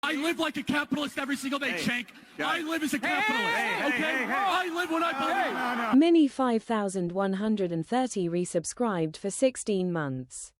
I live like a capitalist every single day, Chank. I live as a capitalist, okay? I live what I believe. Mini 5130 resubscribed for 16 months.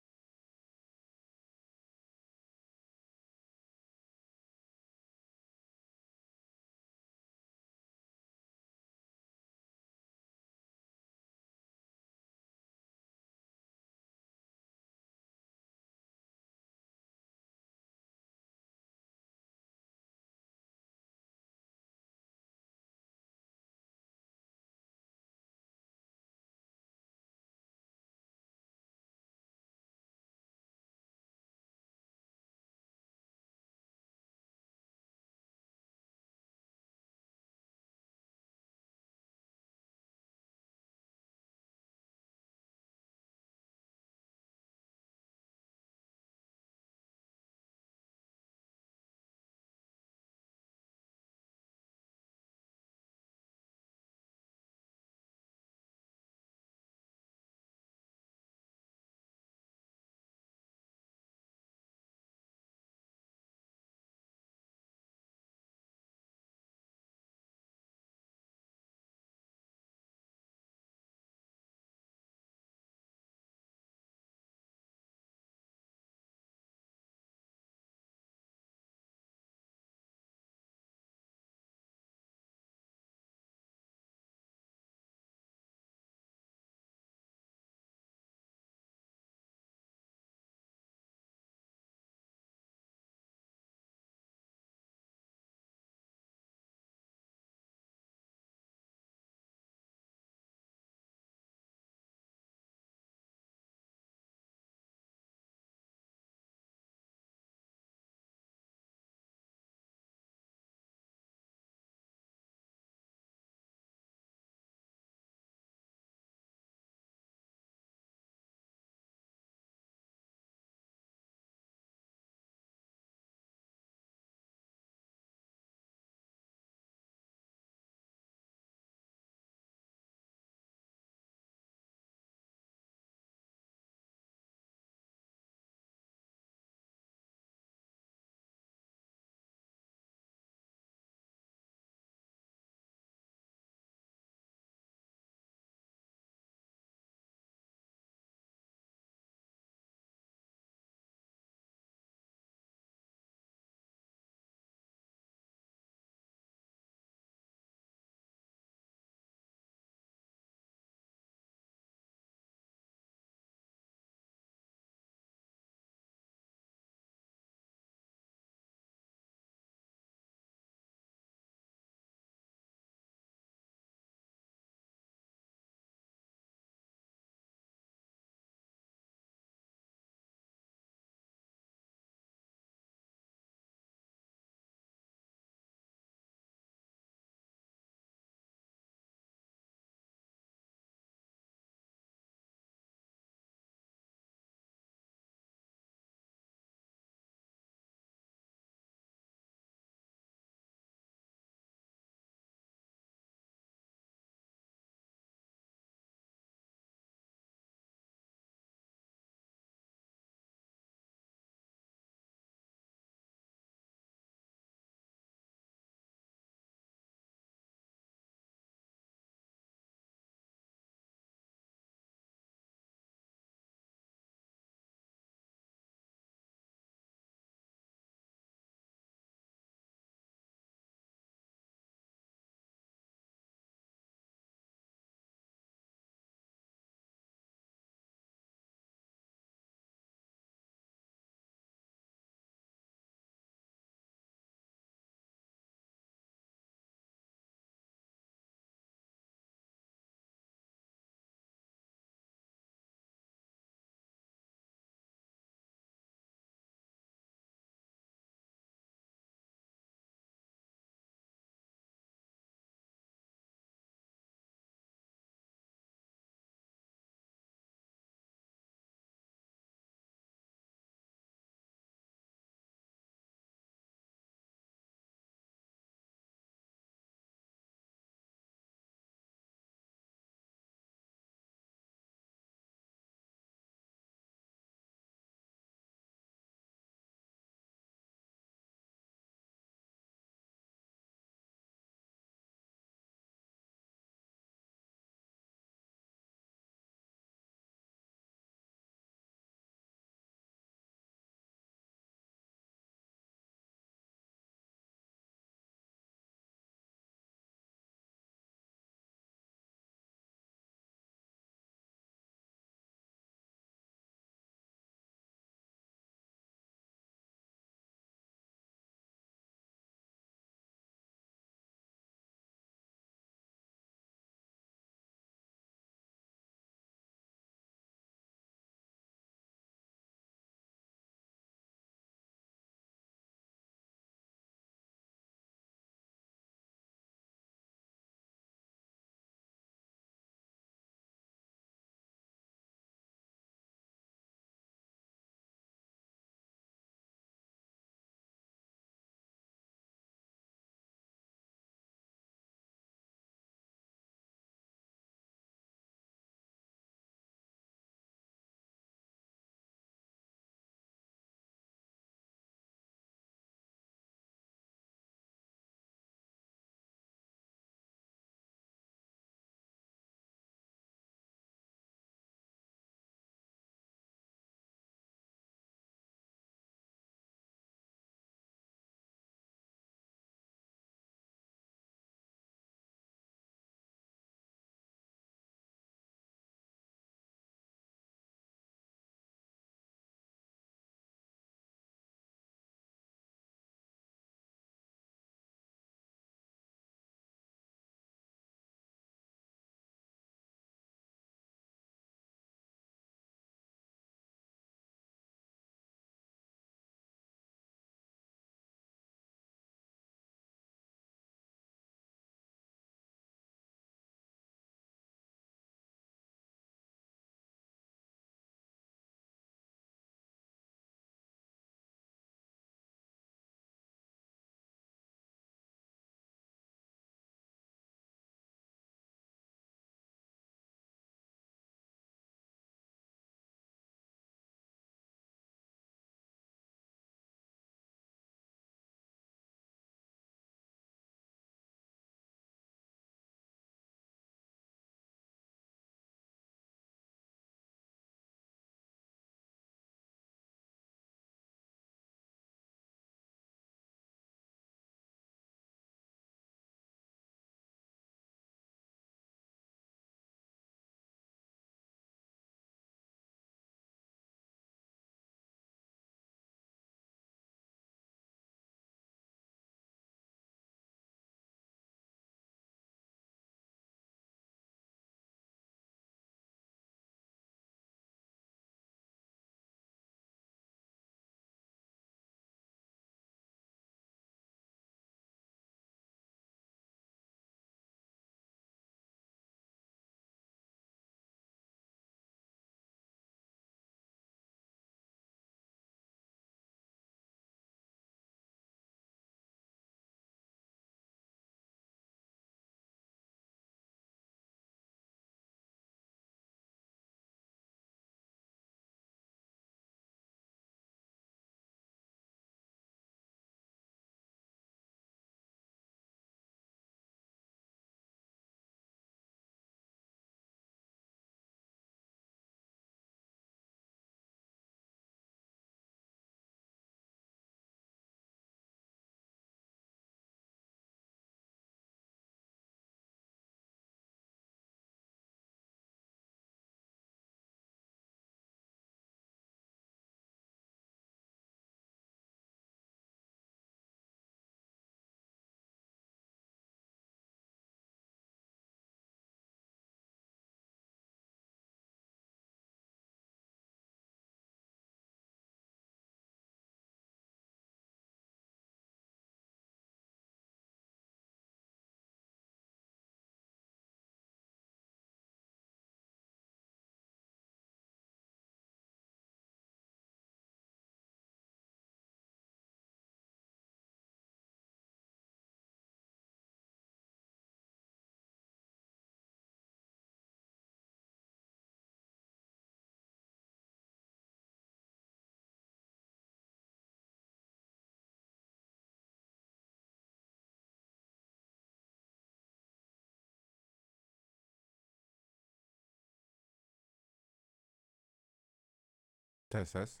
Test.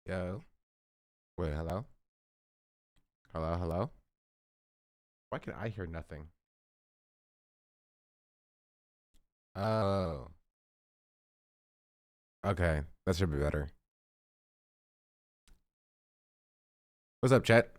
Yo. Wait, hello? Hello? Why can I hear nothing? Oh. Okay, that should be better. What's up, chat?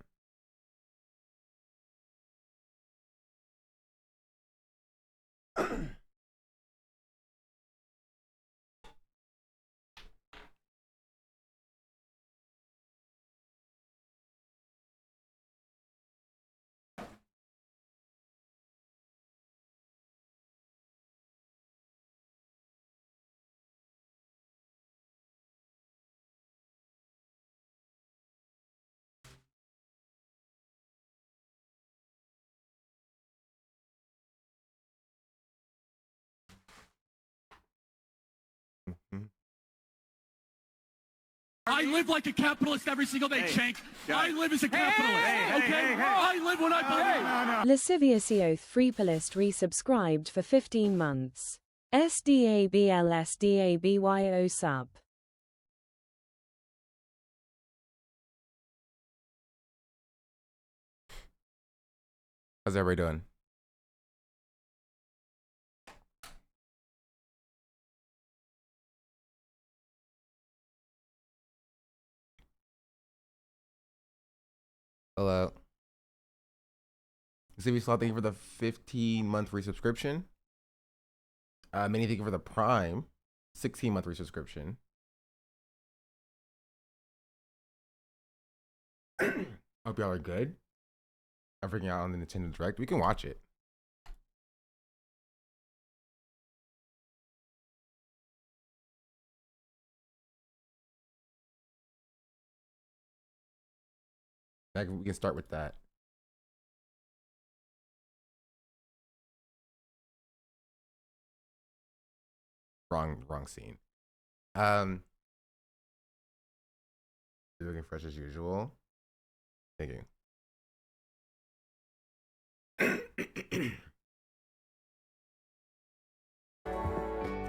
I live like a capitalist every single day, Chank. I live as a capitalist, okay? I live when I believe. Lascivious Eoth Freepolist resubscribed for 15 months. SDABLSDABYO sub. How's everybody doing? Hello. Xavier Slaw, thank you for the 15-month resubscription. Many thank you for the Prime 16-month resubscription. Hope y'all are good. I'm freaking out on the Nintendo Direct. We can watch it. We can start with that. Wrong scene. You're looking fresh as usual. Thank you.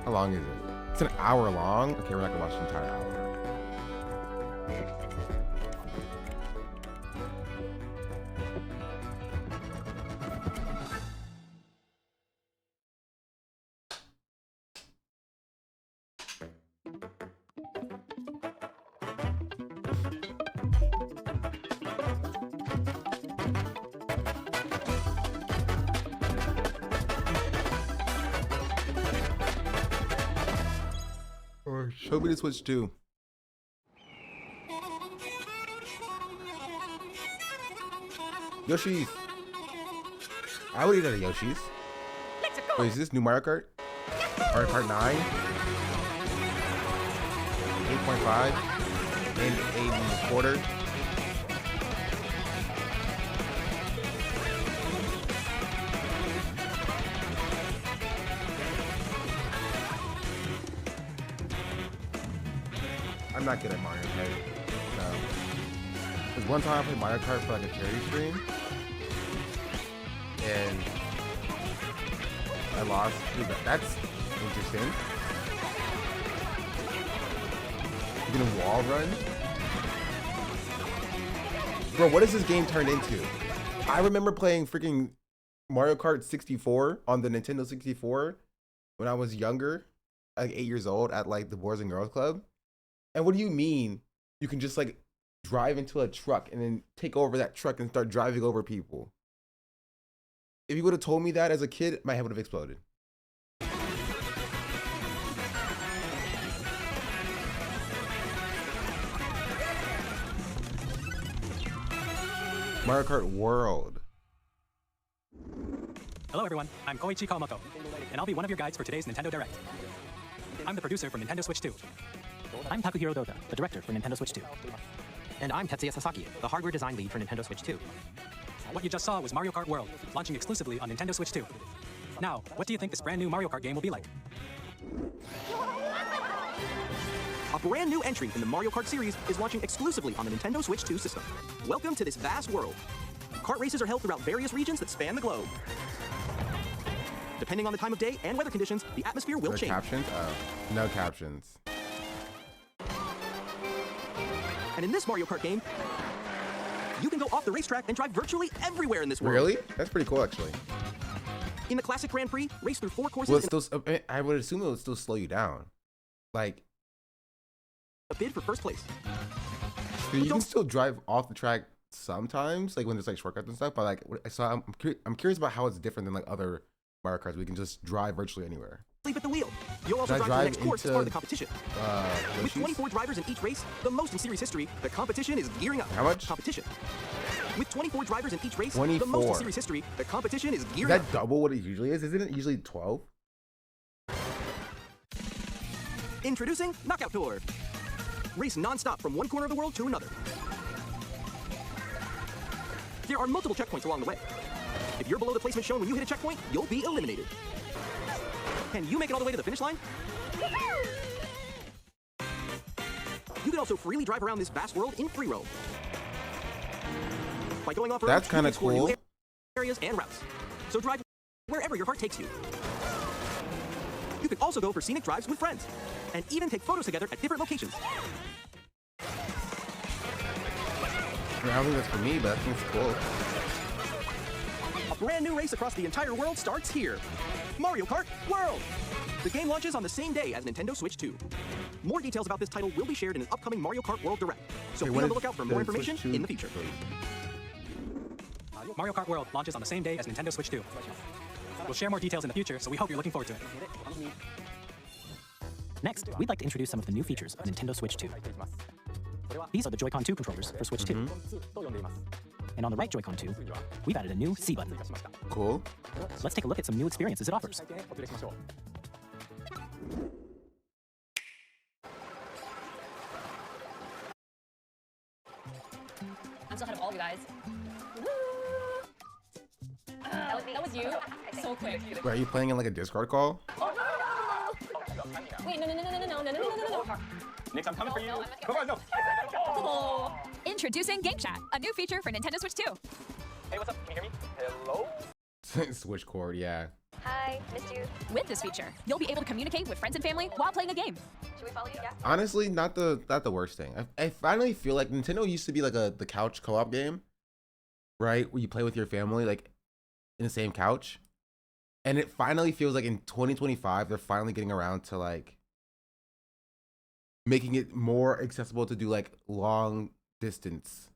How long is it? It's an hour long? Okay, we're not gonna watch the entire hour. Show me the Switch 2. Yoshi's. I would eat at a Yoshi's. Wait, is this new Mario Kart? Mario Kart 9? 8.5? And 8.25? I'm not good at Mario Kart. No. There's one time I played Mario Kart for like a charity stream, and I lost. Dude, that's interesting. You can wall run? Bro, what is this game turned into? I remember playing freaking Mario Kart 64 on the Nintendo 64 when I was younger, like 8 years old, at like the Boys and Girls Club. And what do you mean you can just like drive into a truck and then take over that truck and start driving over people? If you would have told me that as a kid, my head would have exploded. Mario Kart World. Hello everyone, I'm Koichi Kawamoto, and I'll be one of your guides for today's Nintendo Direct. I'm the producer for Nintendo Switch 2. I'm Takuhiro Dota, the director for Nintendo Switch 2. And I'm Tetsuya Sasaki, the hardware design lead for Nintendo Switch 2. What you just saw was Mario Kart World, launching exclusively on Nintendo Switch 2. Now, what do you think this brand new Mario Kart game will be like? A brand new entry in the Mario Kart series is launching exclusively on the Nintendo Switch 2 system. Welcome to this vast world. Kart races are held throughout various regions that span the globe. Depending on the time of day and weather conditions, the atmosphere will change. Captions? No captions. And in this Mario Kart game, you can go off the racetrack and drive virtually everywhere in this world. Really? That's pretty cool, actually. In the classic Grand Prix, race through 4 courses. Well, it's still, I would assume it would still slow you down. Like, a bid for first place. you can still drive off the track sometimes, like when there's like shortcuts and stuff. But like, so I'm curious about how it's different than like other Mario Karts. We can just drive virtually anywhere. Sleep at the wheel. You'll also drive to the next course as part of the competition. With 24 drivers in each race, the most in series history, the competition is gearing up. How much? Competition. With 24 drivers in each race, 24. the most in series history, the competition is gearing up. Is that double what it usually is? Isn't it usually 12? Introducing Knockout Tour. Race non-stop from one corner of the world to another. There are multiple checkpoints along the way. If you're below the placement shown when you hit a checkpoint, you'll be eliminated. Can you make it all the way to the finish line? You can also freely drive around this vast world in free roam. By going off-road, that's kind of cool. Areas and routes. So drive wherever your heart takes you. You can also go for scenic drives with friends, and even take photos together at different locations. I don't think that's for me, but I think it's cool. A brand new race across the entire world starts here. Mario Kart World! The game launches on the same day as Nintendo Switch 2. More details about this title will be shared in an upcoming Mario Kart World Direct, so be on the lookout for more information in the future. Mario Kart World launches on the same day as Nintendo Switch 2. We'll share more details in the future, so we hope you're looking forward to it. Next, we'd like to introduce some of the new features of Nintendo Switch 2. These are the Joy-Con 2 controllers for Switch 2. And on the right Joy-Con 2, we've added a new C button. Cool. Let's take a look at some new experiences it offers. I'm still ahead of all of you guys. That was you? So quick. Wait, are you playing in like a Discord call? Wait, no. Nick, I'm coming for you. Come on, no. Oh. Introducing Game Chat, a new feature for Nintendo Switch 2. Hey, what's up? Can you hear me? Hello? Switch cord, yeah. Hi, missed you. With this feature, you'll be able to communicate with friends and family while playing a game. Should we follow you? Yeah. Honestly, not the worst thing. I finally feel like Nintendo used to be like the couch co-op game, right? Where you play with your family like in the same couch. And it finally feels like in 2025 they're finally getting around to like making it more accessible to do like long distance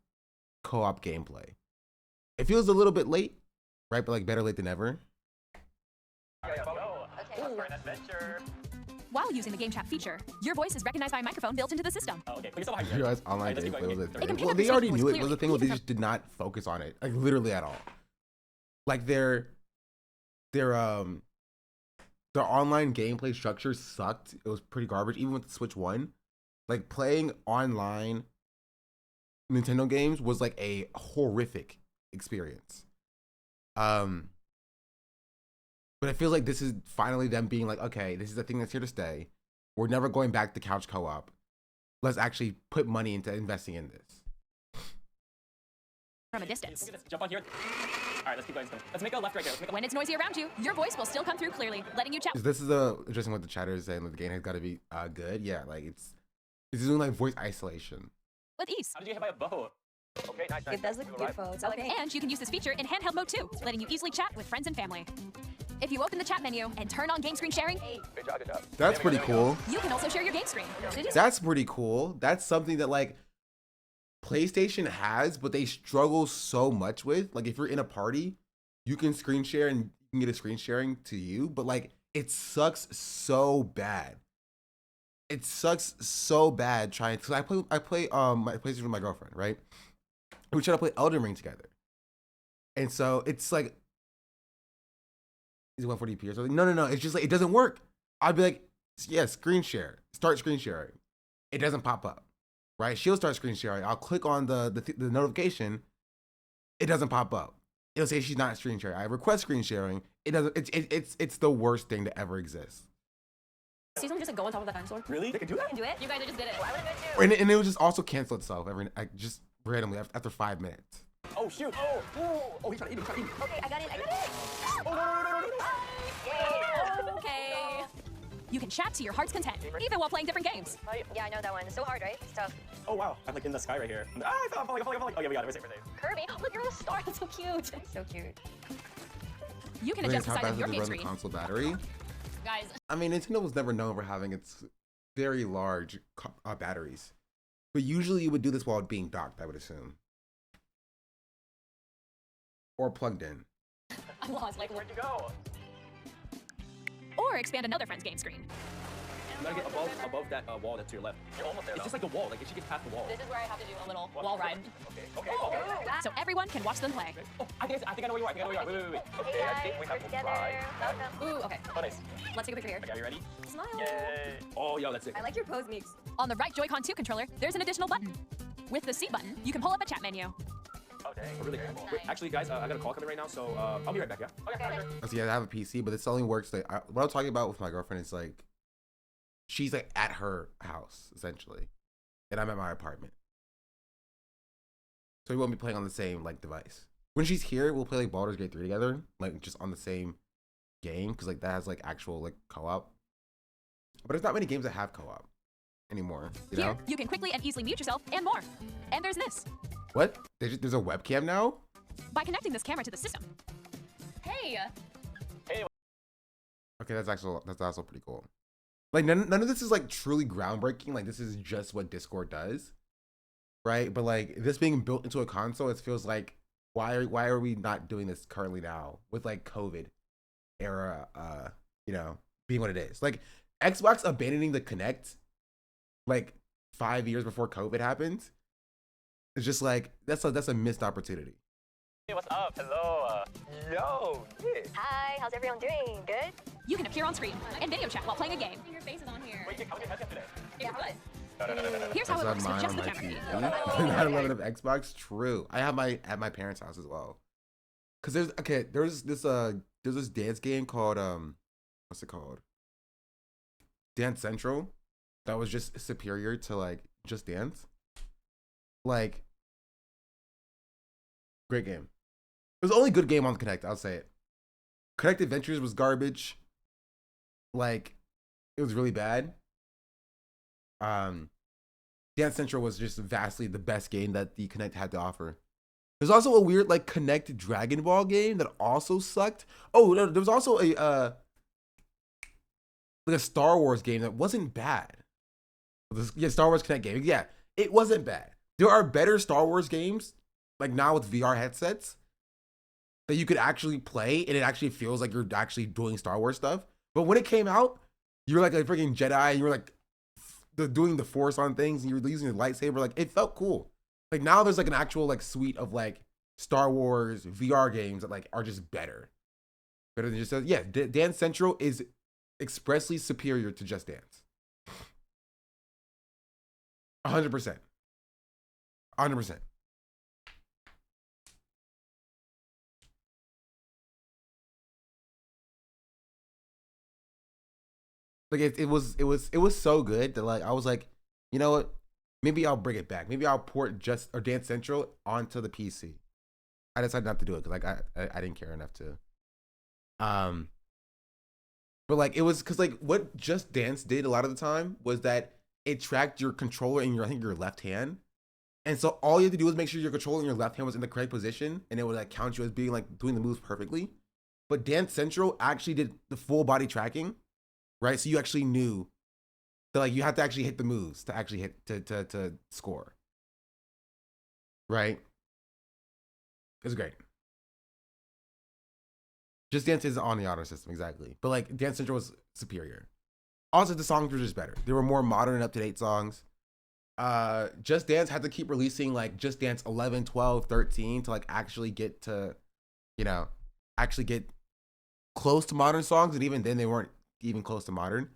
co-op gameplay. It feels a little bit late, right? But like better late than ever. Okay. For an adventure. While using the Game Chat feature, your voice is recognized by a microphone built into the system. Oh, okay. Please don't hide. You realize online Let's keep gameplay was a going. thing. Well, they already knew it was a thing, but they just did not focus on it, like literally at all. Like their online gameplay structure sucked. It was pretty garbage, even with the Switch 1. Like playing online Nintendo games was like a horrific experience. But it feels like this is finally them being like, okay, this is a thing that's here to stay. We're never going back to couch co-op. Let's actually put money into investing in this. From a distance. Jump on here. All right, let's keep going. Let's make a left right there. When it's noisy around you, your voice will still come through clearly, letting you chat. This is interesting what the chatter is saying. That the game has got to be good. Yeah, like it's doing like voice isolation. With ease. How did you get hit by a boat? Okay, nice. It does look beautiful. It's okay. And you can use this feature in handheld mode too, letting you easily chat with friends and family. If you open the chat menu and turn on game screen sharing, Good job, good job. That's pretty cool. you can also share your game screen. That's pretty cool. That's something that like PlayStation has, but they struggle so much with. Like if you're in a party, you can screen share and you can get a screen sharing to you, but like it sucks so bad. It sucks so bad trying to. I play my PlayStation with my girlfriend, right? We try to play Elden Ring together, and so it's like, is it 140p or something? No. It's just like it doesn't work. I'd be like, yeah, screen share, start screen sharing. It doesn't pop up, right? She'll start screen sharing. I'll click on the notification. It doesn't pop up. It'll say she's not screen sharing. I request screen sharing. It doesn't. It's the worst thing to ever exist. See someone just like go on top of that dinosaur? Really? They can do that? Do it? You guys just did it. I would have been too. And it would just also cancel itself just randomly after 5 minutes. Oh, shoot. Oh, he's trying to eat me. Okay, I got it. Oh, no. Okay. You can chat to your heart's content, even while playing different games. Yeah, I know that one. It's so hard, right? It's tough. Oh, wow. I'm like in the sky right here. I fell. Oh, yeah, we got it. We're safe. Kirby, look, you're a star. That's so cute. So cute. You can Really, adjust the how size fast of your does it game run the screen. console battery? Guys, I mean, Nintendo was never known for having its very large batteries, but usually you would do this while being docked, I would assume, or plugged in. I'm lost. Like, Where'd you go? or expand another friend's game screen. You gotta get above that wall that's to your left. You're almost there, It's just like the wall. Like if she gets past the wall. This is where I have to do a little wall ride. Okay. So everyone can watch them play. Oh, I think I know where you are. Wait. Okay, I think we have to together. fly. Welcome. Ooh, okay. Oh, nice. Let's take a picture here. Okay, are you ready? Smile. Yay. Oh, yo, that's it. I like your pose, Meeks. On the right Joy-Con 2 controller, there's an additional button. With the C button, you can pull up a chat menu. Oh, dang. Oh, really? Wait, actually, guys, I got a call coming right now, so I'll be right back. Yeah. Okay, sure. So yeah, I have a PC, but this only works. Like what I'm talking about with my girlfriend is like, she's like at her house essentially, and I'm at my apartment. So we won't be playing on the same like device. When she's here, we'll play like Baldur's Gate 3 together, like just on the same game, because like that has like actual like co-op. But there's not many games that have co-op anymore. You Here, know you can quickly and easily mute yourself and more. And there's this. what? There's a webcam now. By connecting this camera to the system. Hey! Okay, that's also pretty cool. Like none of this is like truly groundbreaking. Like this is just what Discord does, right? But like this being built into a console, it feels like why are we not doing this currently now with like COVID era, being what it is. Like Xbox abandoning the Kinect, like 5 years before COVID happened. It's just like that's a missed opportunity. Hey, what's up? Hello. Yo. Yeah. Hi, how's everyone doing? Good? You can appear on screen and video chat while playing a game. Your face is on here. Wait, how many headsets today? Yeah, good. No. Here's how it works with Mine just on the my camera TV. feed. Not 11 of Xbox. True. I have at my parents' house as well. Cause there's this dance game called what's it called? Dance Central, that was just superior to like Just Dance. Like, great game. It was the only good game on the Kinect. I'll say it. Kinect Adventures was garbage. Like, it was really bad. Dance Central was just vastly the best game that the Kinect had to offer. There's also a weird like Kinect Dragon Ball game that also sucked. Oh, no, there was also a Star Wars game that wasn't bad. Yeah, Star Wars Kinect game. Yeah, it wasn't bad. There are better Star Wars games like now with VR headsets that you could actually play and it actually feels like you're actually doing Star Wars stuff. But when it came out, you were like a freaking Jedi and you were like doing the Force on things and you were using your lightsaber. Like it felt cool. Like now there's like an actual like suite of like Star Wars VR games that like are just better than just Dance Central is expressly superior to Just Dance. 100%. 100%. Like it was so good that like I was like, you know what? Maybe I'll bring it back. Maybe I'll port Dance Central onto the PC. I decided not to do it because like I didn't care enough to. But like it was because like what Just Dance did a lot of the time was that it tracked your controller in your left hand, and so all you had to do was make sure your controller in your left hand was in the correct position, and it would like count you as being like doing the moves perfectly. But Dance Central actually did the full body tracking, right? So you actually knew that like you have to actually hit the moves to actually hit to score, right? It was great. Just Dance is on the honor system, exactly. But like Dance Central was superior. Also, the songs were just better. They were more modern and up-to-date songs. Just Dance had to keep releasing like Just Dance 11, 12, 13 to like actually get to, actually get close to modern songs. And even then they weren't even close to modern.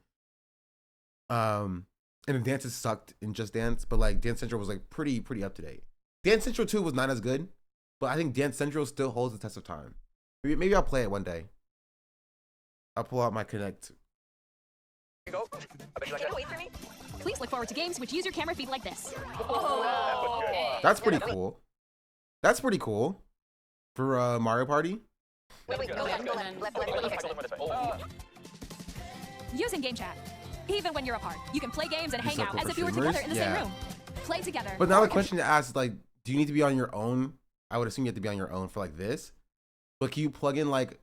And the dances sucked in Just Dance, but like Dance Central was like pretty up to date. Dance Central 2 was not as good, but I think Dance Central still holds the test of time. Maybe I'll play it one day. I'll pull out my Kinect you go. I bet you like Can that. you wait for me? Please look forward to games which use your camera feed like this. Oh, okay. That's pretty cool. That's pretty cool for Mario Party. Wait, go left, left. Oh. Using game chat. Even when you're apart, you can play games and hang so out cool as for if you were streamers? together in the Yeah. same room. Play together. But now the question to ask is like, do you need to be on your own? I would assume you have to be on your own for like this. But can you plug in like?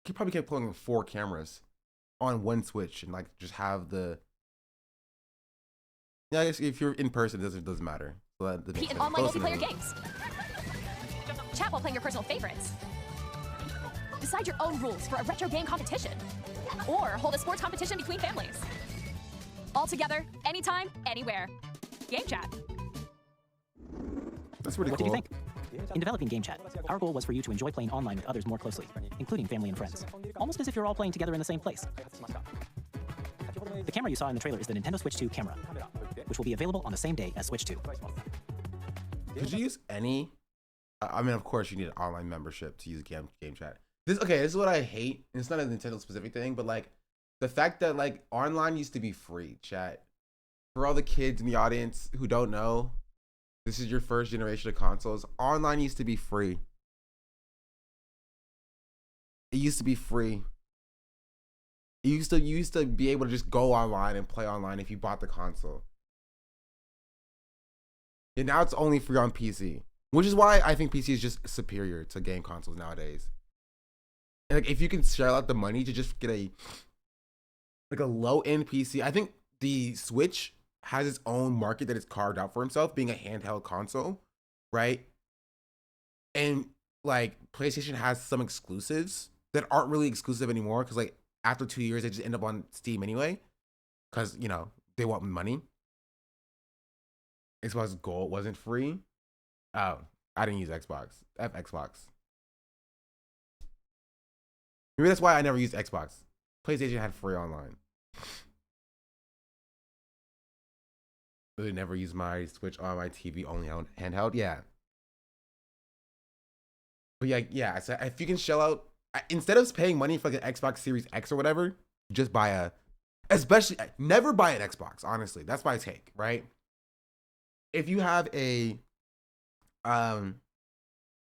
You probably can't plug in 4 cameras on one Switch and like just have the. Yeah, I guess if you're in person, it doesn't matter. So that makes Compete in sense. online Close multiplayer enough. games. Chat while playing your personal favorites. Decide your own rules for a retro game competition. Or hold a sports competition between families. All together, anytime, anywhere. Game chat. That's pretty What cool. did you think? In developing Game Chat, our goal was for you to enjoy playing online with others more closely, including family and friends, almost as if you're all playing together in the same place. The camera you saw in the trailer is the Nintendo Switch 2 camera, which will be available on the same day as Switch 2. Could you use any? I mean, of course, you need an online membership to use game chat. This is what I hate. And it's not a Nintendo specific thing, but like the fact that like online used to be free. Chat for all the kids in the audience who don't know, this is your first generation of consoles. Online used to be free. It used to be free. You used to be able to just go online and play online if you bought the console. And now it's only free on PC, which is why I think PC is just superior to game consoles nowadays. And like if you can shell out the money to just get a low end PC, I think the Switch has its own market that it's carved out for himself, being a handheld console, right? And like PlayStation has some exclusives that aren't really exclusive anymore because like after 2 years they just end up on Steam anyway, because you know they want money. Xbox Gold wasn't free. Oh, I didn't use Xbox. I have Xbox. Maybe that's why I never used Xbox. PlayStation had free online. Really never used my Switch on my TV, only on handheld. Yeah. But yeah. So if you can shell out, instead of paying money for like an Xbox Series X or whatever, just buy especially never buy an Xbox. Honestly, that's my take, right? If you have a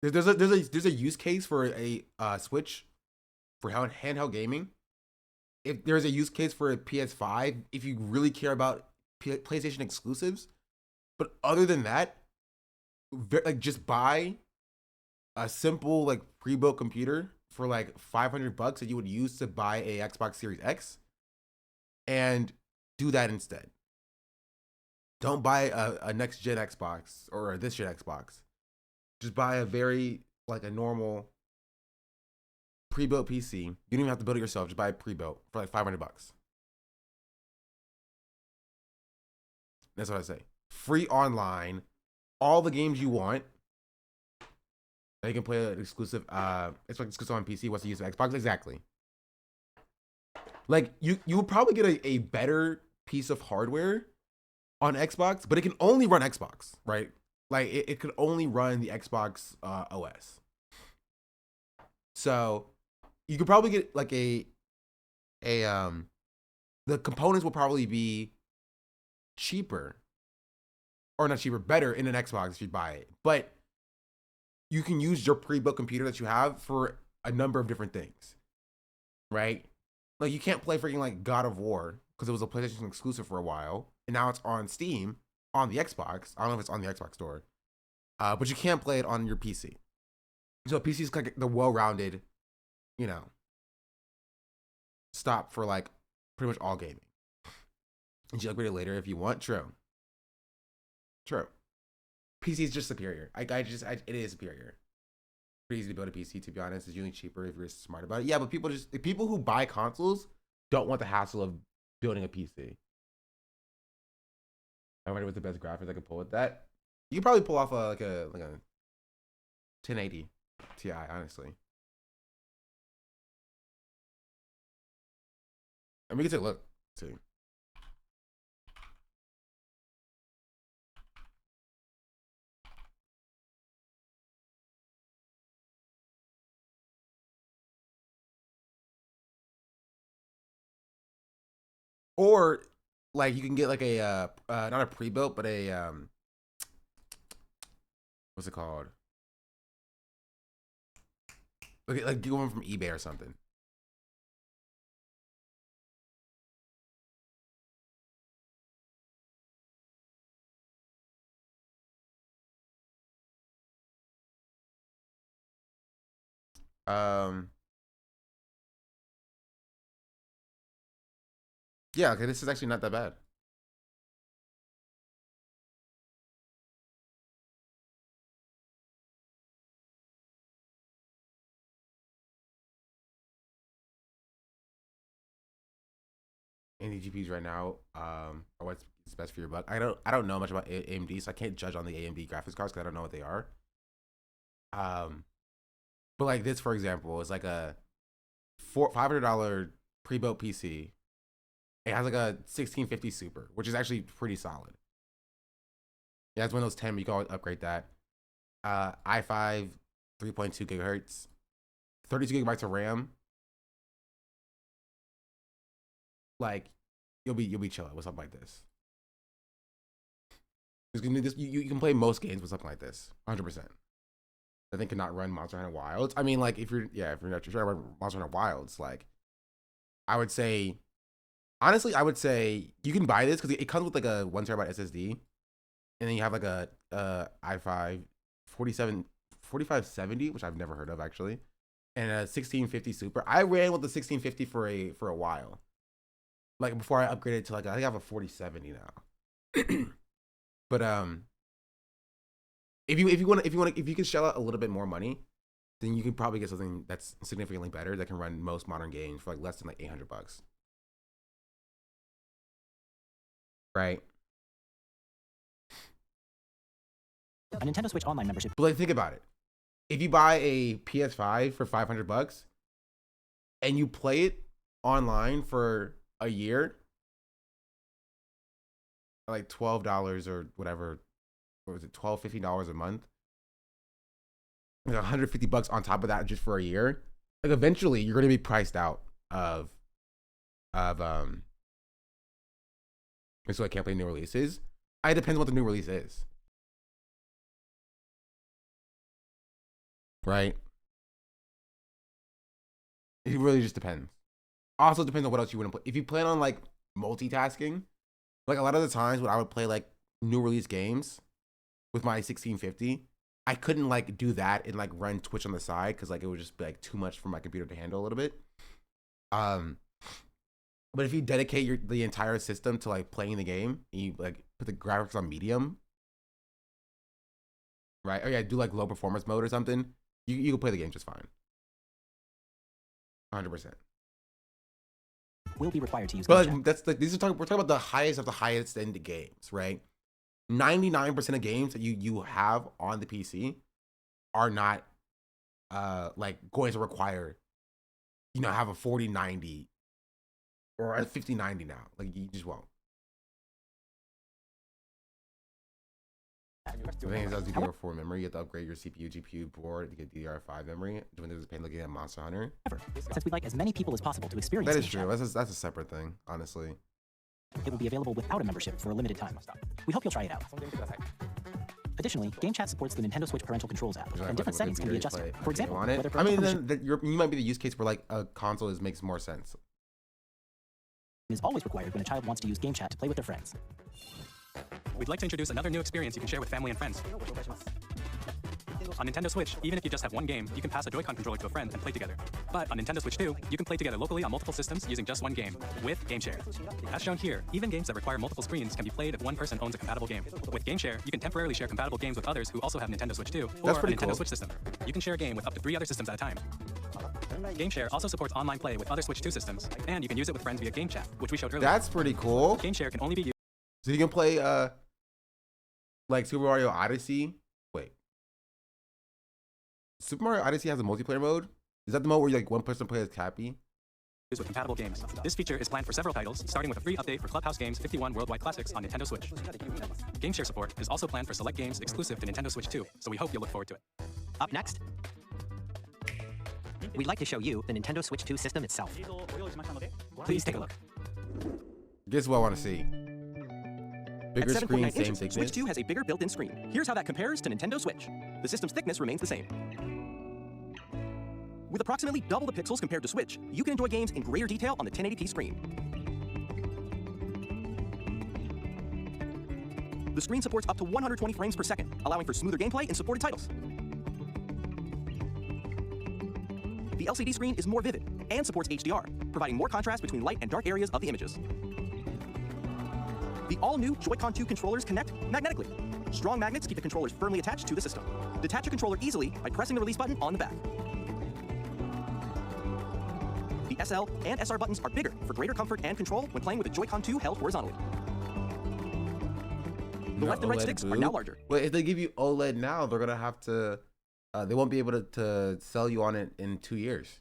there's a use case for a Switch for handheld gaming. If there's a use case for a PS5, if you really care about PlayStation exclusives, but other than that, like just buy a simple like pre-built computer for like $500 that you would use to buy a Xbox Series X, and do that instead. Don't buy a next gen Xbox or a this gen Xbox. Just buy a very like a normal pre-built PC. You don't even have to build it yourself. Just buy it pre-built for like $500. That's what I say. Free online, all the games you want. Now you can play an exclusive. It's like exclusive on PC. What's the use of Xbox? Exactly. Like you will probably get a better piece of hardware on Xbox, but it can only run Xbox, right? Like it could only run the Xbox OS. So you could probably get like the components will probably be cheaper, or not cheaper, better in an Xbox if you buy it. But you can use your pre-built computer that you have for a number of different things, right? Like you can't play freaking like God of War because it was a PlayStation exclusive for a while, and now it's on Steam on the Xbox. I don't know if it's on the Xbox store, but you can't play it on your PC. So PC is like the well-rounded, you know, stop for like pretty much all gaming. And you upgrade it later if you want. True. PC is just superior. It is superior. Pretty easy to build a PC, to be honest. It's usually cheaper if you're smart about it. Yeah, but people who buy consoles don't want the hassle of building a PC. I wonder what the best graphics I could pull with that. You could probably pull off like a 1080 Ti, honestly. And we can take a look. See. Or like you can get like a not a pre-built, but a what's it called? Like get one from eBay or something. Yeah, okay, this is actually not that bad. Any GPUs right now are what's best for your buck. I don't know much about AMD, so I can't judge on the AMD graphics cards because I don't know what they are. But like this, for example, is like a $500 pre-built PC. It has like a 1650 Super, which is actually pretty solid. It has Windows 10, but you can always upgrade that. i5, 3.2 gigahertz, 32 gigabytes of RAM. Like you'll be chilling with something like this. You can play most games with something like this, 100%. I think cannot run Monster Hunter Wilds. I mean, like if you're not sure about Monster Hunter Wilds, like I would say, honestly, I would say you can buy this because it comes with like a 1 terabyte SSD, and then you have like a i5 4570, which I've never heard of actually, and a 1650 Super. I ran with the 1650 for a while, like before I upgraded to like I think I have a 4070 now. But if you can shell out a little bit more money, then you can probably get something that's significantly better that can run most modern games for like less than like $800. Right? A Nintendo Switch Online membership. But like think about it. If you buy a PS5 for $500 and you play it online for a year, like $12 or whatever, what was it, $15 a month, like $150 on top of that just for a year, like eventually you're going to be priced out of so I can't play new releases. It depends on what the new release is, right? It really just depends. Also depends on what else you want to play. If you plan on like multitasking, like a lot of the times when I would play like new release games with my 1650, I couldn't like do that and like run Twitch on the side because like it would just be like too much for my computer to handle a little bit. But if you dedicate the entire system to like playing the game, you like put the graphics on medium, right? Oh yeah, do like low performance mode or something. You can play the game just fine. 100%. Will be required to use. But like, that's like we're talking about the highest of the highest end games, right? 99% of games that you have on the PC are not like going to require, have a 4090 or a 5090 now. Like you just won't. The thing is, as DDR4 memory, you have to upgrade your CPU, GPU board to get DDR5 memory. When there's a pain looking at Monster Hunter. Since we'd like as many people as possible to experience that is true. That's a separate thing, honestly. It will be available without a membership for a limited time. We hope you'll try it out. Additionally, Game Chat supports the Nintendo Switch Parental Controls app, and different settings can be adjusted. For example, whether I mean, then you might be the use case where like a console makes more sense. Is always required when a child wants to use Game Chat to play with their friends. We'd like to introduce another new experience you can share with family and friends. On Nintendo Switch, even if you just have one game, you can pass a Joy-Con controller to a friend and play together. But on Nintendo Switch 2, you can play together locally on multiple systems using just one game, with Game Share. As shown here, even games that require multiple screens can be played if one person owns a compatible game. With Game Share, you can temporarily share compatible games with others who also have Nintendo Switch 2, or a Nintendo Switch system. You can share a game with up to 3 other systems at a time. Game Share also supports online play with other Switch 2 systems, and you can use it with friends via Game Chat, which we showed earlier. That's pretty cool. Game Share can only be used. So you can play like Super Mario Odyssey. Wait. Super Mario Odyssey has a multiplayer mode? Is that the mode where like one person plays Cappy? With compatible games. This feature is planned for several titles, starting with a free update for Clubhouse Games 51 Worldwide Classics on Nintendo Switch. Game Share support is also planned for select games exclusive to Nintendo Switch 2, so we hope you'll look forward to it. Up next, we'd like to show you the Nintendo Switch 2 system itself. Please take a look. Guess what I want to see? Bigger At 7.9 screen, same inches, thickness. Switch 2 has a bigger built-in screen. Here's how that compares to Nintendo Switch. The system's thickness remains the same. With approximately double the pixels compared to Switch, you can enjoy games in greater detail on the 1080p screen. The screen supports up to 120 frames per second, allowing for smoother gameplay in supported titles. The LCD screen is more vivid and supports HDR, providing more contrast between light and dark areas of the images. The all-new Joy-Con 2 controllers connect magnetically. Strong magnets keep the controllers firmly attached to the system. Detach your controller easily by pressing the release button on the back. The SL and SR buttons are bigger for greater comfort and control when playing with the Joy-Con 2 held horizontally. The left and right sticks are now larger. Wait, if they give you OLED now, they're gonna have to. They won't be able to sell you on it in 2 years.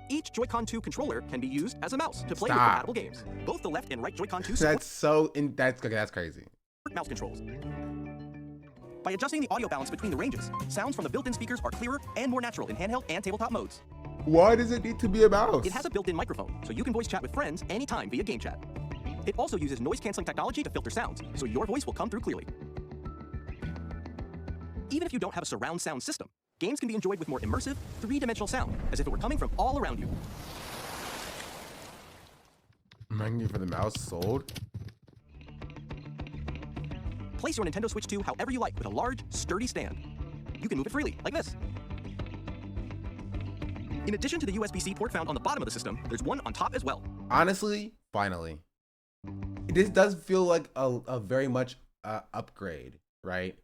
Each Joy-Con 2 controller can be used as a mouse to play with compatible games. Both the left and right Joy-Con 2 support That's crazy. mouse controls. By adjusting the audio balance between the ranges, sounds from the built-in speakers are clearer and more natural in handheld and tabletop modes. Why does it need to be a mouse? It has a built-in microphone, so you can voice chat with friends anytime via game chat. It also uses noise-canceling technology to filter sounds, so your voice will come through clearly. Even if you don't have a surround sound system, games can be enjoyed with more immersive, three-dimensional sound, as if it were coming from all around you. Menu for the mouse sold. Place your Nintendo Switch 2 however you like with a large, sturdy stand. You can move it freely, like this. In addition to the USB-C port found on the bottom of the system, there's one on top as well. Honestly, finally. This does feel like a very much upgrade, right?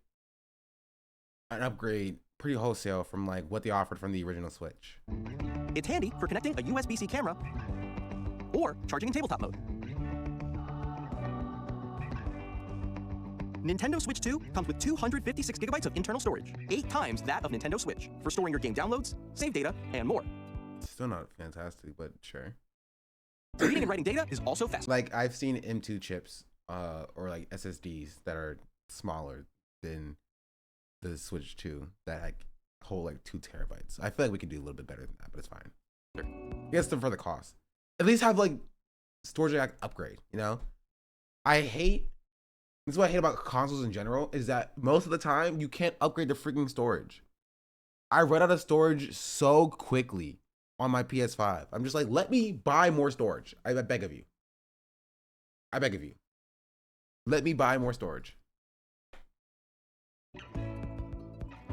An upgrade pretty wholesale from like what they offered from the original Switch. It's handy for connecting a USB-C camera or charging in tabletop mode. Nintendo Switch 2 comes with 256 gigabytes of internal storage, 8 times that of Nintendo Switch, for storing your game downloads, save data, and more. Still not fantastic, but sure. Reading and writing data is also fast. Like I've seen M2 chips or like SSDs that are smaller than the Switch 2 that like hold like 2 terabytes. I feel like we could do a little bit better than that, but it's fine. I guess for the cost. At least have like storage upgrade, you know? This is what I hate about consoles in general, is that most of the time you can't upgrade the freaking storage. I run out of storage so quickly on my PS5. I'm just like, let me buy more storage. I beg of you. I beg of you. Let me buy more storage.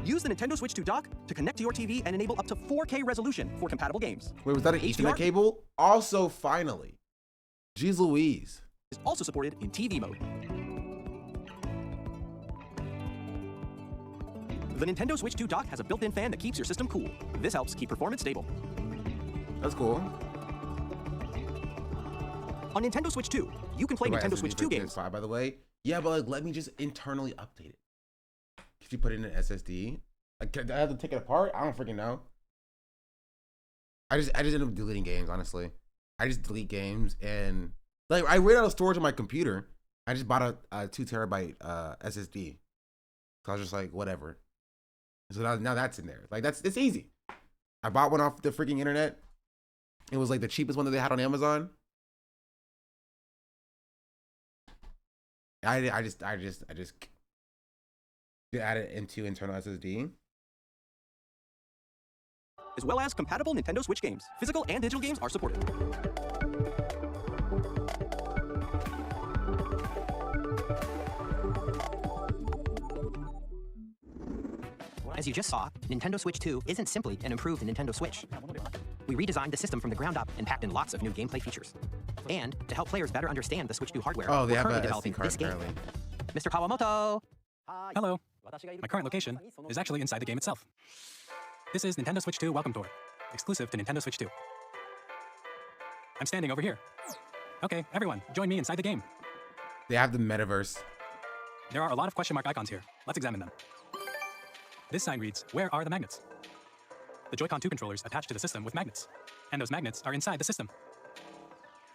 Use the Nintendo Switch 2 dock to connect to your TV and enable up to 4K resolution for compatible games. Wait, was that an Ethernet cable? Also, finally. Jeez Louise. Is also supported in TV mode. The Nintendo Switch 2 dock has a built-in fan that keeps your system cool. This helps keep performance stable. That's cool. On Nintendo Switch 2, you can play Nintendo Switch 2 games. PS5, by the way. Yeah, but like, let me just internally update it. Could you put it in an SSD? Like, I have to take it apart? I don't freaking know. I just end up deleting games, honestly. I just delete games and like I ran out of storage on my computer. I just bought a 2 terabyte SSD. So I was just like, whatever. So now that's in there. Like it's easy. I bought one off the freaking internet. It was like the cheapest one that they had on Amazon. I just add it into internal SSD. As well as compatible Nintendo Switch games. Physical and digital games are supported. As you just saw, Nintendo Switch 2 isn't simply an improved Nintendo Switch. We redesigned the system from the ground up and packed in lots of new gameplay features. And to help players better understand the Switch 2 hardware, they we're have currently a developing SD card this game. apparently. Mr. Kawamoto! Hello. My current location is actually inside the game itself. This is Nintendo Switch 2 Welcome Tour, exclusive to Nintendo Switch 2. I'm standing over here. Okay, everyone, join me inside the game. They have the metaverse. There are a lot of question mark icons here. Let's examine them. This sign reads, where are the magnets? The Joy-Con 2 controllers attach to the system with magnets, and those magnets are inside the system.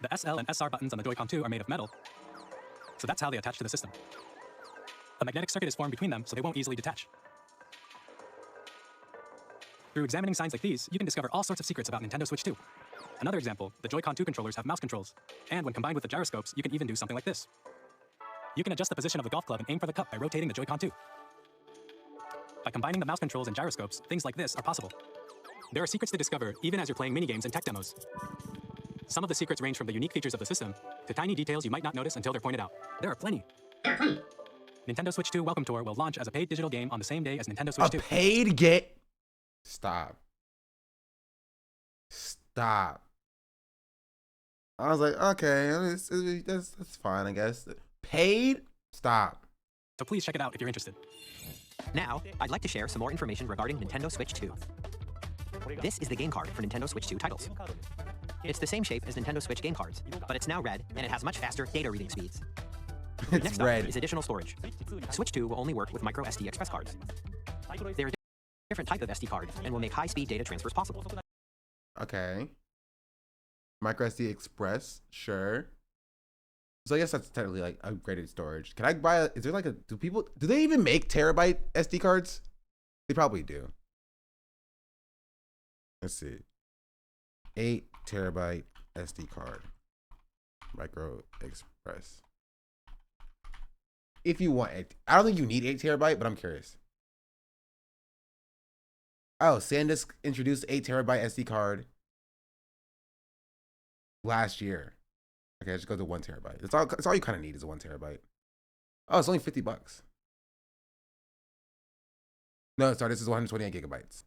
The SL and SR buttons on the Joy-Con 2 are made of metal, so that's how they attach to the system. A magnetic circuit is formed between them, so they won't easily detach. Through examining signs like these, you can discover all sorts of secrets about Nintendo Switch 2. Another example, the Joy-Con 2 controllers have mouse controls. And when combined with the gyroscopes, you can even do something like this. You can adjust the position of the golf club and aim for the cup by rotating the Joy-Con 2. By combining the mouse controls and gyroscopes, things like this are possible. There are secrets to discover, even as you're playing minigames and tech demos. Some of the secrets range from the unique features of the system to tiny details you might not notice until they're pointed out. There are plenty. Nintendo Switch 2 Welcome Tour will launch as a paid digital game on the same day as Nintendo Switch 2. A paid game? Stop. Stop. I was like, okay, that's fine, I guess. Paid? Stop. So please check it out if you're interested. Now, I'd like to share some more information regarding Nintendo Switch 2. This is the game card for Nintendo Switch 2 titles. It's the same shape as Nintendo Switch game cards, but it's now red and it has much faster data reading speeds. It's Next red. up is additional storage. Switch 2 will only work with micro SD express cards. They're a different type of SD card and will make high-speed data transfers possible. Okay. Micro SD Express, sure. So I guess that's technically like upgraded storage. Can I buy is there like do they even make terabyte SD cards? They probably do. Let's see. 8 terabyte SD card. Micro Express. If you want it. I don't think you need 8 terabyte, but I'm curious. Oh, SanDisk introduced 8 terabyte SD card last year. Okay, just go to 1 terabyte. That's all you kind of need is a 1 terabyte. Oh, it's only $50. No, sorry, this is 128 gigabytes.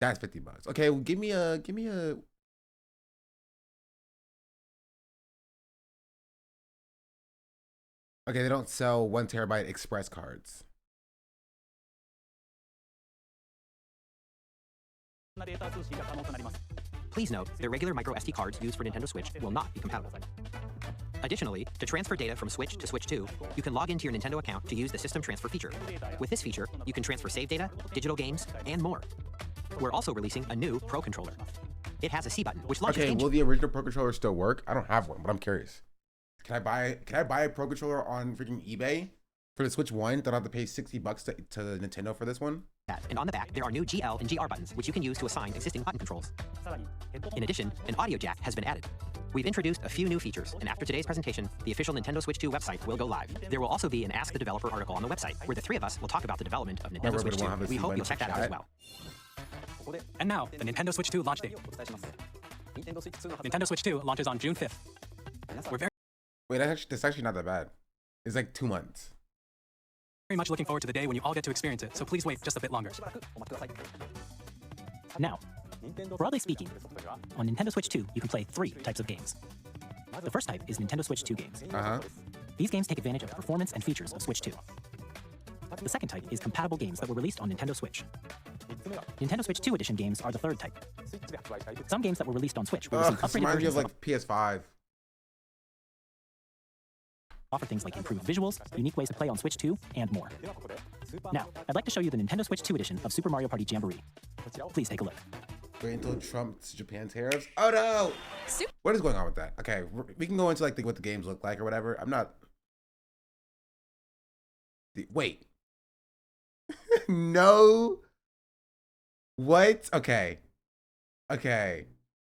That's $50. Okay, well, give me a. Okay, they don't sell 1 terabyte express cards. Please note, the regular micro SD cards used for Nintendo Switch will not be compatible. Additionally, to transfer data from Switch to Switch 2, you can log into your Nintendo account to use the System Transfer feature. With this feature, you can transfer save data, digital games, and more. We're also releasing a new Pro Controller. It has a C button, which launches will the original Pro Controller still work? I don't have one, but I'm curious. Can I buy a Pro Controller on freaking eBay for the Switch 1? Don't have to pay $60 to Nintendo for this one? And on the back, there are new GL and GR buttons, which you can use to assign existing button controls. In addition, an audio jack has been added. We've introduced a few new features, and after today's presentation, the official Nintendo Switch 2 website will go live. There will also be an Ask the Developer article on the website, where the three of us will talk about the development of Nintendo Switch 2. We hope you'll check that out as well. And now, the Nintendo Switch 2 launch date. Nintendo Switch 2 launches on June 5th. We're Wait, that's actually not that bad. It's like 2 months. very much looking forward to the day when you all get to experience it, so please wait just a bit longer. Now, broadly speaking, on Nintendo Switch 2, you can play 3 types of games. The first type is Nintendo Switch 2 games. These games take advantage of the performance and features of Switch 2. The second type is compatible games that were released on Nintendo Switch. Nintendo Switch 2 edition games are the third type. Some games that were released on Switch will receive upgraded Reminds me versions of like PS5. offer things like improved visuals, unique ways to play on Switch 2, and more. Now, I'd like to show you the Nintendo Switch 2 edition of Super Mario Party Jamboree. Please take a look. Wait until Trump's Japan tariffs. Oh no! What is going on with that? Okay, we can go into like what the games look like or whatever. I'm not. Wait. No. What? Okay. Okay.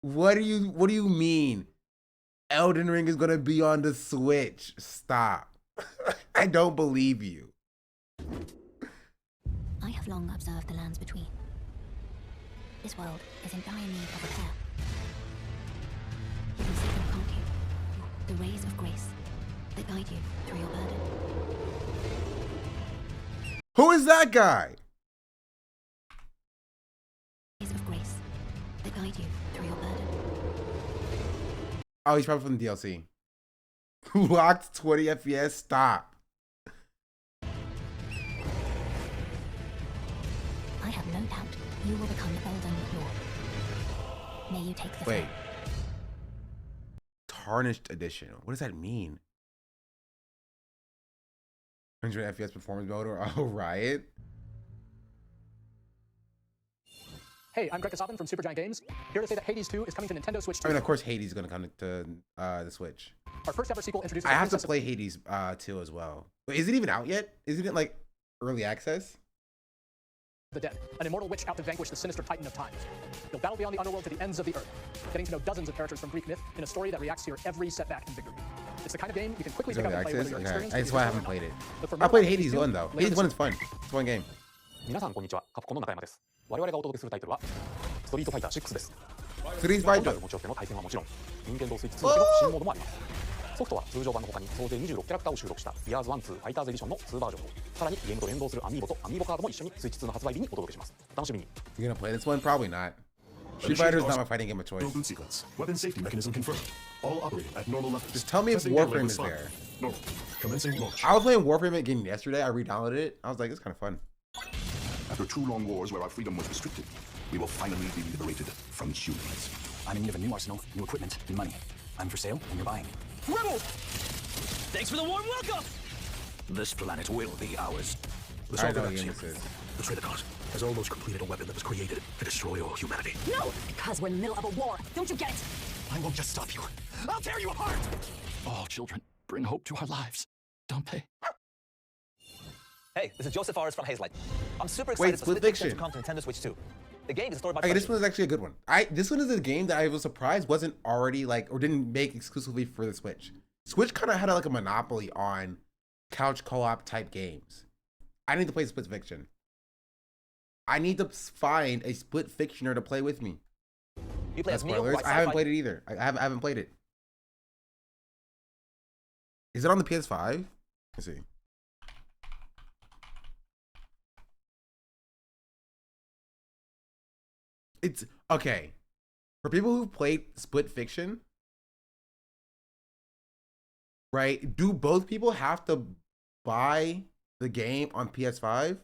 What do you mean? Elden Ring is gonna be on the Switch. Stop. I don't believe you. I have long observed the lands between. This world is in dire need of repair. You can see them, can't you? The rays of grace that guide you through your burden. Who is that guy? Rays of grace that guide you through your burden. Oh, he's probably from the DLC. Locked 20 FPS. Stop. I have no doubt you will become Elden Lord. May you take the Wait. Tarnished edition. What does that mean? 100 FPS performance mode or Riot? Hey, I'm Greg Kasabin from Supergiant Games, here to say that Hades 2 is coming to Nintendo Switch 2. I mean, of course, Hades is going to come to the Switch. Our first ever sequel introduces... I have to play Hades 2 as well. But is it even out yet? Isn't it like early access? the dead, an immortal witch out to vanquish the sinister titan of time. You'll battle beyond the underworld to the ends of the earth, getting to know dozens of characters from Greek myth in a story that reacts to your every setback and victory. It's the kind of game you can quickly pick up and play whether you're experienced. That's why I haven't played it. I played Hades 1 though. Hades 1 is fun. It's a fun game. 皆さんこんにちは。カプコンの中山です。我々がお届けするタイトルはストリートファイター6です。ストリートファイター持ち寄っての対戦はもちろん、任天堂スイッチ2向けの新モードもあります。ソフトは通常版の他に総勢26キャラクターを収録したイヤーズ1、2ファイターズエディションの2バージョンを、さらにゲームと連動するアミーボとアミーボカードも一緒にスイッチ2の発売日にお届けします。楽しみに。You gonna play this one? Probably not. Street Fighter is not my fighting game of choice. Boot sequence. Weapon safety mechanism confirmed. All operating at normal levels. Just tell me if Warframe is there. Normal. Commencing launch. I was playing Warframe again yesterday. I re-downloaded it. I was like, it's kind of fun. After 2 long wars where our freedom was restricted, we will finally be liberated from humans. I'm in need of a new arsenal, new equipment, and money. I'm for sale, and you're buying. Rebels! Thanks for the warm welcome! This planet will be ours. The Soldier betray the cause, has almost completed a weapon that was created to destroy all humanity. No! Because we're in the middle of a war. Don't you get it? I won't just stop you. I'll tear you apart! All children, bring hope to our lives. Don't they? Hey, this is Joseph Fares from Hazelight. I'm super excited for Split Fiction to come to Nintendo Switch 2. The game is a story about... Okay, this one is actually a good one. This one is a game that I was surprised wasn't already like, or didn't make exclusively for the Switch. Switch kind of had like a monopoly on couch co-op type games. I need to play Split Fiction. I need to find a Split Fictioner to play with me. You play as Neo, I haven't played it either. I haven't played it. Is it on the PS5? Let's see. It's okay. For people who played Split Fiction, right? Do both people have to buy the game on PS5?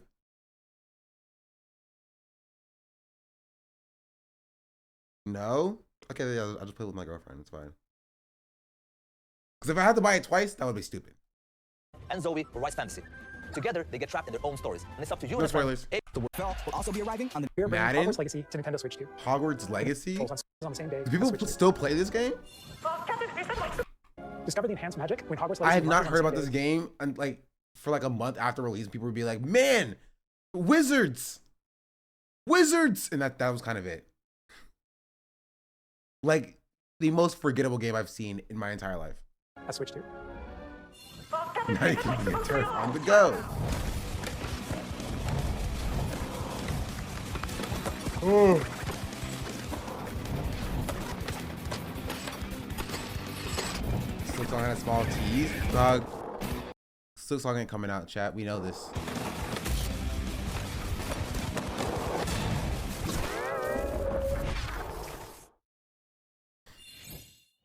No? Okay, yeah, I'll just play with my girlfriend. It's fine. Because if I had to buy it twice, that would be stupid. And Zoe will write fantasy. Together, they get trapped in their own stories, and it's up to you. No spoilers. The will also be arriving on the Madden? Hogwarts Legacy to Nintendo Switch 2. Hogwarts Legacy? On the same day. Do people still play this game? Discover the enhanced magic when Hogwarts Legacy. I have not heard about this game and like for like a month after release. People would be like, "Man, wizards, and that was kind of it. Like the most forgettable game I've seen in my entire life. I Switch 2. Now you can be a turf on the go. Oh. Silksong had a small tease. Dog. Silksong ain't coming out, chat. We know this.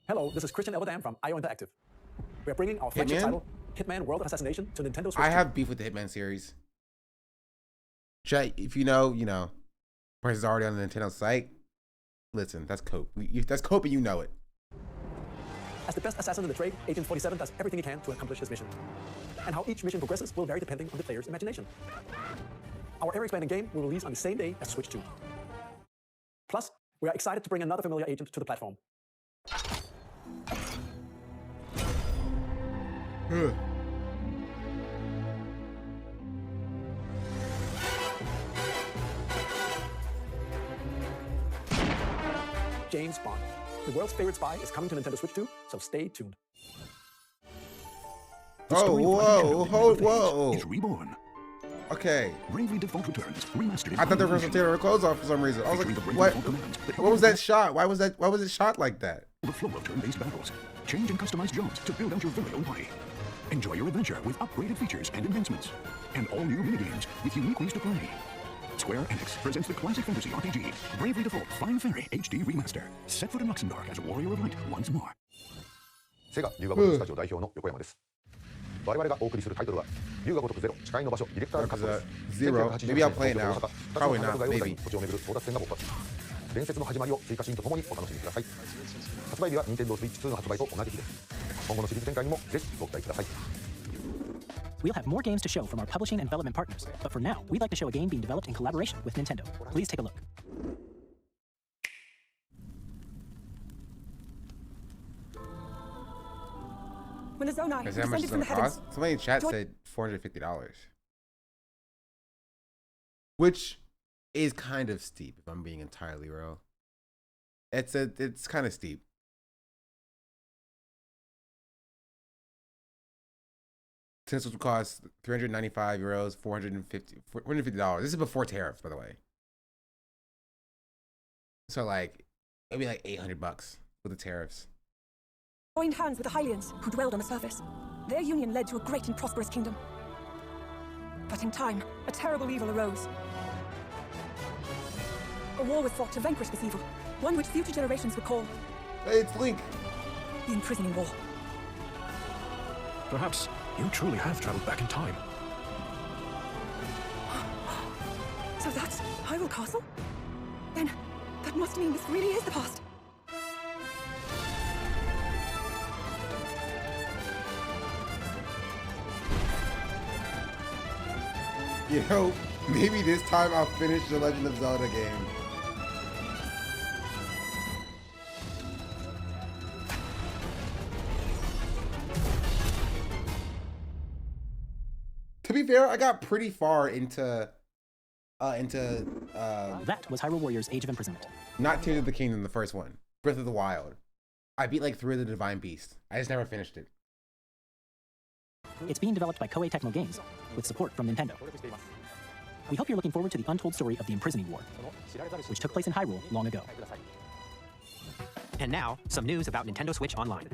Hello, this is Christian Elbadam from IO Interactive. We are bringing our flagship title, Hitman World of Assassination, to Nintendo Switch 2. I have beef with the Hitman series. Chat, if you know, you know. Price is already on the Nintendo site. Listen, that's Cope. That's Cope and you know it. As the best assassin in the trade, Agent 47 does everything he can to accomplish his mission. And how each mission progresses will vary depending on the player's imagination. Our ever-expanding game will release on the same day as Switch 2. Plus, we are excited to bring another familiar agent to the platform. James Bond. The world's favorite spy is coming to Nintendo Switch 2, so stay tuned. Oh, whoa. It's reborn. Okay. Bravely Default returns, remastered. I thought they were going to tear her clothes off for some reason. I was like, what was that shot? Why was it shot like that? The flow of turn-based battles. Change and customize jobs to build out your very own party. Enjoy your adventure with upgraded features and enhancements. And all new minigames with unique ways to play. Square Enix presents the classic fantasy RPG, Bravely Default Flying Fairy HD Remaster. Set foot in Luxembourg as Warrior of Light once more. セガ龍が如くスタジオ代表の横山です。我々がお送りするタイトルは龍が如くゼロ誓いの場所ディレクター活動です。Zero. Maybe I'll play it now. Probably not. Maybe. 土地を巡る争奪戦が勃発。伝説の始まりを追加シーンとともにお楽しみください。発売日は Nintendo Switch 2の発売と同じ日です。今後のシリーズ展開にもぜひご期待ください。We'll have more games to show from our publishing and development partners, but for now, we'd like to show a game being developed in collaboration with Nintendo. Please take a look. When the Zonai Is that how much it's going to cost? Somebody in chat said $450. Which is kind of steep, if I'm being entirely real. It's kind of steep. Since it would cost 395 euros, $450. This is before tariffs, by the way. So like, it'd be like $800 with the tariffs. Joined hands with the Hylians, who dwelled on the surface. Their union led to a great and prosperous kingdom. But in time, a terrible evil arose. A war was fought to vanquish this evil, one which future generations would call... Hey, it's Link. The Imprisoning War. Perhaps you truly have traveled back in time. So that's Hyrule Castle? Then, that must mean this really is the past. You know, maybe this time I'll finish the Legend of Zelda game. To be fair, I got pretty far into that was Hyrule Warriors Age of Imprisonment. Not Tears of the Kingdom, the first one. Breath of the Wild. I beat like 3 of the Divine Beasts. I just never finished it. It's being developed by Koei Tecmo Games, with support from Nintendo. We hope you're looking forward to the untold story of the Imprisoning War, which took place in Hyrule long ago. And now, some news about Nintendo Switch Online.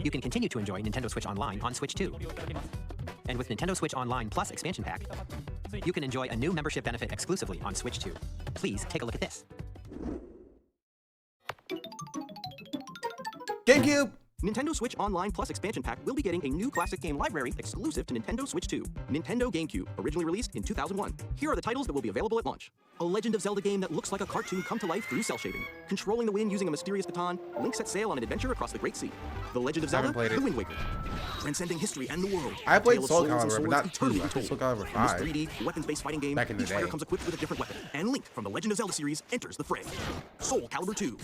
You can continue to enjoy Nintendo Switch Online on Switch 2. And with Nintendo Switch Online Plus Expansion Pack, you can enjoy a new membership benefit exclusively on Switch 2. Please take a look at this. GameCube! Nintendo Switch Online Plus Expansion Pack will be getting a new classic game library exclusive to Nintendo Switch 2. Nintendo GameCube, originally released in 2001. Here are the titles that will be available at launch. A Legend of Zelda game that looks like a cartoon come to life through cell shading. Controlling the wind using a mysterious baton, Link sets sail on an adventure across the Great Sea. The Legend of Zelda, The Wind Waker. Transcending history and the world. I played Tale of Soul souls and Calibur, but swords not eternally 2. I played untold. Soul Calibur In 5. this 3D, weapons-based fighting game, Back in the each fighter day. comes equipped with a different weapon. And Link from the Legend of Zelda series enters the fray. Soul Calibur 2.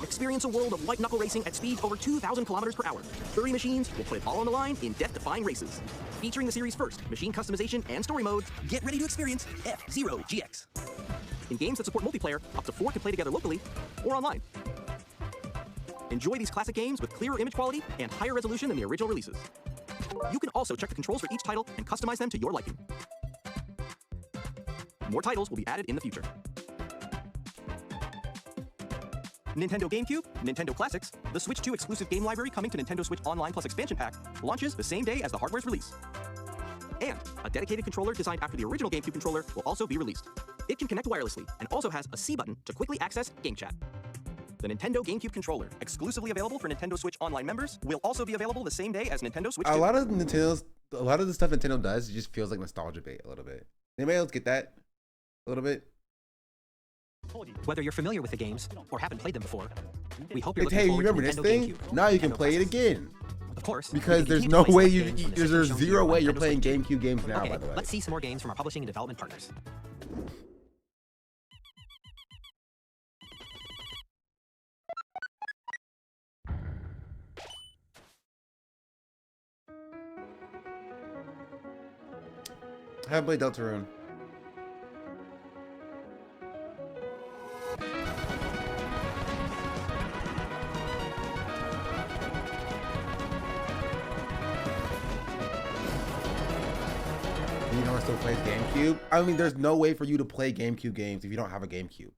Experience a world of white-knuckle racing at speeds over 2,000 kilometers per hour. 30 machines will put it all on the line in death-defying races. Featuring the series' first machine customization and story modes, get ready to experience F-Zero GX. In games that support multiplayer, up to 4 can play together locally or online. Enjoy these classic games with clearer image quality and higher resolution than the original releases. You can also check the controls for each title and customize them to your liking. More titles will be added in the future. Nintendo GameCube, Nintendo Classics, the Switch 2 exclusive game library coming to Nintendo Switch Online Plus Expansion Pack, launches the same day as the hardware's release. And a dedicated controller designed after the original GameCube controller will also be released. It can connect wirelessly and also has a C button to quickly access Game Chat. The Nintendo GameCube controller, exclusively available for Nintendo Switch Online members, will also be available the same day as Nintendo Switch 2. A lot of the stuff Nintendo does, it just feels like nostalgia bait a little bit. Anybody else get that? A little bit? Whether you're familiar with the games or haven't played them before, we hope you're It's, looking hey, you forward to remember this Nintendo thing? GameCube, Now you can Nintendo play it Classics. again. Of course, Because you can there's continue no to play way some you, games from the there's system shown zero here way on you're Nintendo playing Switch. GameCube games now, Okay, by the way. let's see some more games from our publishing and development partners. I haven't played Deltarune. You know, I still play GameCube. I mean, there's no way for you to play GameCube games if you don't have a GameCube.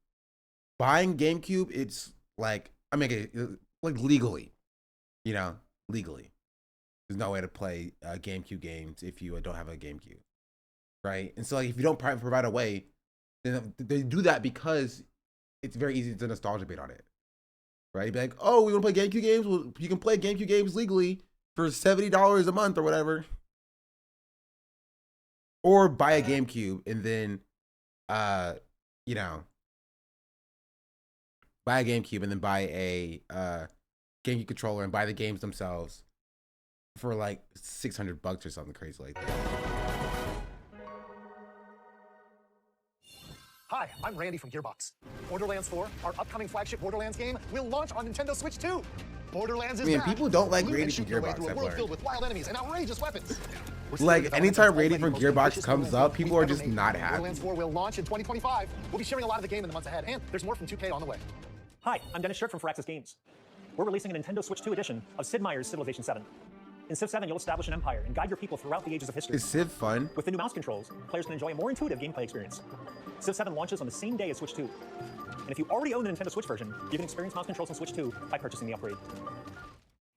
Buying GameCube, it's like, I mean, like legally, you know, legally. There's no way to play GameCube games if you don't have a GameCube, right? And so, like, if you don't provide a way, then they do that because it's very easy to nostalgia bait on it, right? You'd be like, oh, we want to play GameCube games? Well, you can play GameCube games legally for $70 a month or whatever. Or buy a GameCube and then, you know, buy a GameCube and then buy a GameCube controller and buy the games themselves for like $600 or something crazy like that. Hi, I'm Randy from Gearbox. Borderlands 4, our upcoming flagship Borderlands game, will launch on Nintendo Switch 2. Borderlands is Man, back. people don't like Loot Randy and from shoot your way Gearbox, through a I've world learned. filled with wild enemies and outrageous weapons. Like, anytime Randy from Gearbox comes up, people are just not happy. Borderlands 4 will launch in 2025. We'll be sharing a lot of the game in the months ahead, and there's more from 2K on the way. Hi, I'm Dennis Shirk from Firaxis Games. We're releasing a Nintendo Switch 2 edition of Sid Meier's Civilization 7. In Civ 7, you'll establish an empire and guide your people throughout the ages of history. Is Civ fun? With the new mouse controls, players can enjoy a more intuitive gameplay experience. Civ 7 launches on the same day as Switch 2. And if you already own the Nintendo Switch version, you can experience mouse controls on Switch 2 by purchasing the upgrade.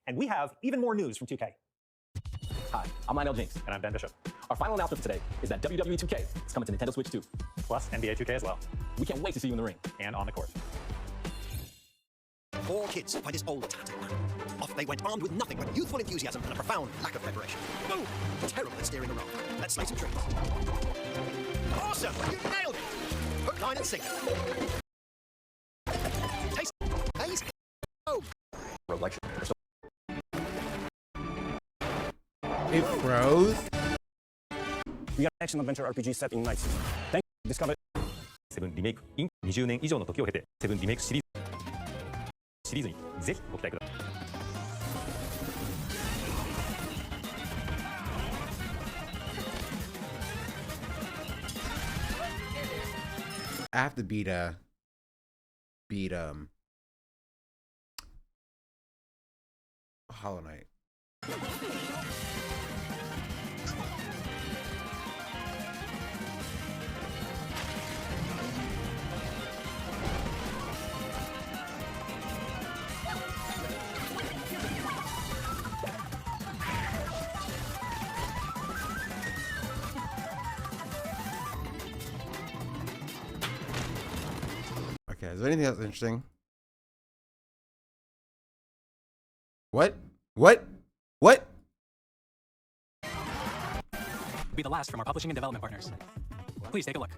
And we have even more news from 2K. Hi, I'm Lionel James. And I'm Ben Bishop. Our final announcement for today is that WWE 2K is coming to Nintendo Switch 2. Plus NBA 2K as well. We can't wait to see you in the ring. And on the court. 4 kids by this old tattered man. Off they went, armed with nothing but youthful enthusiasm and a profound lack of preparation. Boom! Terrible at steering a rock. Let's slay some trees. Awesome! You nailed it! Hook, line, and sinker. Taste. Taste. Oh! Roguelike. It froze? We are an action-adventure RPG set in nights. Thank you, discover 7リメイク in 20年以上の時を経て7リメイクシリーズにぜひご期待ください。I have to beat Hollow Knight. Okay, is there anything else interesting? What? What? What? Be the last from our publishing and development partners. Please take a look.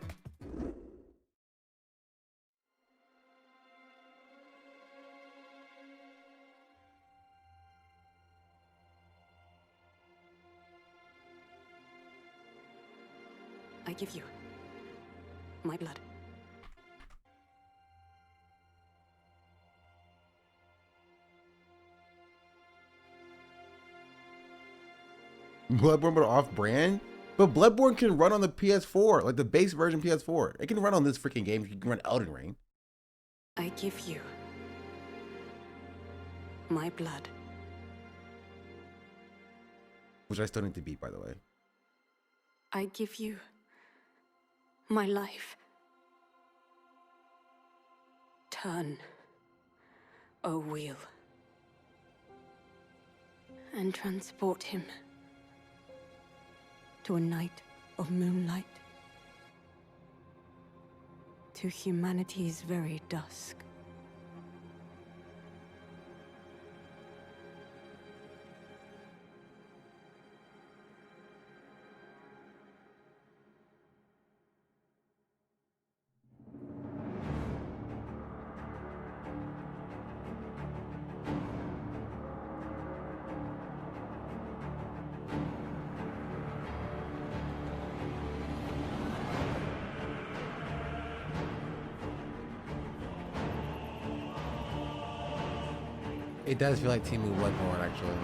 I give you my blood. Bloodborne but off-brand? But Bloodborne can run on the PS4, like the base version PS4. It can run on this freaking game. You can run Elden Ring. I give you my blood. Which I still need to beat, by the way. I give you my life. Turn a wheel and transport him to a night of moonlight, to humanity's very dusk. It does feel like Teemu Bloodborne, actually.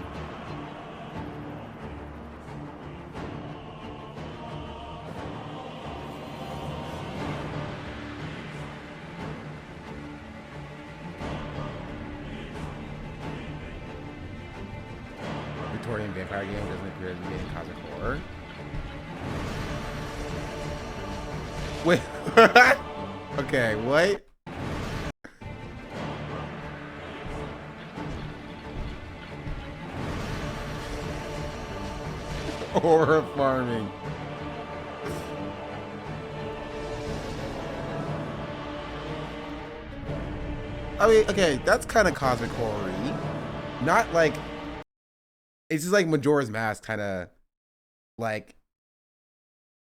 Victorian vampire game doesn't appear to be in cosmic horror. Wait. Okay, what? Horror farming. I mean, okay, that's kind of cosmic horror-y. Not like, it's just like Majora's Mask, kind of like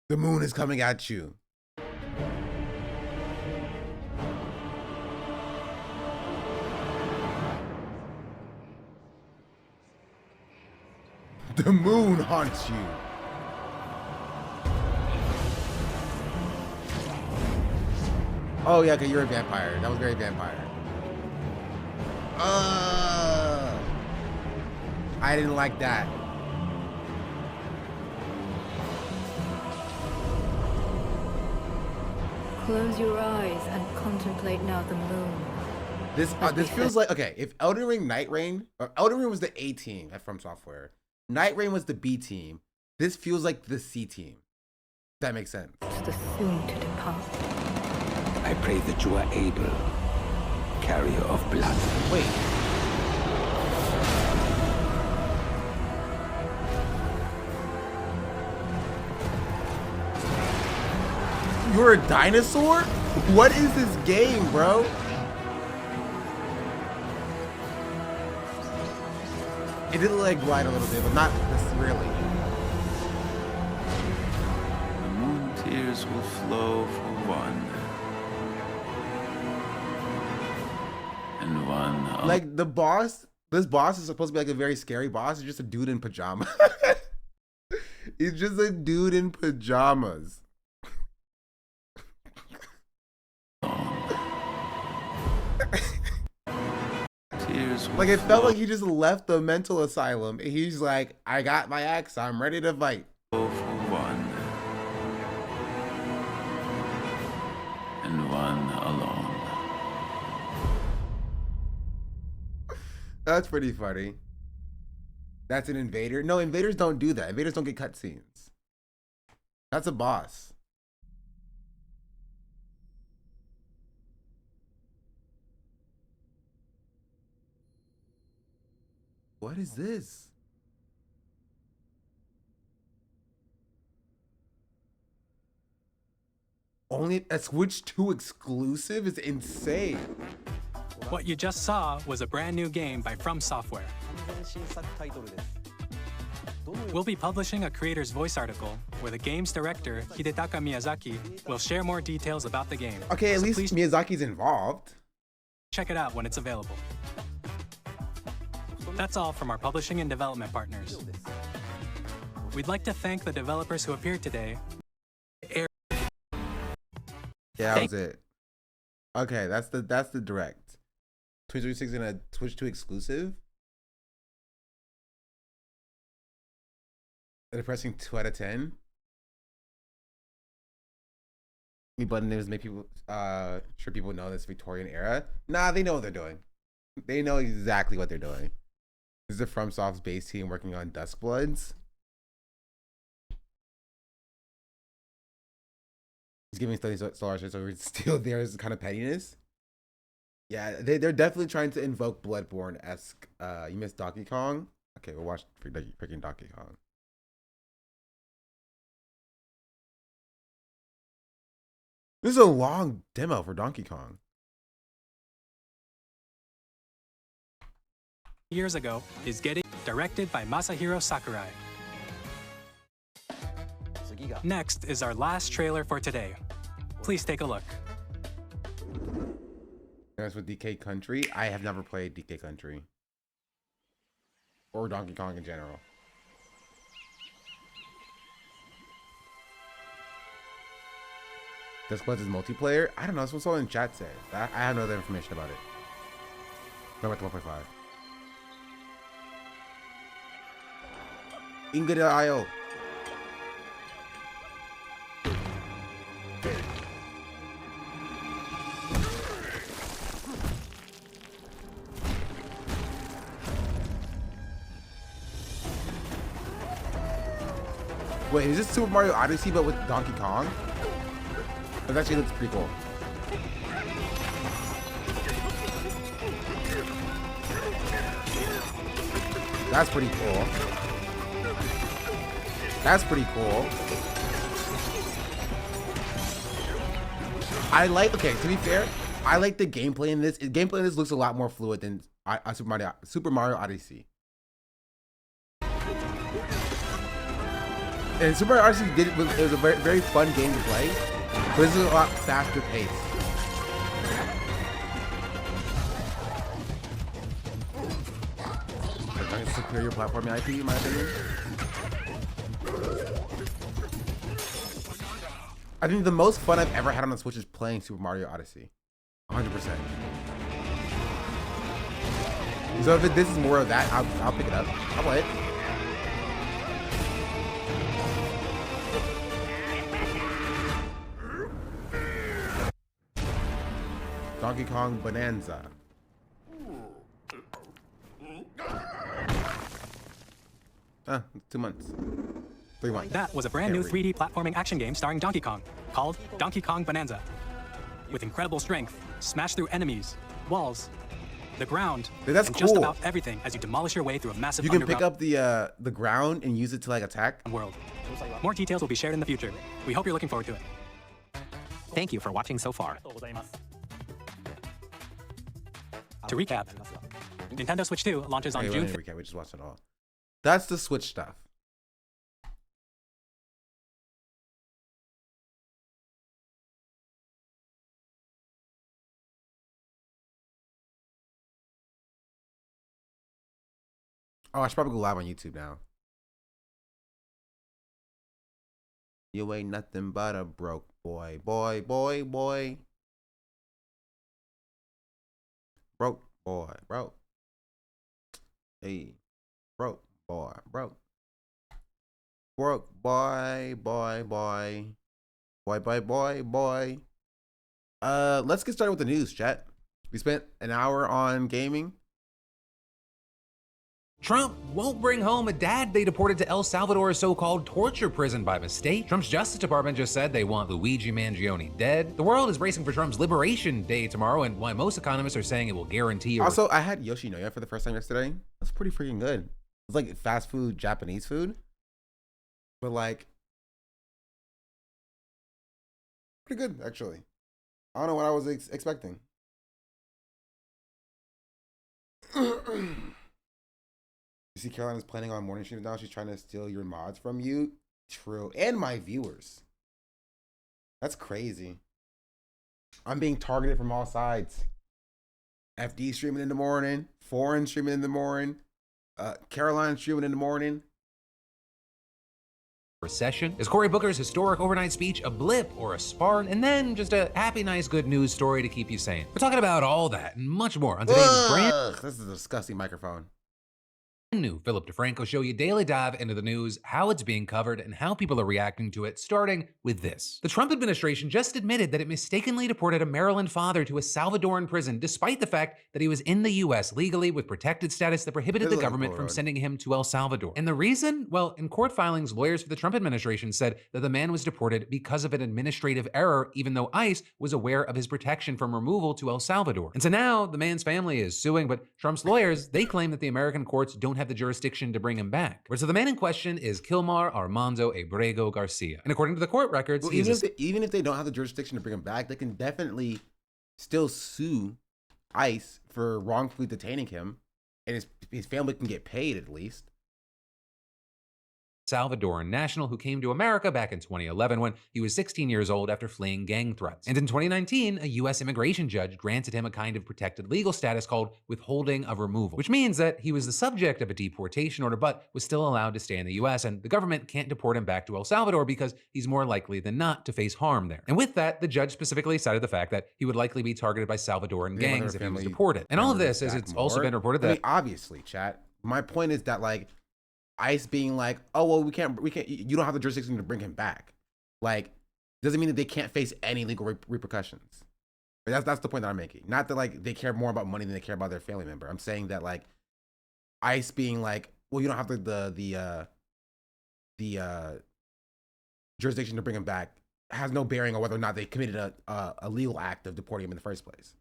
the moon is coming at you. The moon haunts you. Oh yeah, okay, you're a vampire. That was very vampire. I didn't like that. Close your eyes and contemplate now the moon. This feels like, okay, if Elden Ring, Night Rain, or Elden Ring was the A team at From Software, Night Rain was the B team. This feels like the C team. That makes sense. The soon to depart. I pray that you are able, carrier of blood. Wait. You're a dinosaur? What is this game, bro? It did like glide a little bit, but not this really. The moon tears will flow for one. And one. Like the boss, this boss is supposed to be like a very scary boss. It's just a dude in pajamas. He's just a dude in pajamas. Like it felt like he just left the mental asylum. He's like, I got my axe, I'm ready to fight. For one. And one alone. That's pretty funny. That's an invader. No, invaders don't do that. Invaders don't get cutscenes. That's a boss. What is this? Only a Switch 2 exclusive is insane. What you just saw was a brand new game by From Software. We'll be publishing a creator's voice article where the game's director, Hidetaka Miyazaki, will share more details about the game. Okay, at least Miyazaki's involved. Check it out when it's available. That's all from our publishing and development partners. We'd like to thank the developers who appeared today. Yeah, that was it. Okay, that's the direct. Twitch 360 and a Twitch 2 exclusive. A depressing 2 out of 10. Me button names make people sure people know this Victorian era. Nah, they know what they're doing. They know exactly what they're doing. This is the FromSoft's base team working on Duskbloods. He's giving studies Solar Shades over still there's kind of pettiness. Yeah, they're definitely trying to invoke Bloodborne-esque. You missed Donkey Kong? Okay, we'll watch freaking Donkey Kong. This is a long demo for Donkey Kong. Years ago is getting directed by Masahiro Sakurai. Next is our last trailer for today. Please take a look. That's with DK Country. I have never played DK Country. Or Donkey Kong in general. Duskbloods is multiplayer? I don't know. That's what someone in chat said. I have no other information about it. What about the 1.5? Ingrid.io. Wait, is this Super Mario Odyssey but with Donkey Kong? That actually looks pretty cool. That's pretty cool. That's pretty cool. I like, okay, to be fair, I like the gameplay in this. Gameplay in this looks a lot more fluid than Super Mario Odyssey. And Super Mario Odyssey it was a very fun game to play, but this is a lot faster paced. It's a superior platforming IP, in my opinion. I think the most fun I've ever had on the Switch is playing Super Mario Odyssey. 100%. So if this is more of that, I'll pick it up. I'll play it. Donkey Kong Bonanza. 2 months. 3 months. That was a brand new 3D platforming action game starring Donkey Kong, called Donkey Kong Bonanza. With incredible strength, smash through enemies, walls, the ground, That's and cool. just about everything as you demolish your way through a massive You can pick underground up the ground and use it to like attack. world. More details will be shared in the future. We hope you're looking forward to it. Thank you for watching so far. To recap, Nintendo Switch 2 launches on Wait, June wait, recap. We just watched it all. That's the Switch stuff. Oh, I should probably go live on YouTube now. You ain't nothing but a broke boy, boy. Broke boy, broke. Hey, broke boy, broke. Broke boy. Let's get started with the news, chat. We spent an hour on gaming. Trump won't bring home a dad they deported to El Salvador's so-called torture prison by mistake. Trump's Justice Department just said they want Luigi Mangione dead. The world is bracing for Trump's Liberation Day tomorrow, and why most economists are saying it will guarantee. Also, I had Yoshinoya for the first time yesterday. That's pretty freaking good. It's like fast food, Japanese food, but like pretty good actually. I don't know what I was expecting. You see, Carolina's planning on morning stream now. She's trying to steal your mods from you. True. And my viewers. That's crazy. I'm being targeted from all sides. FD streaming in the morning. Foreign streaming in the morning. Caroline streaming in the morning. Recession? Is Cory Booker's historic overnight speech a blip or a spark? And then just a happy, nice, good news story to keep you sane. We're talking about all that and much more on today's brand. This is a disgusting microphone. New Philip DeFranco show you daily dive into the news, how it's being covered, and how people are reacting to it, starting with this. The Trump administration just admitted that it mistakenly deported a Maryland father to a Salvadoran prison, despite the fact that he was in the US legally with protected status that prohibited the government from sending him to El Salvador. And the reason? Well, in court filings, lawyers for the Trump administration said that the man was deported because of an administrative error, even though ICE was aware of his protection from removal to El Salvador. And so now the man's family is suing, but Trump's lawyers, they claim that the American courts don't have the jurisdiction to bring him back. So the man in question is Kilmar Armando Abrego Garcia. And according to the court records, well, even if they don't have the jurisdiction to bring him back, they can definitely still sue ICE for wrongfully detaining him, and his family can get paid at least. Salvadoran national who came to America back in 2011 when he was 16 years old after fleeing gang threats. And in 2019, a US immigration judge granted him a kind of protected legal status called withholding of removal, which means that he was the subject of a deportation order but was still allowed to stay in the US, and the government can't deport him back to El Salvador because he's more likely than not to face harm there. And with that, the judge specifically cited the fact that he would likely be targeted by Salvadoran gangs if he was deported. And all of this is it's also been reported that obviously, chat. My point is that like ICE being like, oh, well, we can't, you don't have the jurisdiction to bring him back. Like, doesn't mean that they can't face any legal repercussions. But that's the point that I'm making. Not that like they care more about money than they care about their family member. I'm saying that like ICE being like, well, you don't have the jurisdiction to bring him back has no bearing on whether or not they committed a legal act of deporting him in the first place.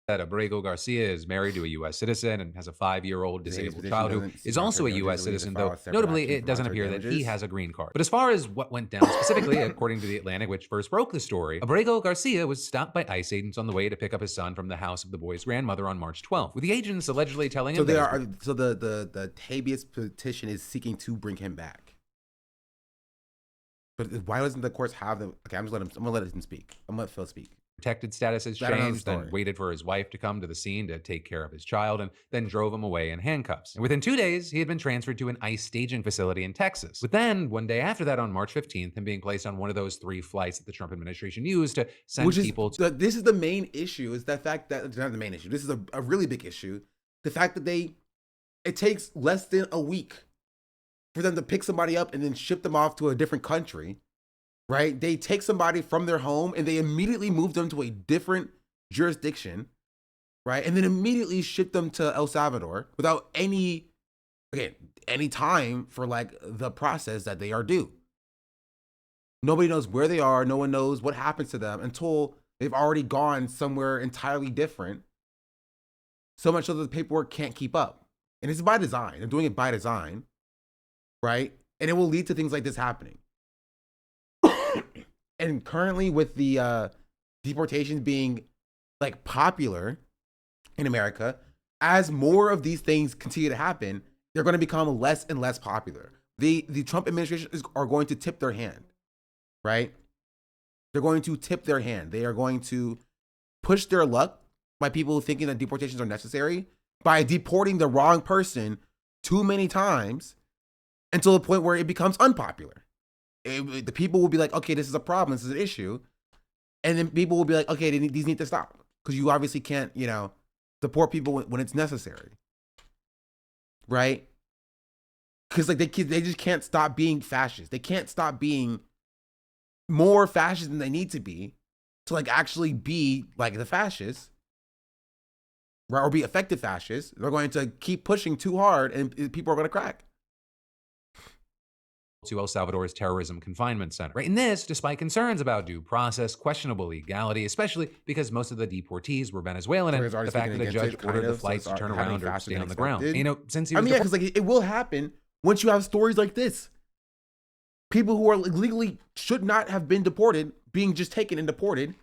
that Abrego Garcia is married to a U.S. citizen and has a 5-year-old disabled child who is also a U.S. citizen, though notably it doesn't appear that he has a green card. But as far as what went down specifically, according to The Atlantic, which first broke the story, Abrego Garcia was stopped by ICE agents on the way to pick up his son from the house of the boy's grandmother on March 12th, with the agents allegedly telling him so the habeas petition is seeking to bring him back. But why doesn't the courts have them? Okay, I'm gonna let him speak. I'm gonna let Phil speak. protected status has changed, then waited for his wife to come to the scene to take care of his child, and then drove him away in handcuffs. And within 2 days, he had been transferred to an ICE staging facility in Texas. But then, one day after that, on March 15th, him being placed on one of those 3 flights that the Trump administration used to send people to. This is the main issue, is the fact that, it's not the main issue, this is a really big issue. The fact that it takes less than a week for them to pick somebody up and then ship them off to a different country. Right? They take somebody from their home and they immediately move them to a different jurisdiction, right? And then immediately ship them to El Salvador without any time for like the process that they are due. Nobody knows where they are. No one knows what happens to them until they've already gone somewhere entirely different. So much so that the paperwork can't keep up. And it's by design. They're doing it by design, right? And it will lead to things like this happening. And currently with the deportations being like popular in America, as more of these things continue to happen, they're going to become less and less popular. The Trump administration are going to tip their hand, right? They're going to tip their hand. They are going to push their luck by people thinking that deportations are necessary by deporting the wrong person too many times until the point where it becomes unpopular. The people will be like, okay, this is a problem, this is an issue. And then people will be like, okay, these need to stop. Because you obviously can't, deport people when it's necessary. Right? Because like they just can't stop being fascist. They can't stop being more fascist than they need to be to like actually be like the fascists. Right? Or be effective fascists. They're going to keep pushing too hard and people are going to crack. To El Salvador's terrorism confinement center. Right? And this, despite concerns about due process, questionable legality, especially because most of the deportees were Venezuelan, and the fact that a judge ordered the flights to turn around or stay on the ground. Since he was because like it will happen once you have stories like this. People who are legally should not have been deported, being just taken and deported.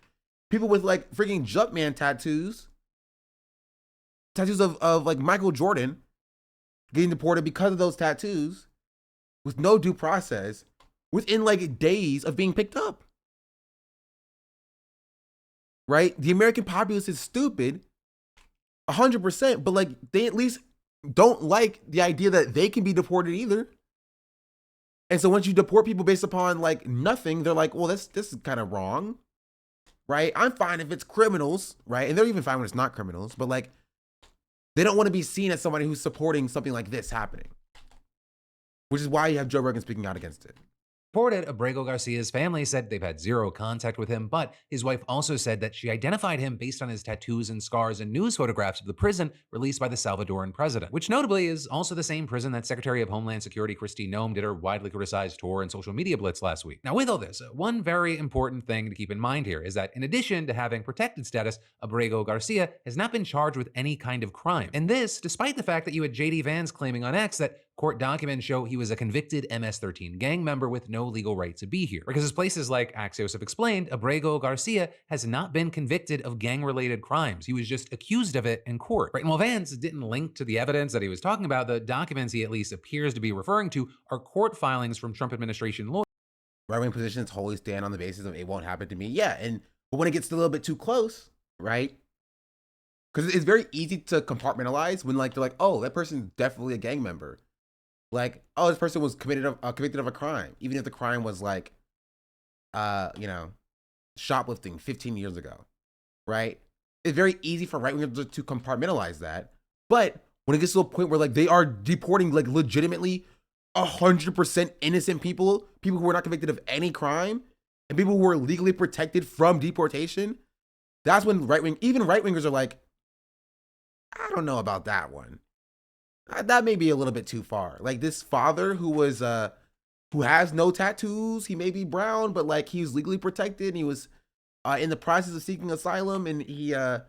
People with like freaking Jumpman tattoos of like Michael Jordan getting deported because of those tattoos. With no due process, within like days of being picked up. Right? The American populace is stupid, 100%, but like they at least don't like the idea that they can be deported either. And so once you deport people based upon like nothing, they're like, well, this is kind of wrong. Right? I'm fine if it's criminals, right? And they're even fine when it's not criminals, but like they don't want to be seen as somebody who's supporting something like this happening. Which is why you have Joe Rogan speaking out against it. Reported, Abrego Garcia's family said they've had zero contact with him, but his wife also said that she identified him based on his tattoos and scars and news photographs of the prison released by the Salvadoran president, which notably is also the same prison that Secretary of Homeland Security Kristi Noem did her widely criticized tour and social media blitz last week. Now, with all this, one very important thing to keep in mind here is that in addition to having protected status, Abrego Garcia has not been charged with any kind of crime. And this, despite the fact that you had JD Vance claiming on X that court documents show he was a convicted MS-13 gang member with no legal right to be here. Because as places like Axios have explained, Abrego Garcia has not been convicted of gang-related crimes. He was just accused of it in court. Right? And while Vance didn't link to the evidence that he was talking about, the documents he at least appears to be referring to are court filings from Trump administration lawyers. Right-wing positions wholly stand on the basis of it won't happen to me. Yeah, but when it gets a little bit too close, right? Because it's very easy to compartmentalize when like they're like, oh, that person's definitely a gang member. Like, oh, this person was convicted of a crime, even if the crime was like, shoplifting 15 years ago, right? It's very easy for right-wingers to compartmentalize that. But when it gets to a point where like they are deporting like legitimately 100% innocent people who are not convicted of any crime, and people who are legally protected from deportation, that's when even right-wingers are like, I don't know about that one. That may be a little bit too far. Like this father who has no tattoos, he may be brown, but like he was legally protected and he was in the process of seeking asylum, and he had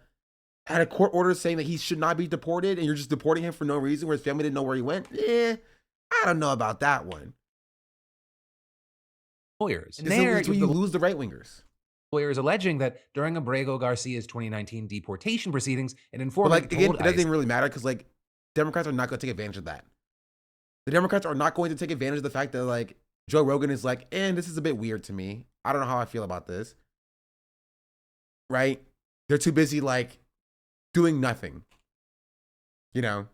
a court order saying that he should not be deported, and you're just deporting him for no reason where his family didn't know where he went. I don't know about that one. Lawyers. And that's when you lose the right-wingers. Lawyers alleging that during Abrego Garcia's 2019 deportation proceedings, an informant but like again, told it doesn't ICE even really matter because like Democrats are not going to take advantage of that. The Democrats are not going to take advantage of the fact that like Joe Rogan is like, this is a bit weird to me. I don't know how I feel about this. right? They're too busy like doing nothing, you know,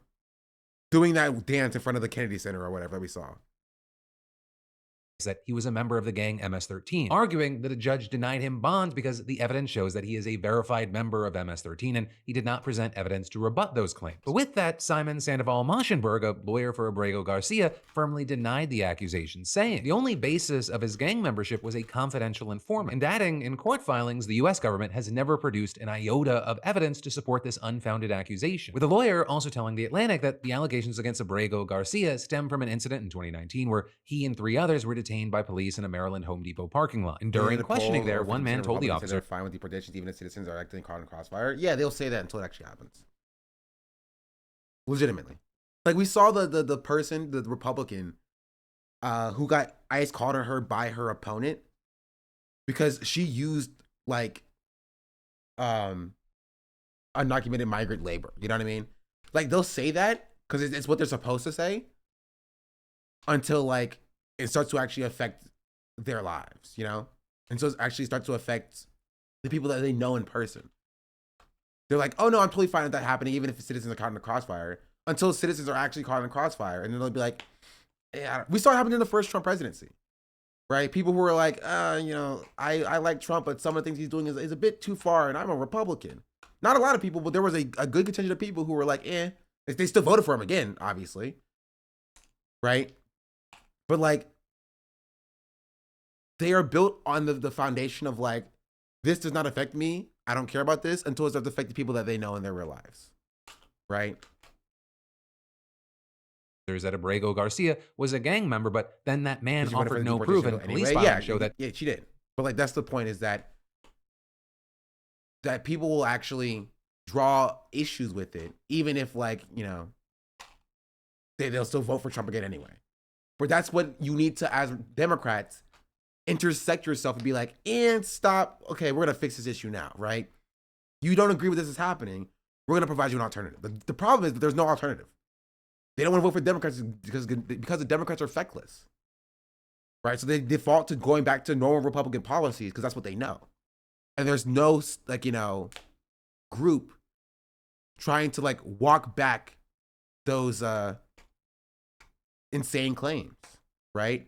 doing that dance in front of the Kennedy Center or whatever we saw. That he was a member of the gang MS-13, arguing that a judge denied him bond because the evidence shows that he is a verified member of MS-13 and he did not present evidence to rebut those claims. But with that, Simon Sandoval-Moschenberg, a lawyer for Abrego Garcia, firmly denied the accusations, saying the only basis of his gang membership was a confidential informant, and adding, in court filings, the US government has never produced an iota of evidence to support this unfounded accusation, with the lawyer also telling The Atlantic that the allegations against Abrego Garcia stem from an incident in 2019 where he and 3 others were detained by police in a Maryland Home Depot parking lot. And during questioning there, one man told the officer, they're fine with deportations even if citizens are acting caught in crossfire. Yeah, they'll say that until it actually happens. Legitimately. Like we saw the person, the Republican, who got ICE called on her by her opponent because she used like undocumented migrant labor. You know what I mean? Like they'll say that because it's what they're supposed to say until like it starts to actually affect their lives, you know? And so it actually starts to affect the people that they know in person. They're like, oh no, I'm totally fine with that happening, even if citizens are caught in the crossfire, until citizens are actually caught in the crossfire. And then they'll be like, yeah, we saw it happen in the first Trump presidency, right? People who were like, you know, I like Trump, but some of the things he's doing is a bit too far, and I'm a Republican. Not a lot of people, but there was a good contingent of people who were like, they still voted for him again, obviously, right? But like, they are built on the foundation of like, this does not affect me. I don't care about this until it starts affecting people that they know in their real lives, right? There's that Abrego Garcia was a gang member, but then that man offered no proof, and police filings show that. Yeah, she did. But like, that's the point, is that people will actually draw issues with it, even if like, you know, they'll still vote for Trump again anyway. But that's what you need to, as Democrats, intersect yourself and be like, and stop. Okay, we're going to fix this issue now, right? You don't agree with this is happening. We're going to provide you an alternative. The problem is that there's no alternative. They don't want to vote for Democrats because the Democrats are feckless, right? So they default to going back to normal Republican policies because that's what they know. And there's no, like, you know, group trying to like walk back those insane claims, right?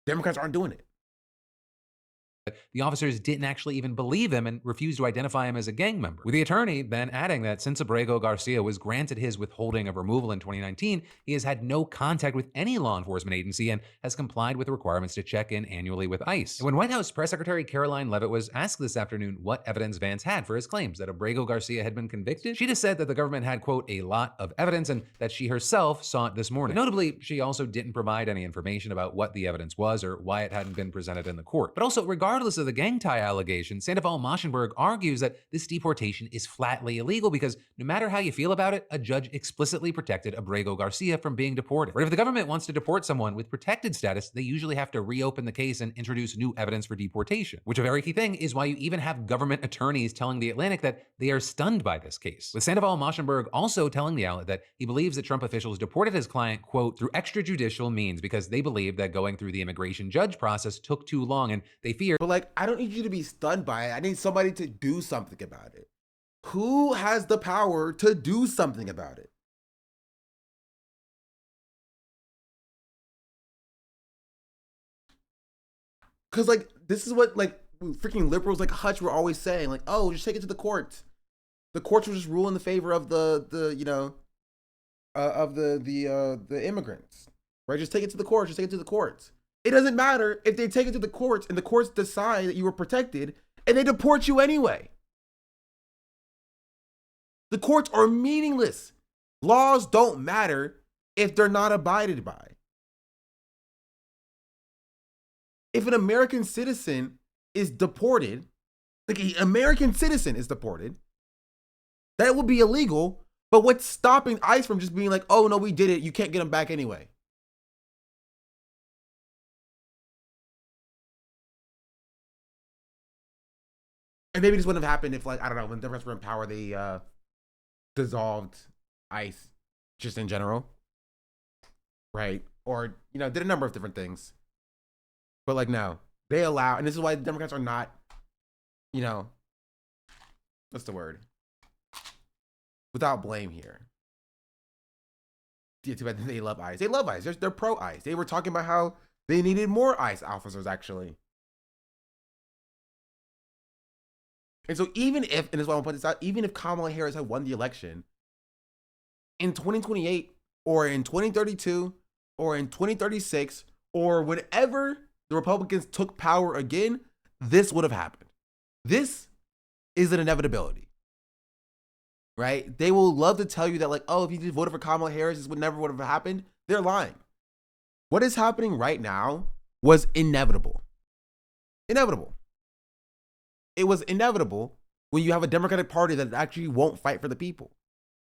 Democrats aren't doing it. The officers didn't actually even believe him and refused to identify him as a gang member, with the attorney then adding that since Abrego Garcia was granted his withholding of removal in 2019, he has had no contact with any law enforcement agency and has complied with the requirements to check in annually with ICE. And when White House Press Secretary Caroline Leavitt was asked this afternoon what evidence Vance had for his claims that Abrego Garcia had been convicted, she just said that the government had, quote, a lot of evidence and that she herself saw it this morning. But notably, she also didn't provide any information about what the evidence was or why it hadn't been presented in the court. But also, regardless of the gang tie allegation, Sandoval-Moschenberg argues that this deportation is flatly illegal because no matter how you feel about it, a judge explicitly protected Abrego Garcia from being deported. But if the government wants to deport someone with protected status, they usually have to reopen the case and introduce new evidence for deportation, which a very key thing is why you even have government attorneys telling The Atlantic that they are stunned by this case. With Sandoval-Moschenberg also telling the outlet that he believes that Trump officials deported his client, quote, through extrajudicial means because they believe that going through the immigration judge process took too long and they fear. But like, I don't need you to be stunned by it. I need somebody to do something about it. Who has the power to do something about it? Because like, this is what like freaking liberals like Hutch were always saying, like, oh, just take it to the courts. The courts will just rule in the favor of the you know, of the immigrants, right? Just take it to the courts. Just take it to the courts. It doesn't matter if they take it to the courts and the courts decide that you were protected and they deport you anyway. The courts are meaningless. Laws don't matter if they're not abided by. If an American citizen is deported, like an American citizen is deported, that would be illegal. But what's stopping ICE from just being like, oh no, we did it. You can't get them back anyway. And maybe this wouldn't have happened if, like, I don't know, when Democrats were in power, they dissolved ICE just in general, right? Or, you know, did a number of different things. But like, no, they allow, and this is why the Democrats are not, you know, what's the word? Without blame here. Yeah, too bad they love ICE. They love ICE. They're pro ICE. They were talking about how they needed more ICE officers, actually. And so even if, and this is why I want to point this out, even if Kamala Harris had won the election, in 2028 or in 2032 or in 2036 or whenever the Republicans took power again, this would have happened. This is an inevitability. Right? They will love to tell you that, like, oh, if you just voted for Kamala Harris, this would never have happened. They're lying. What is happening right now was inevitable. Inevitable. It was inevitable when you have a Democratic Party that actually won't fight for the people.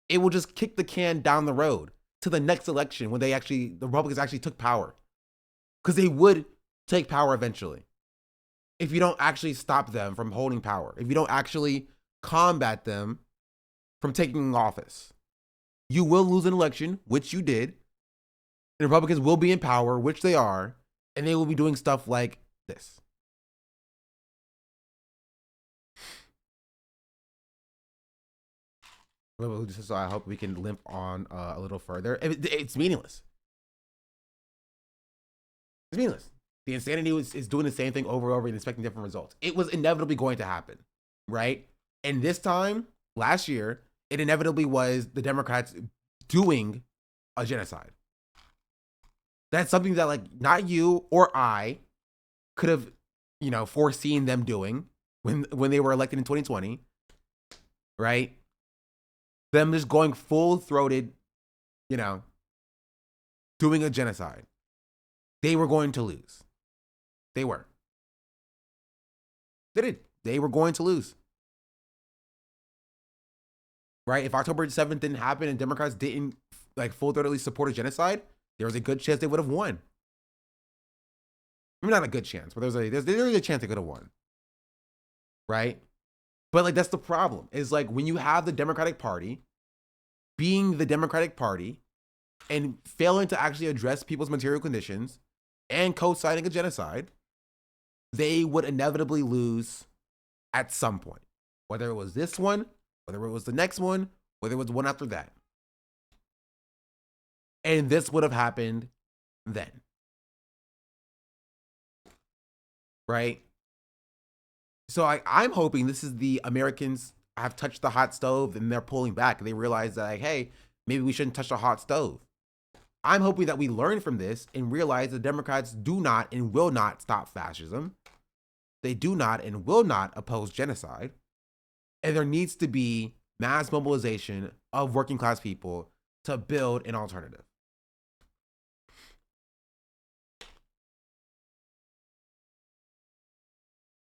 It will just kick the can down the road to the next election when the Republicans actually took power. Because they would take power eventually. If you don't actually stop them from holding power. If you don't actually combat them from taking office. You will lose an election, which you did. The Republicans will be in power, which they are. And they will be doing stuff like this. So I hope we can limp on a little further. It's meaningless. It's meaningless. The insanity is doing the same thing over and over and expecting different results. It was inevitably going to happen, right? And this time, last year, it inevitably was the Democrats doing a genocide. That's something that, like, not you or I could have, foreseen them doing when they were elected in 2020, right? Them just going full-throated, doing a genocide. They were going to lose. They were. They did. They were going to lose. Right? If October 7th didn't happen and Democrats didn't, full-throatedly support a genocide, there was a good chance they would have won. I mean, not a good chance, but there's a chance they could have won. Right? But, that's the problem. Is, when you have the Democratic Party being the Democratic Party and failing to actually address people's material conditions and co-signing a genocide, they would inevitably lose at some point. Whether it was this one, whether it was the next one, whether it was the one after that. And this would have happened then. Right? So I'm hoping this is the Americans have touched the hot stove and they're pulling back. And they realize that, hey, maybe we shouldn't touch the hot stove. I'm hoping that we learn from this and realize the Democrats do not and will not stop fascism. They do not and will not oppose genocide. And there needs to be mass mobilization of working class people to build an alternative.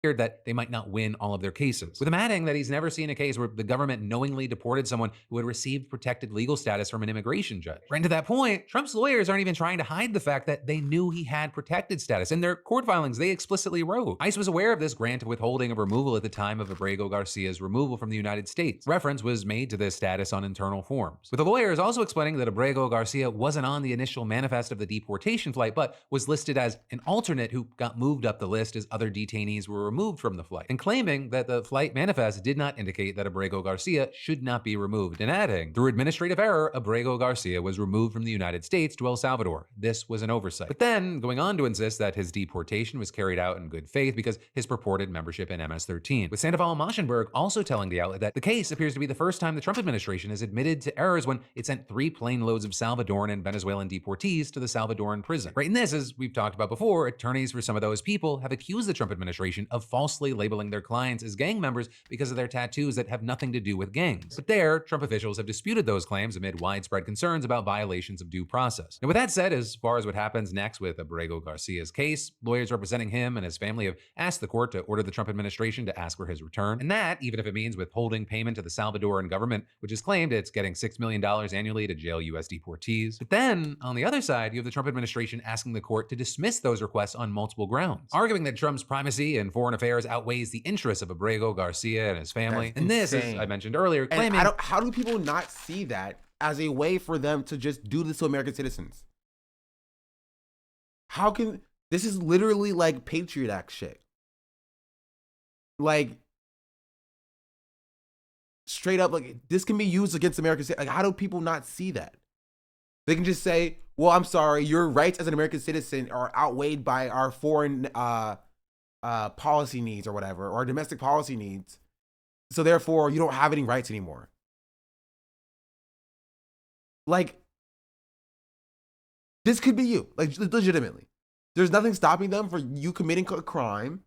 That they might not win all of their cases. With him adding that he's never seen a case where the government knowingly deported someone who had received protected legal status from an immigration judge. Right to that point, Trump's lawyers aren't even trying to hide the fact that they knew he had protected status. In their court filings, they explicitly wrote, ICE was aware of this grant of withholding of removal at the time of Abrego Garcia's removal from the United States. Reference was made to this status on internal forms. With the lawyers also explaining that Abrego Garcia wasn't on the initial manifest of the deportation flight, but was listed as an alternate who got moved up the list as other detainees were removed from the flight, and claiming that the flight manifest did not indicate that Abrego Garcia should not be removed, and adding, through administrative error, Abrego Garcia was removed from the United States to El Salvador. This was an oversight. But then going on to insist that his deportation was carried out in good faith because his purported membership in MS-13. With Sandoval Maschenberg also telling the outlet that the case appears to be the first time the Trump administration has admitted to errors when it sent 3 plane loads of Salvadoran and Venezuelan deportees to the Salvadoran prison. Right in this, as we've talked about before, attorneys for some of those people have accused the Trump administration of falsely labeling their clients as gang members because of their tattoos that have nothing to do with gangs. But there, Trump officials have disputed those claims amid widespread concerns about violations of due process. Now, with that said, as far as what happens next with Abrego Garcia's case, lawyers representing him and his family have asked the court to order the Trump administration to ask for his return. And that, even if it means withholding payment to the Salvadoran government, which has claimed it's getting $6 million annually to jail U.S. deportees. But then, on the other side, you have the Trump administration asking the court to dismiss those requests on multiple grounds, arguing that Trump's primacy in foreign affairs outweighs the interests of Abrego Garcia and his family. And this, as I mentioned earlier, claiming... And how do people not see that as a way for them to just do this to American citizens? How can... This is literally like Patriot Act shit. Like, straight up, like, this can be used against American citizens. Like, how do people not see that? They can just say, well, I'm sorry, your rights as an American citizen are outweighed by our foreign policy needs or whatever, or domestic policy needs. So therefore, you don't have any rights anymore. Like, this could be you, like, legitimately. There's nothing stopping them for you committing a crime,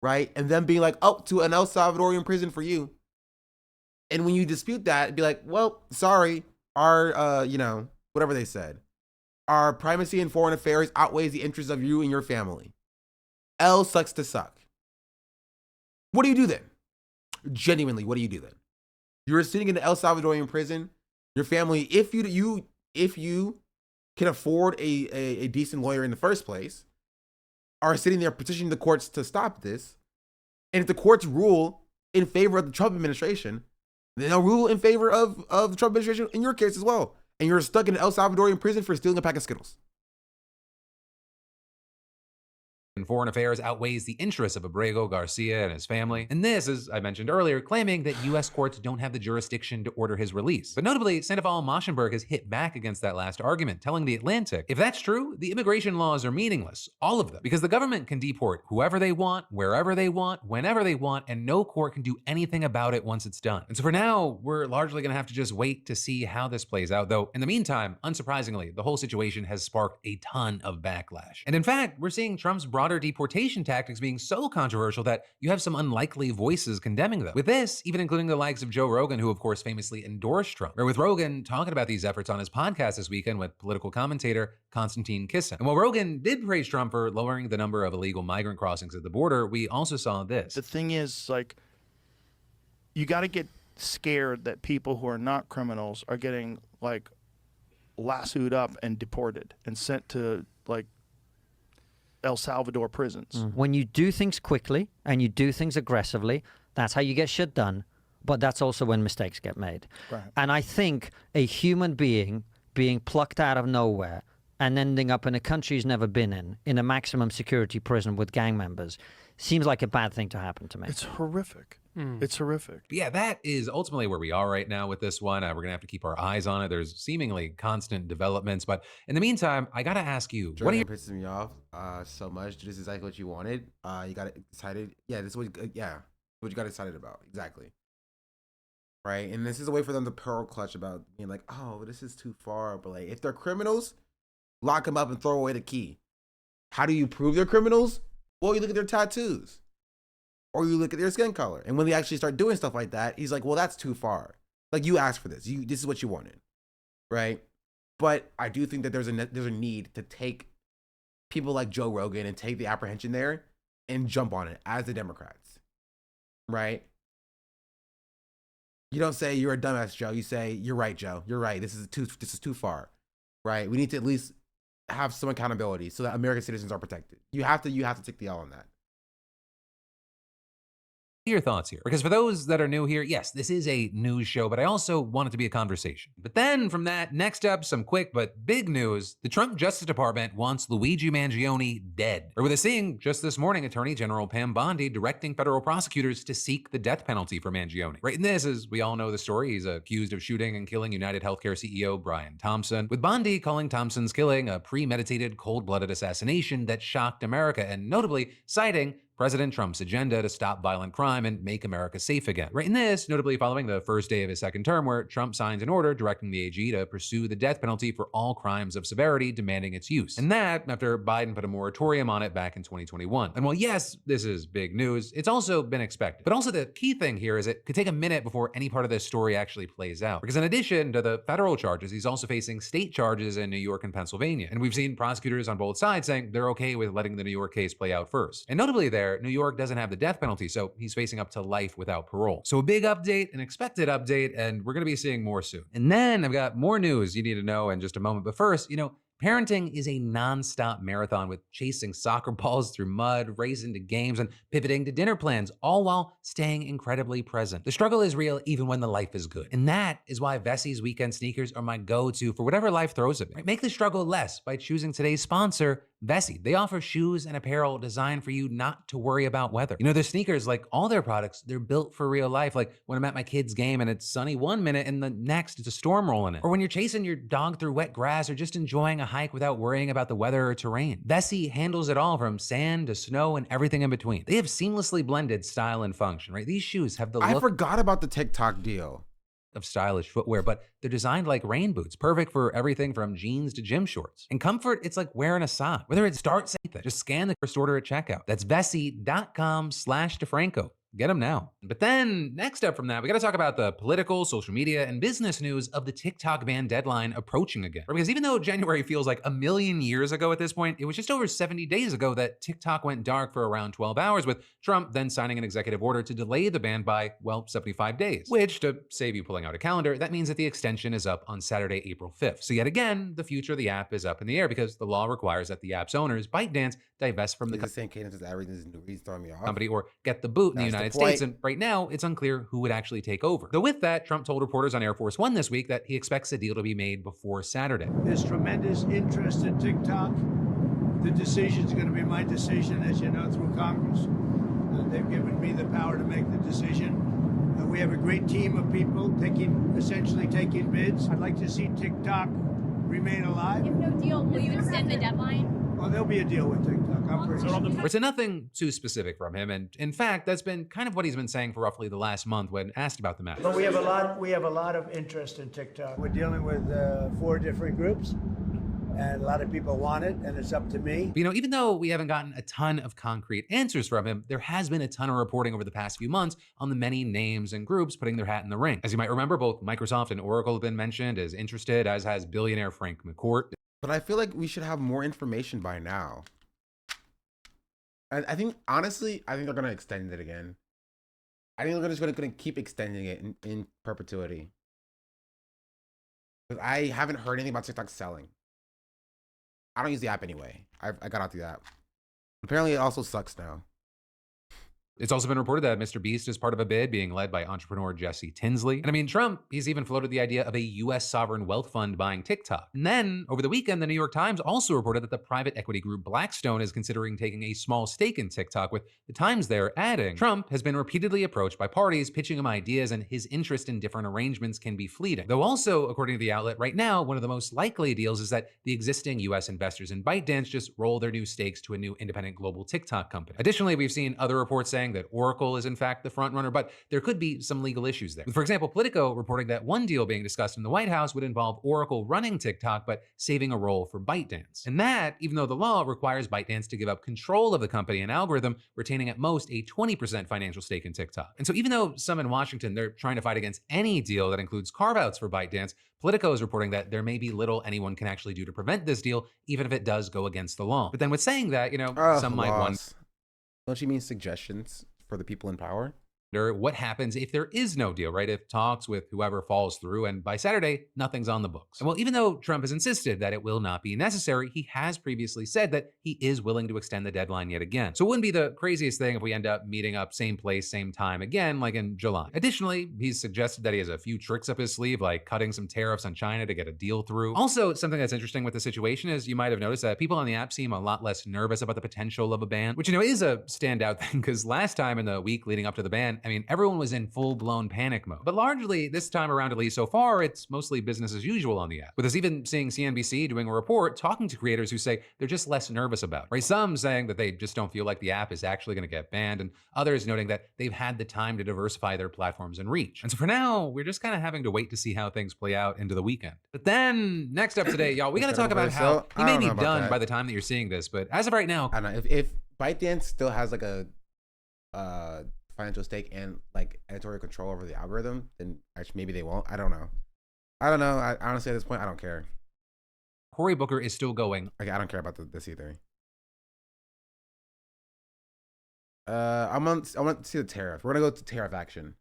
right? And then being like, oh, to an El Salvadorian prison for you. And when you dispute that, it'd be like, well, sorry, our, you know, whatever they said, our primacy in foreign affairs outweighs the interests of you and your family. L sucks to suck. What do you do then? Genuinely, what do you do then? You're sitting in an El Salvadorian prison. Your family, if you can afford a decent lawyer in the first place, are sitting there petitioning the courts to stop this. And if the courts rule in favor of the Trump administration, then they'll rule in favor of the Trump administration in your case as well. And you're stuck in an El Salvadorian prison for stealing a pack of Skittles. In foreign affairs outweighs the interests of Abrego Garcia and his family. And this, as I mentioned earlier, claiming that U.S. courts don't have the jurisdiction to order his release. But notably, Sandoval Moschenberg has hit back against that last argument, telling The Atlantic, if that's true, the immigration laws are meaningless, all of them, because the government can deport whoever they want, wherever they want, whenever they want, and no court can do anything about it once it's done. And so for now, we're largely gonna have to just wait to see how this plays out, though in the meantime, unsurprisingly, the whole situation has sparked a ton of backlash. And in fact, we're seeing Trump's broader deportation tactics being so controversial that you have some unlikely voices condemning them. With this, even including the likes of Joe Rogan, who of course famously endorsed Trump, or with Rogan talking about these efforts on his podcast this weekend with political commentator Konstantin Kisin. And while Rogan did praise Trump for lowering the number of illegal migrant crossings at the border, we also saw this. The thing is, like, you got to get scared that people who are not criminals are getting, like, lassoed up and deported and sent to, like, El Salvador prisons. When you do things quickly and you do things aggressively, that's how you get shit done. But that's also when mistakes get made. Right. And I think a human being being plucked out of nowhere and ending up in a country he's never been in a maximum security prison with gang members, seems like a bad thing to happen to me. It's horrific. It's horrific. But yeah, that is ultimately where we are right now with this one. We're gonna have to keep our eyes on it. There's seemingly constant developments, but in the meantime, I gotta ask you, Jordan, what do you pisses me off so much? This is exactly what you wanted. You got excited. Yeah, this is what what you got excited about. Exactly. Right, and this is a way for them to pearl clutch about being like, oh, this is too far. But like, if they're criminals, lock them up and throw away the key. How do you prove they're criminals? Well, you look at their tattoos. Or you look at their skin color. And when they actually start doing stuff like that, he's like, well, that's too far. Like, you asked for this. This is what you wanted. Right? But I do think that there's a need to take people like Joe Rogan and take the apprehension there and jump on it as the Democrats. Right? You don't say you're a dumbass, Joe. You say, you're right, Joe. You're right. This is too far. Right? We need to at least have some accountability so that American citizens are protected. You have to take the L on that. your thoughts here? Because for those that are new here, yes, this is a news show, but I also want it to be a conversation. But then from that, next up, some quick but big news. The Trump Justice Department wants Luigi Mangione dead. Or with a seeing just this morning, Attorney General Pam Bondi directing federal prosecutors to seek the death penalty for Mangione. Right in this, as we all know the story, he's accused of shooting and killing United Healthcare CEO Brian Thompson, with Bondi calling Thompson's killing a premeditated, cold-blooded assassination that shocked America, and notably citing President Trump's agenda to stop violent crime and make America safe again. Right in this, notably following the first day of his second term, where Trump signs an order directing the AG to pursue the death penalty for all crimes of severity, demanding its use. And that after Biden put a moratorium on it back in 2021. And while yes, this is big news, it's also been expected. But also the key thing here is it could take a minute before any part of this story actually plays out. Because in addition to the federal charges, he's also facing state charges in New York and Pennsylvania. And we've seen prosecutors on both sides saying they're okay with letting the New York case play out first. And notably there, New York doesn't have the death penalty, so he's facing up to life without parole. So a big update, an expected update, and we're gonna be seeing more soon. And then I've got more news you need to know in just a moment. But first, parenting is a non-stop marathon with chasing soccer balls through mud, racing to games, and pivoting to dinner plans, all while staying incredibly present. The struggle is real even when the life is good. And that is why Vessie's weekend sneakers are my go-to for whatever life throws at me. Make the struggle less by choosing today's sponsor, Vessi, they offer shoes and apparel designed for you not to worry about weather. You know, their sneakers, like all their products, they're built for real life. Like when I'm at my kid's game and it's sunny one minute and the next it's a storm rolling in. Or when you're chasing your dog through wet grass or just enjoying a hike without worrying about the weather or terrain. Vessi handles it all from sand to snow and everything in between. They have seamlessly blended style and function, right? These shoes have the look. I forgot about the TikTok deal Of stylish footwear, but they're designed like rain boots, perfect for everything from jeans to gym shorts. In comfort, it's like wearing a sock. Whether it's start, just scan the first order at checkout. That's Vessi.com/DeFranco. Get them now. But then next up from that, we got to talk about the political, social media, and business news of the TikTok ban deadline approaching again. Because even though January feels like a million years ago at this point, it was just over 70 days ago that TikTok went dark for around 12 hours, with Trump then signing an executive order to delay the ban by, well, 75 days. Which, to save you pulling out a calendar, that means that the extension is up on Saturday, April 5th. So yet again, the future of the app is up in the air because the law requires that the app's owners, ByteDance, divest from the same cadence as everything's throwing me off. company or get the boot in the That's United the point. States. And right now, it's unclear who would actually take over. Though with that, Trump told reporters on Air Force One this week that he expects a deal to be made before Saturday. There's tremendous interest in TikTok. The decision's going to be my decision, as you know, through Congress. They've given me the power to make the decision. We have a great team of people essentially taking bids. I'd like to see TikTok remain alive. If no deal, will you extend the deadline? Oh, there'll be a deal with TikTok. I'm pretty sure. It's nothing too specific from him, and in fact, that's been kind of what he's been saying for roughly the last month when asked about the matter. But we have a lot of interest in TikTok. We're dealing with 4 different groups, and a lot of people want it, and it's up to me. But, you know, even though we haven't gotten a ton of concrete answers from him, there has been a ton of reporting over the past few months on the many names and groups putting their hat in the ring. As you might remember, both Microsoft and Oracle have been mentioned as interested, as has billionaire Frank McCourt. But I feel like we should have more information by now. I think, honestly, they're going to extend it again. I think they're just going to keep extending it in perpetuity. Because I haven't heard anything about TikTok selling. I don't use the app anyway. I got out the app. Apparently, it also sucks now. It's also been reported that Mr. Beast is part of a bid being led by entrepreneur Jesse Tinsley. And I mean, Trump, he's even floated the idea of a US sovereign wealth fund buying TikTok. And then, over the weekend, the New York Times also reported that the private equity group Blackstone is considering taking a small stake in TikTok, with the Times there adding, Trump has been repeatedly approached by parties pitching him ideas, and his interest in different arrangements can be fleeting. Though also, according to the outlet, right now, one of the most likely deals is that the existing US investors in ByteDance just roll their new stakes to a new independent global TikTok company. Additionally, we've seen other reports saying that Oracle is in fact the front runner, but there could be some legal issues there. For example, Politico reporting that one deal being discussed in the White House would involve Oracle running TikTok, but saving a role for ByteDance. And that, even though the law requires ByteDance to give up control of the company and algorithm, retaining at most a 20% financial stake in TikTok. And so even though some in Washington, they're trying to fight against any deal that includes carve-outs for ByteDance, Politico is reporting that there may be little anyone can actually do to prevent this deal, even if it does go against the law. But then with saying that, you know, some might wonder. Don't you mean suggestions for the people in power? What happens if there is no deal, right? If talks with whoever falls through and by Saturday, nothing's on the books. And well, even though Trump has insisted that it will not be necessary, he has previously said that he is willing to extend the deadline yet again. So it wouldn't be the craziest thing if we end up meeting up same place, same time again, like in July. Additionally, he's suggested that he has a few tricks up his sleeve, like cutting some tariffs on China to get a deal through. Also, something that's interesting with the situation is you might have noticed that people on the app seem a lot less nervous about the potential of a ban, which, you know, is a standout thing because last time in the week leading up to the ban, I mean, everyone was in full-blown panic mode. But largely, this time around, at least so far, it's mostly business as usual on the app. With us even seeing CNBC doing a report talking to creators who say they're just less nervous about it, right? Some saying that they just don't feel like the app is actually going to get banned, and others noting that they've had the time to diversify their platforms and reach. And so for now, we're just kind of having to wait to see how things play out into the weekend. But then, next up today, y'all, we got to talk about how he may be done by the time that you're seeing this, but as of right now, I don't know. If ByteDance still has like a financial stake and like editorial control over the algorithm, then actually maybe they won't. I don't know. I honestly, at this point, I don't care. Cory Booker is still going. Okay, I don't care about this either. I want to see the tariff. We're gonna go to tariff action.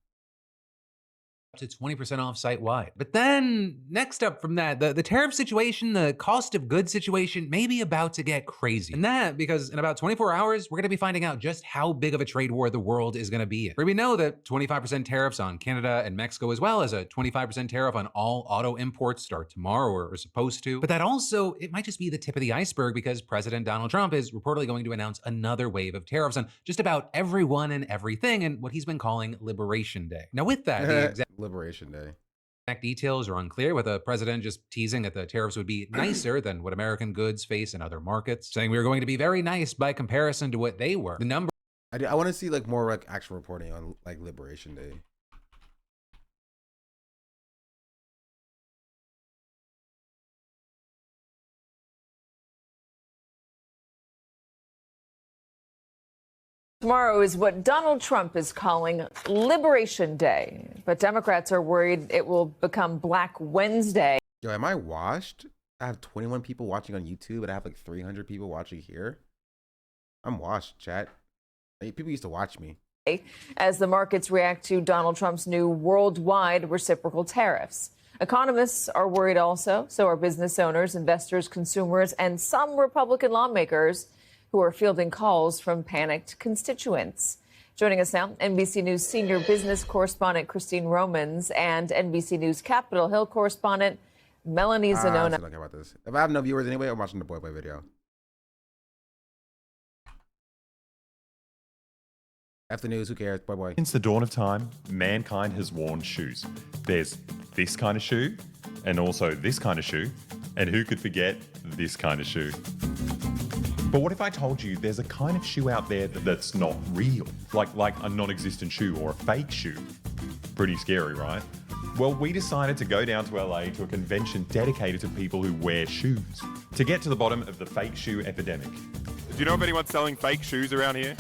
to 20% off site-wide. But then, next up from that, the tariff situation, the cost of goods situation may be about to get crazy. And that because in about 24 hours, we're gonna be finding out just how big of a trade war the world is gonna be in. Where we know that 25% tariffs on Canada and Mexico, as well as a 25% tariff on all auto imports start tomorrow, or are supposed to. But that also, it might just be the tip of the iceberg because President Donald Trump is reportedly going to announce another wave of tariffs on just about everyone and everything in what he's been calling Liberation Day. Now with that, the exact Liberation Day. Details are unclear, with the president just teasing that the tariffs would be nicer than what American goods face in other markets, saying we were going to be very nice by comparison to what they were. The number I want to see like more like actual reporting on like Liberation Day. Tomorrow is what Donald Trump is calling Liberation Day, but Democrats are worried it will become Black Wednesday. Yo, am I washed? I have 21 people watching on YouTube, and I have like 300 people watching here. I'm washed, chat. Like, people used to watch me. As the markets react to Donald Trump's new worldwide reciprocal tariffs. Economists are worried also, so are business owners, investors, consumers, and some Republican lawmakers who are fielding calls from panicked constituents. Joining us now, NBC News senior business correspondent Christine Romans and NBC News Capitol Hill correspondent Melanie Zanona. I don't care about this. If I have no viewers anyway, I'm watching the Boy Boy video. F the news, who cares? Boy Boy. Since the dawn of time, mankind has worn shoes. There's this kind of shoe, and also this kind of shoe, and who could forget this kind of shoe? But what if I told you there's a kind of shoe out there that's not real? Like a non-existent shoe or a fake shoe. Pretty scary, right? Well, we decided to go down to LA to a convention dedicated to people who wear shoes, to get to the bottom of the fake shoe epidemic. Do you know of anyone selling fake shoes around here?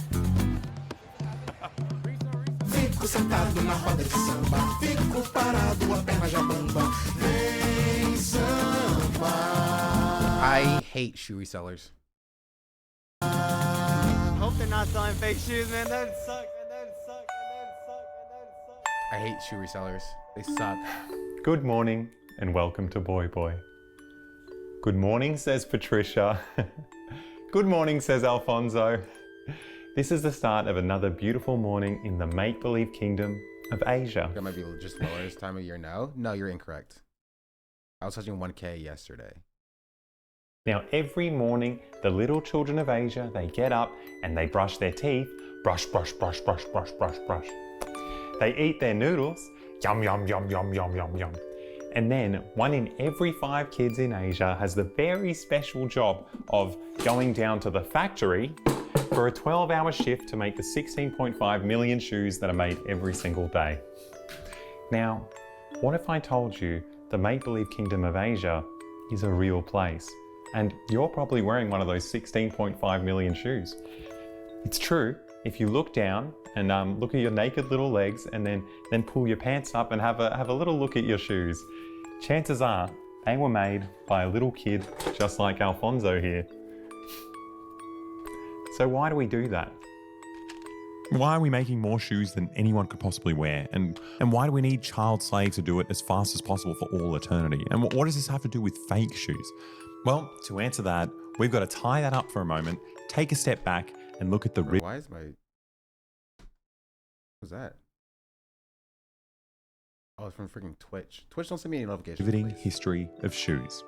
I hate shoe resellers. Hope they're not selling fake shoes, man. That'd suck. I hate shoe resellers. They suck. Good morning and welcome to Boy Boy. Good morning, says Patricia. Good morning, says Alfonso. This is the start of another beautiful morning in the make-believe kingdom of Asia. That might be just lower this time of year now. No, you're incorrect. I was touching 1K yesterday. Now, every morning, the little children of Asia, they get up and they brush their teeth. Brush, brush, brush, brush, brush, brush, brush. They eat their noodles. Yum, yum, yum, yum, yum, yum, yum. And then 1 in every 5 kids in Asia has the very special job of going down to the factory for a 12-hour shift to make the 16.5 million shoes that are made every single day. Now, what if I told you the make-believe kingdom of Asia is a real place? And you're probably wearing one of those 16.5 million shoes. It's true. If you look down and look at your naked little legs and then pull your pants up and have a little look at your shoes, chances are they were made by a little kid just like Alfonso here. So why do we do that? Why are we making more shoes than anyone could possibly wear? And why do we need child slaves to do it as fast as possible for all eternity? And what does this have to do with fake shoes? Well, to answer that, we've got to tie that up for a moment, take a step back, and look at the... Why is my... What's that? Oh, it's from freaking Twitch. Twitch don't send me any notifications. ...riveting history of shoes.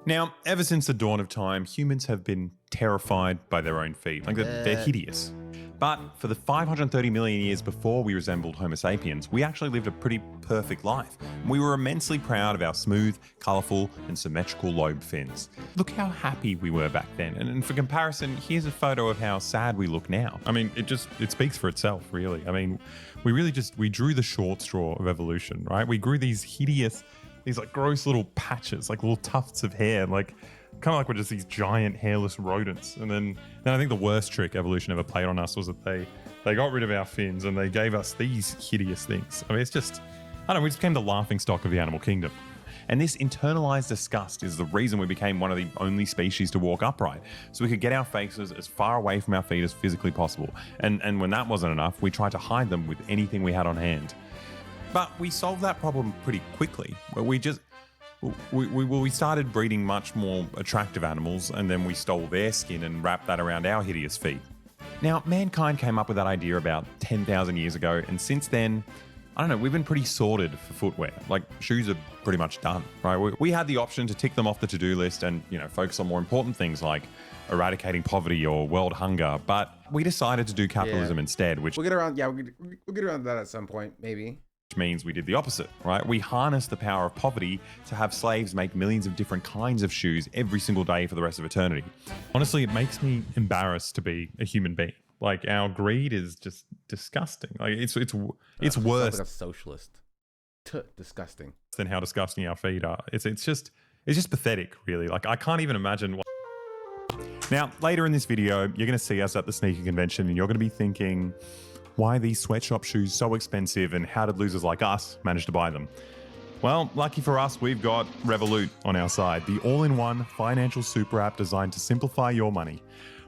Now, ever since the dawn of time, humans have been terrified by their own feet. Like, they're hideous. But for the 530 million years before we resembled Homo sapiens, we actually lived a pretty perfect life. We were immensely proud of our smooth, colourful, and symmetrical lobe fins. Look how happy we were back then. And for comparison, here's a photo of how sad we look now. I mean, it speaks for itself, really. I mean, we drew the short straw of evolution, right? We grew these hideous, these like gross little patches, like little tufts of hair, like kind of like we're just these giant hairless rodents. And then I think the worst trick evolution ever played on us was that they got rid of our fins and they gave us these hideous things. I mean, it's just, I don't know, we just became the laughing stock of the animal kingdom. And this internalized disgust is the reason we became one of the only species to walk upright. So we could get our faces as far away from our feet as physically possible. And when that wasn't enough, we tried to hide them with anything we had on hand. But we solved that problem pretty quickly. We started breeding much more attractive animals, and then we stole their skin and wrapped that around our hideous feet. Now, mankind came up with that idea about 10,000 years ago, and since then, I don't know, we've been pretty sorted for footwear. Like, shoes are pretty much done, right? We had the option to tick them off the to-do list and, focus on more important things like eradicating poverty or world hunger, but we decided to do capitalism instead, which we'll get around to that at some point, maybe. Which means we did the opposite, right? We harnessed the power of poverty to have slaves make millions of different kinds of shoes every single day for the rest of eternity. Honestly, it makes me embarrassed to be a human being. Like, our greed is just disgusting. Like, it's worse. Like a socialist. Disgusting. Than how disgusting our feet are. It's just pathetic, really. Like, I can't even imagine what. Now, later in this video, you're going to see us at the sneaker convention, and you're going to be thinking, why are these sweatshop shoes so expensive, and how did losers like us manage to buy them? Well, lucky for us, we've got Revolut on our side, the all-in-one financial super app designed to simplify your money.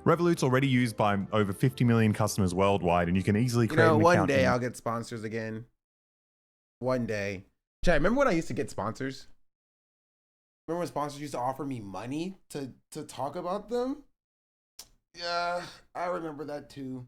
Revolut's already used by over 50 million customers worldwide, and you can easily create an account. One day I'll get sponsors again. One day. Chad, remember when I used to get sponsors? Remember when sponsors used to offer me money to talk about them? Yeah, I remember that too.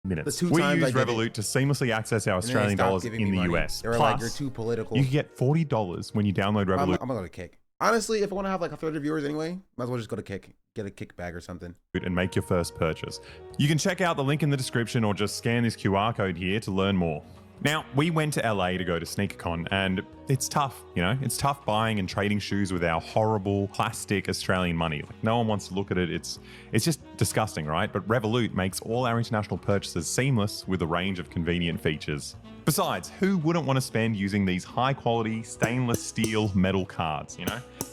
Minutes. We use Revolut to seamlessly access our Australian dollars in the US. They were like, you're too political. You can get $40 when you download Revolut. I'm gonna go to Kick. Honestly, if I want to have like a third of viewers anyway, might as well just go to Kick. Get a kick bag or something. And make your first purchase. You can check out the link in the description or just scan this QR code here to learn more. Now, we went to LA to go to SneakerCon, and it's tough, It's tough buying and trading shoes with our horrible plastic Australian money. Like, no one wants to look at it. It's just disgusting, right? But Revolut makes all our international purchases seamless with a range of convenient features. Besides, who wouldn't want to spend using these high-quality stainless steel metal cards,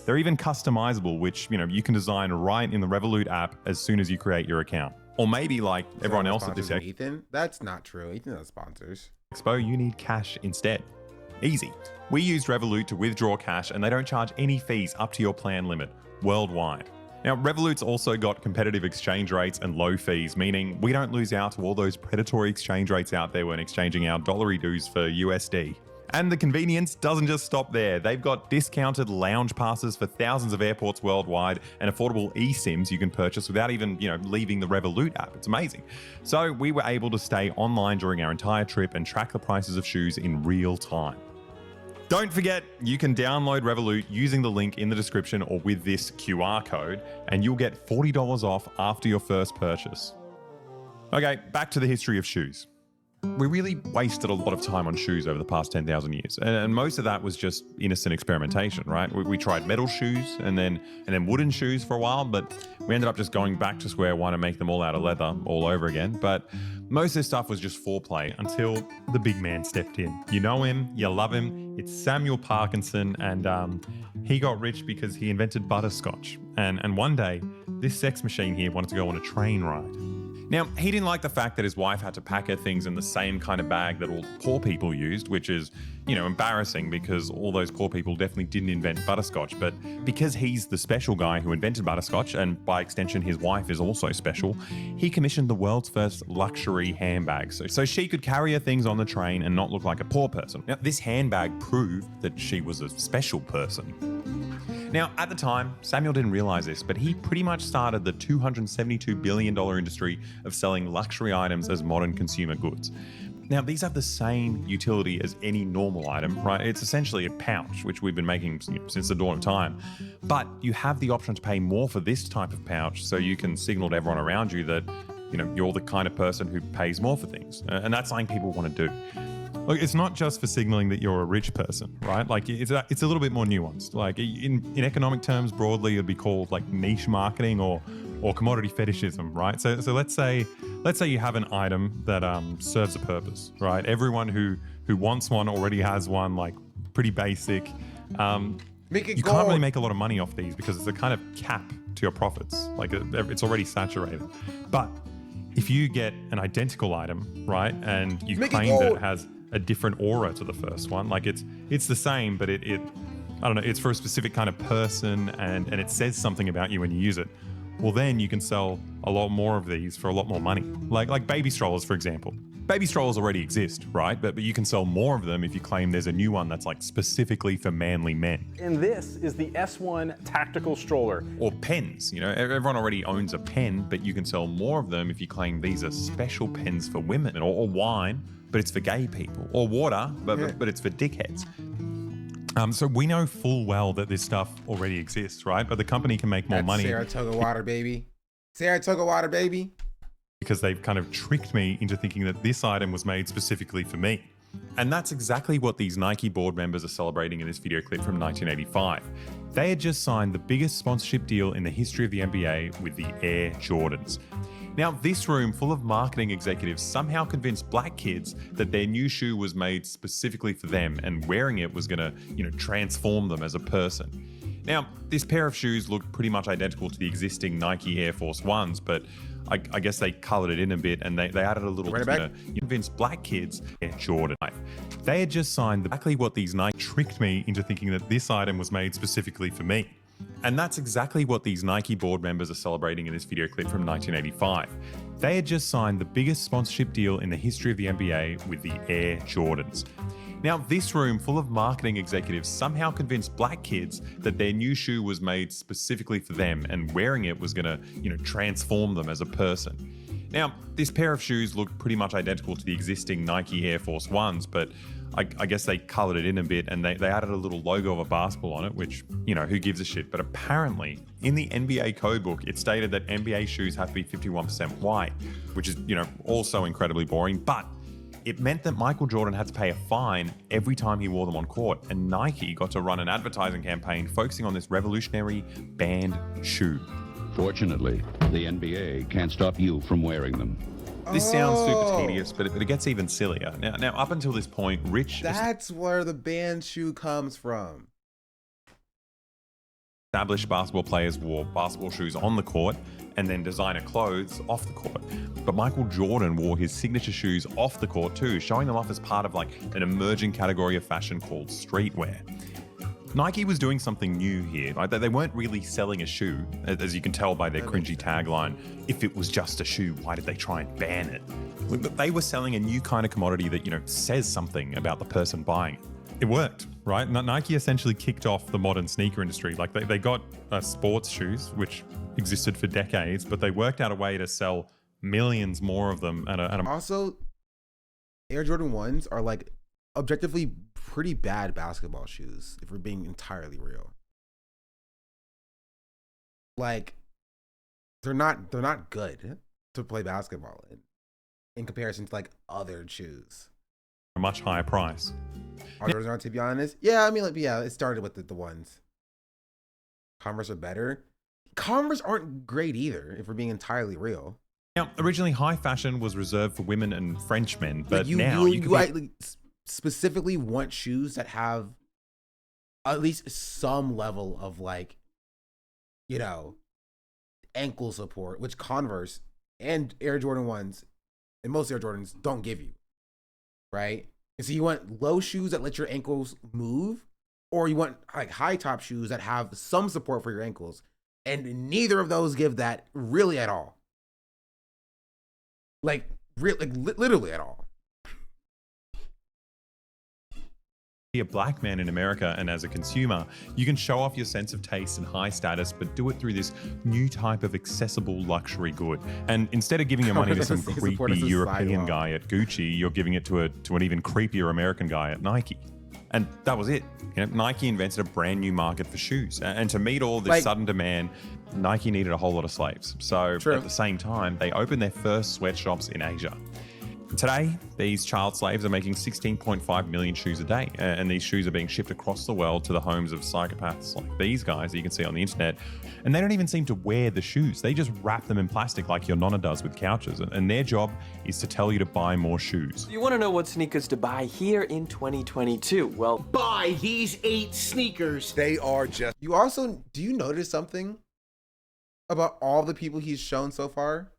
They're even customizable, which, you can design right in the Revolut app as soon as you create your account. Or maybe like everyone else at this Ethan? That's not true. Ethan has sponsors. Expo, you need cash instead. Easy. We used Revolut to withdraw cash, and they don't charge any fees up to your plan limit worldwide. Now, Revolut's also got competitive exchange rates and low fees, meaning we don't lose out to all those predatory exchange rates out there when exchanging our dollary-doos for USD. And the convenience doesn't just stop there. They've got discounted lounge passes for thousands of airports worldwide and affordable eSIMs you can purchase without even, leaving the Revolut app. It's amazing. So we were able to stay online during our entire trip and track the prices of shoes in real time. Don't forget, you can download Revolut using the link in the description or with this QR code, and you'll get $40 off after your first purchase. Okay, back to the history of shoes. We really wasted a lot of time on shoes over the past 10,000 years. And most of that was just innocent experimentation, right? We tried metal shoes and then wooden shoes for a while, but we ended up just going back to square one and make them all out of leather all over again. But most of this stuff was just foreplay until the big man stepped in. You know him, you love him. It's Samuel Parkinson, and he got rich because he invented butterscotch. And one day, this sex machine here wanted to go on a train ride. Now, he didn't like the fact that his wife had to pack her things in the same kind of bag that all poor people used, which is, embarrassing because all those poor people definitely didn't invent butterscotch. But because he's the special guy who invented butterscotch, and by extension his wife is also special, he commissioned the world's first luxury handbag so she could carry her things on the train and not look like a poor person. Now, this handbag proved that she was a special person. Now, at the time, Samuel didn't realize this, but he pretty much started the $272 billion industry of selling luxury items as modern consumer goods. Now, these have the same utility as any normal item, right? It's essentially a pouch, which we've been making since the dawn of time. But you have the option to pay more for this type of pouch, so you can signal to everyone around you that, you're the kind of person who pays more for things. And that's something people want to do. Look, it's not just for signaling that you're a rich person, right? Like, it's a little bit more nuanced. Like, in economic terms, broadly, it'd be called like niche marketing or commodity fetishism, right? So let's say you have an item that serves a purpose, right? Everyone who wants one already has one, like pretty basic. You can't really make a lot of money off these because it's a kind of cap to your profits. Like, it's already saturated. But if you get an identical item, right, and you claim that it has a different aura to the first one, like it's the same, but it I don't know, it's for a specific kind of person, and it says something about you when you use it, well, then you can sell a lot more of these for a lot more money. Like baby strollers, for example. Baby strollers already exist, right? But you can sell more of them if you claim there's a new one that's like specifically for manly men. And this is the S1 tactical stroller. Or pens, you know, everyone already owns a pen, but you can sell more of them if you claim these are special pens for women. Or wine, but it's for gay people. Or water, but it's for dickheads. So we know full well that this stuff already exists, right? But the company can make more money. Saratoga water, baby. Saratoga water, baby. Because they've kind of tricked me into thinking that this item was made specifically for me. And that's exactly what these Nike board members are celebrating in this video clip from 1985. They had just signed the biggest sponsorship deal in the history of the NBA with the Air Jordans. Now, this room full of marketing executives somehow convinced black kids that their new shoe was made specifically for them and wearing it was gonna, transform them as a person. Now, this pair of shoes looked pretty much identical to the existing Nike Air Force Ones, but I guess they colored it in a bit and they added a little to convince black kids Air Jordan. They had just signed exactly what these Nike tricked me into thinking that this item was made specifically for me. And that's exactly what these Nike board members are celebrating in this video clip from 1985. They had just signed the biggest sponsorship deal in the history of the NBA with the Air Jordans. Now, this room full of marketing executives somehow convinced black kids that their new shoe was made specifically for them and wearing it was gonna, transform them as a person. Now, this pair of shoes looked pretty much identical to the existing Nike Air Force Ones, but I guess they colored it in a bit and they added a little logo of a basketball on it, which, who gives a shit? But apparently, in the NBA code book, it stated that NBA shoes have to be 51% white, which is, also incredibly boring, but it meant that Michael Jordan had to pay a fine every time he wore them on court, and Nike got to run an advertising campaign focusing on this revolutionary banned shoe. Fortunately, the NBA can't stop you from wearing them. This sounds super tedious, but it gets even sillier. Now, up until this point, That's where the banned shoe comes from. Established basketball players wore basketball shoes on the court and then designer clothes off the court. But Michael Jordan wore his signature shoes off the court too, showing them off as part of an emerging category of fashion called streetwear. Nike was doing something new here. They weren't really selling a shoe, as you can tell by their cringy tagline. If it was just a shoe, why did they try and ban it? But they were selling a new kind of commodity that, says something about the person buying it. It worked, right? Nike essentially kicked off the modern sneaker industry. They got sports shoes, which existed for decades, but they worked out a way to sell millions more of them at a Also, Air Jordan 1s are objectively pretty bad basketball shoes, if we're being entirely real. They're not good to play basketball in comparison to other shoes. A much higher price. Others aren't, to be honest. Yeah, I mean, it started with the ones. Converse are better. Converse aren't great either, if we're being entirely real. Now, originally, high fashion was reserved for women and French men, but you specifically want shoes that have at least some level of ankle support, which Converse and Air Jordan 1s and most Air Jordans don't give you, right? And so you want low shoes that let your ankles move, or you want high top shoes that have some support for your ankles, and neither of those give that really at all. Literally at all. Be a black man in America, and as a consumer, you can show off your sense of taste and high status, but do it through this new type of accessible luxury good. And instead of giving your money to some creepy European guy at Gucci, you're giving it to an even creepier American guy at Nike. And that was it. Nike invented a brand new market for shoes. And to meet all this sudden demand, Nike needed a whole lot of slaves. So at the same time, they opened their first sweatshops in Asia. Today, these child slaves are making 16.5 million shoes a day, and these shoes are being shipped across the world to the homes of psychopaths like these guys that you can see on the internet, and they don't even seem to wear the shoes. They just wrap them in plastic like your nonna does with couches, and their job is to tell you to buy more shoes. You want to know what sneakers to buy here in 2022? Well, buy these 8 sneakers. They are just... Do you notice something about all the people he's shown so far?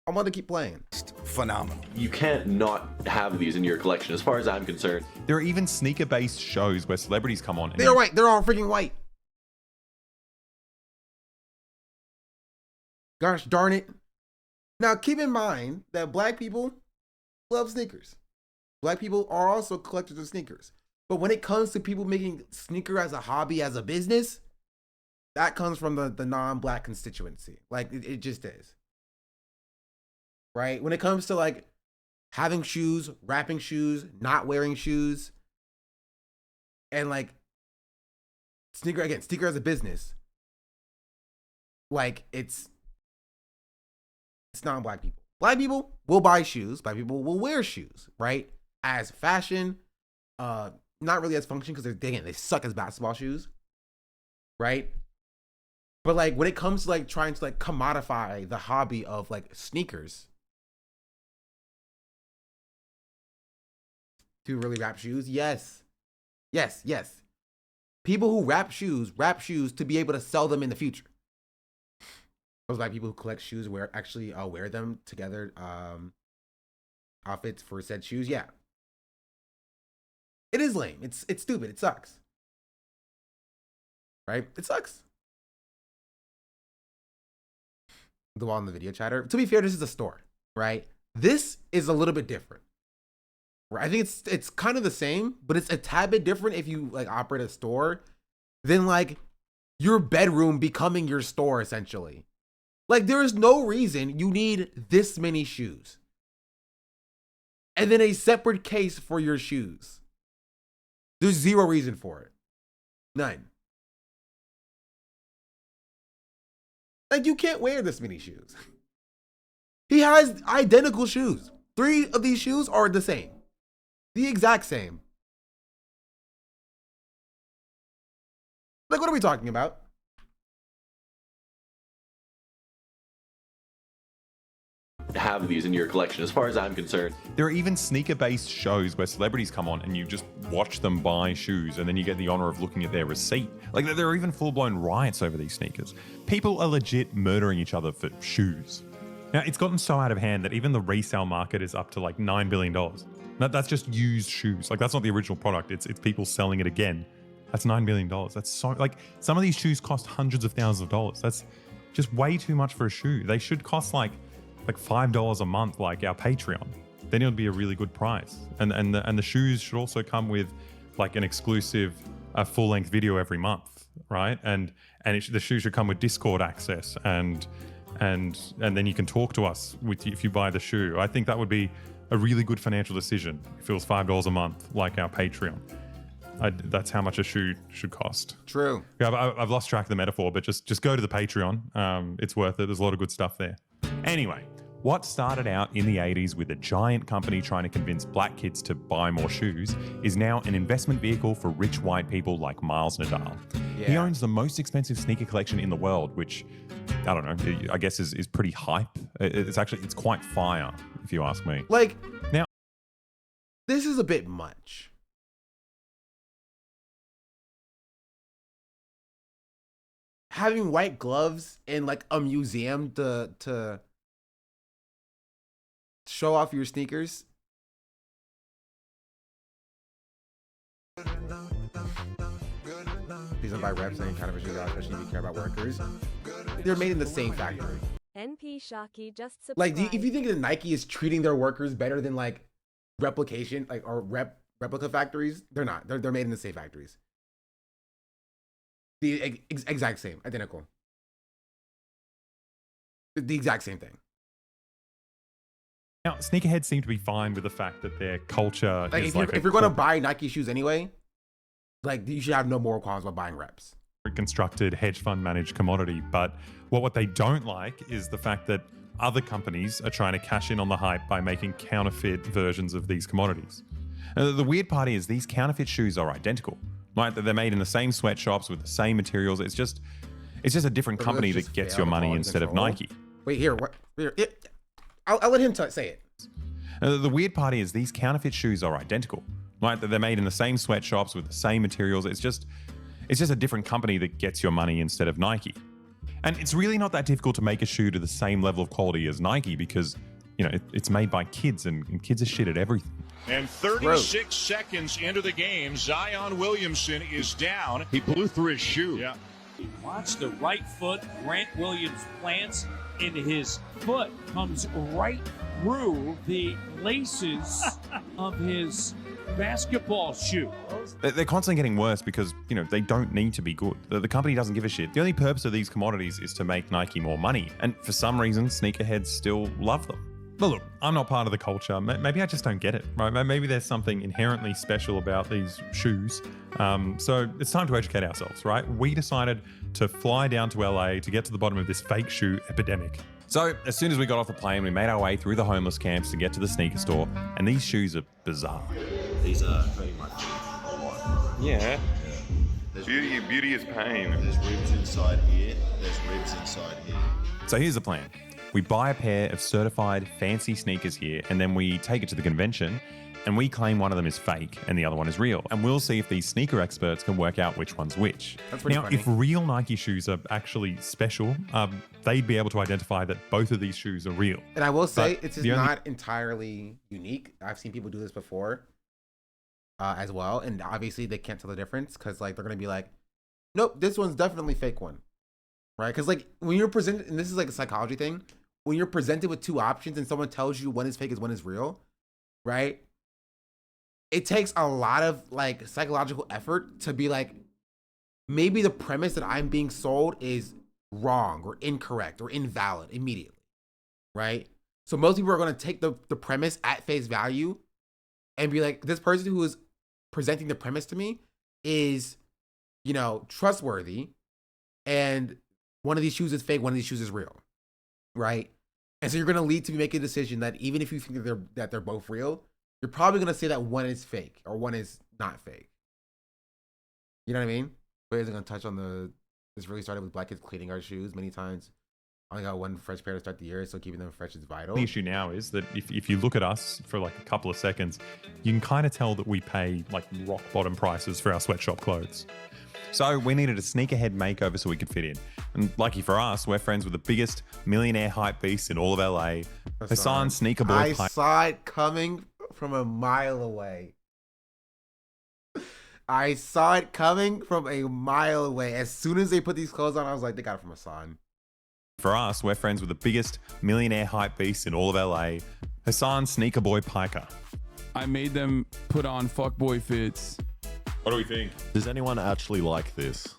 I want to keep playing. Phenomenal. You can't not have these in your collection, as far as I'm concerned. There are even sneaker-based shows where celebrities come on. They're white. They're all freaking white. Gosh darn it. Now, keep in mind that black people love sneakers. Black people are also collectors of sneakers. But when it comes to people making sneaker as a hobby, as a business, that comes from the non-black constituency. Like, it just is. Right? When it comes to, like, having shoes, wrapping shoes, not wearing shoes, and, like, sneaker as a business, like, it's non-black people. Black people will buy shoes. Black people will wear shoes, right? As fashion, not really as function, because they suck as basketball shoes, right? But like when it comes to like trying to like commodify the hobby of like sneakers, to really wrap shoes, yes. People who wrap shoes to be able to sell them in the future. Those black people who collect shoes wear them together, outfits for said shoes. Yeah, it is lame. It's stupid. It sucks. Right? It sucks. The wall in the video chatter. To be fair, this is a store, right? This is a little bit different. Right? I think it's kind of the same, but it's a tad bit different if you like operate a store than like your bedroom becoming your store essentially. Like there is no reason you need this many shoes. And then a separate case for your shoes. There's zero reason for it. None. Like you can't wear this many shoes. He has identical shoes. 3 of these shoes are the same. The exact same. Like what are we talking about? Have these in your collection, as far as I'm concerned. There are even sneaker-based shows where celebrities come on and you just watch them buy shoes and then you get the honor of looking at their receipt. Like there are even full-blown riots over these sneakers. People are legit murdering each other for shoes. Now, it's gotten so out of hand that even the resale market is up to like $9 billion. That's just used shoes. Like that's not the original product. It's people selling it again. That's $9 billion. That's so, like some of these shoes cost hundreds of thousands of dollars. That's just way too much for a shoe. They should cost like $5 a month, like our Patreon. Then it would be a really good price. And the shoes should also come with like an exclusive full-length video every month, right? And the shoes should come with Discord access and then you can talk to us if you buy the shoe. I think that would be a really good financial decision if it was $5 a month, like our Patreon. That's how much a shoe should cost. True. Yeah, I've lost track of the metaphor, but just go to the Patreon. It's worth it. There's a lot of good stuff there. Anyway, what started out in the 80s with a giant company trying to convince black kids to buy more shoes is now an investment vehicle for rich white people like Miles Nadal. Yeah. He owns the most expensive sneaker collection in the world, which, I don't know, I guess is pretty hype. It's quite fire, if you ask me. Like, now, this is a bit much. Having white gloves in like a museum to show off your sneakers. These are by reps and kind of issues, especially if you care about workers. They're made in the same factory. NP Shockey just like, if you think that Nike is treating their workers better than like replication, like or replica factories, they're not. They're made in the same factories. The exact same, identical. The exact same thing. Now, sneakerheads seem to be fine with the fact that their culture like is if you're going to buy Nike shoes anyway, like you should have no moral qualms about buying reps. Constructed hedge fund managed commodity, but what they don't like is the fact that other companies are trying to cash in on the hype by making counterfeit versions of these commodities. The weird part is these counterfeit shoes are identical. Right, they're made in the same sweatshops with the same materials. It's just a different company that gets your money instead of Nike. Wait, here, what? Here, I'll let him say it. The weird part is these counterfeit shoes are identical. Right, they're made in the same sweatshops with the same materials. It's just a different company that gets your money instead of Nike. And it's really not that difficult to make a shoe to the same level of quality as Nike because, you know, it's made by kids and kids are shit at everything. And 36 seconds into the game, Zion Williamson is down. He blew through his shoe. Yeah. Watch the right foot. Grant Williams plants. in his foot comes right through the laces of his basketball shoe. They're constantly getting worse because, you know, they don't need to be good. The company doesn't give a shit. The only purpose of these commodities is to make Nike more money. And for some reason, sneakerheads still love them. But look, I'm not part of the culture. Maybe I just don't get it, right? Maybe there's something inherently special about these shoes. So it's time to educate ourselves, right? We decided to fly down to LA to get to the bottom of this fake shoe epidemic. So as soon as we got off the plane, we made our way through the homeless camps to get to the sneaker store, and these shoes are bizarre. These are hurting my feet a lot. Yeah. There's Beauty is pain. There's ribs inside here. There's ribs inside here. So here's the plan. We buy a pair of certified fancy sneakers here, and then we take it to the convention, and we claim one of them is fake and the other one is real. And we'll see if these sneaker experts can work out which one's which. That's pretty now, funny. if real Nike shoes are actually special, they'd be able to identify that both of these shoes are real. And I will say, But it's the only- not entirely unique. I've seen people do this before as well. And obviously they can't tell the difference because like they're going to be like, nope, this one's definitely fake one. Right? Because like when you're presented, and this is like a psychology thing, when you're presented with two options and someone tells you one is fake and one is real, right? It takes a lot of like psychological effort to be like, maybe the premise that I'm being sold is wrong or incorrect or invalid immediately, right? So most people are going to take the premise at face value and be like, this person who is presenting the premise to me is, you know, trustworthy, and one of these shoes is fake, one of these shoes is real, right? And so you're going to lead to making a decision that even if you think that they're both real, you're probably going to say that one is fake or one is not fake. You know what I mean? But isn't going to touch on this really started with black kids cleaning our shoes many times. I only got one fresh pair to start the year, so keeping them fresh is vital. The issue now is that if you look at us for like a couple of seconds, you can kind of tell that we pay like rock bottom prices for our sweatshop clothes. So we needed a sneakerhead makeover so we could fit in. And lucky for us, we're friends with the biggest millionaire hype beast in all of LA, Hassan Sneaker Boy. I saw it coming from a mile away. I saw it coming from a mile away. As soon as they put these clothes on, I was like, they got it from Hassan. For us, we're friends with the biggest millionaire hype beast in all of LA, Hassan Sneaker Boy Piker. I made them put on fuckboy fits. What do we think? Does anyone actually like this?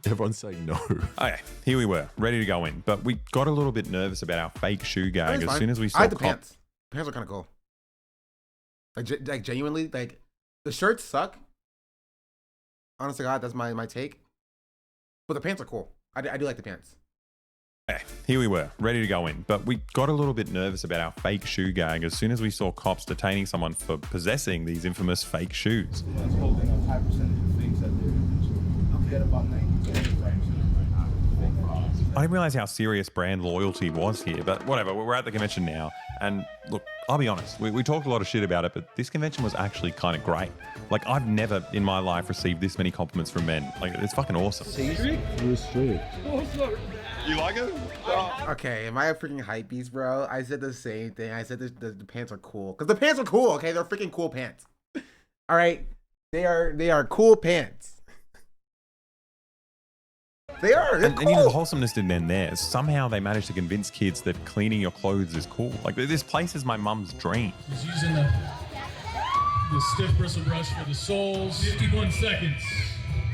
Everyone's saying no. Okay, here we were, ready to go in, but we got a little bit nervous about our fake shoe gag as soon as we saw I had the pants. Pants are kind of cool. Like genuinely, like the shirts suck. Honest to God, that's my take. But the pants are cool. I do like the pants. Okay, here we were, ready to go in, but we got a little bit nervous about our fake shoe gag as soon as we saw cops detaining someone for possessing these infamous fake shoes. That's holding a high percentage of things that they're into. Get about 90%. I didn't realize how serious brand loyalty was here, but whatever, we're at the convention now. And look, I'll be honest, we talked a lot of shit about it, but this convention was actually kind of great. Like, I've never in my life received this many compliments from men. Like, it's fucking awesome. You like it? Okay, am I a freaking hype beast, bro? I said the same thing. I said the pants are cool. Because the pants are cool, okay? They're freaking cool pants. All right? They are cool pants. They are. And you know, the wholesomeness didn't end there. Somehow they managed to convince kids that cleaning your clothes is cool. Like, this place is my mum's dream. He's using the stiff bristle brush for the soles. 51 seconds.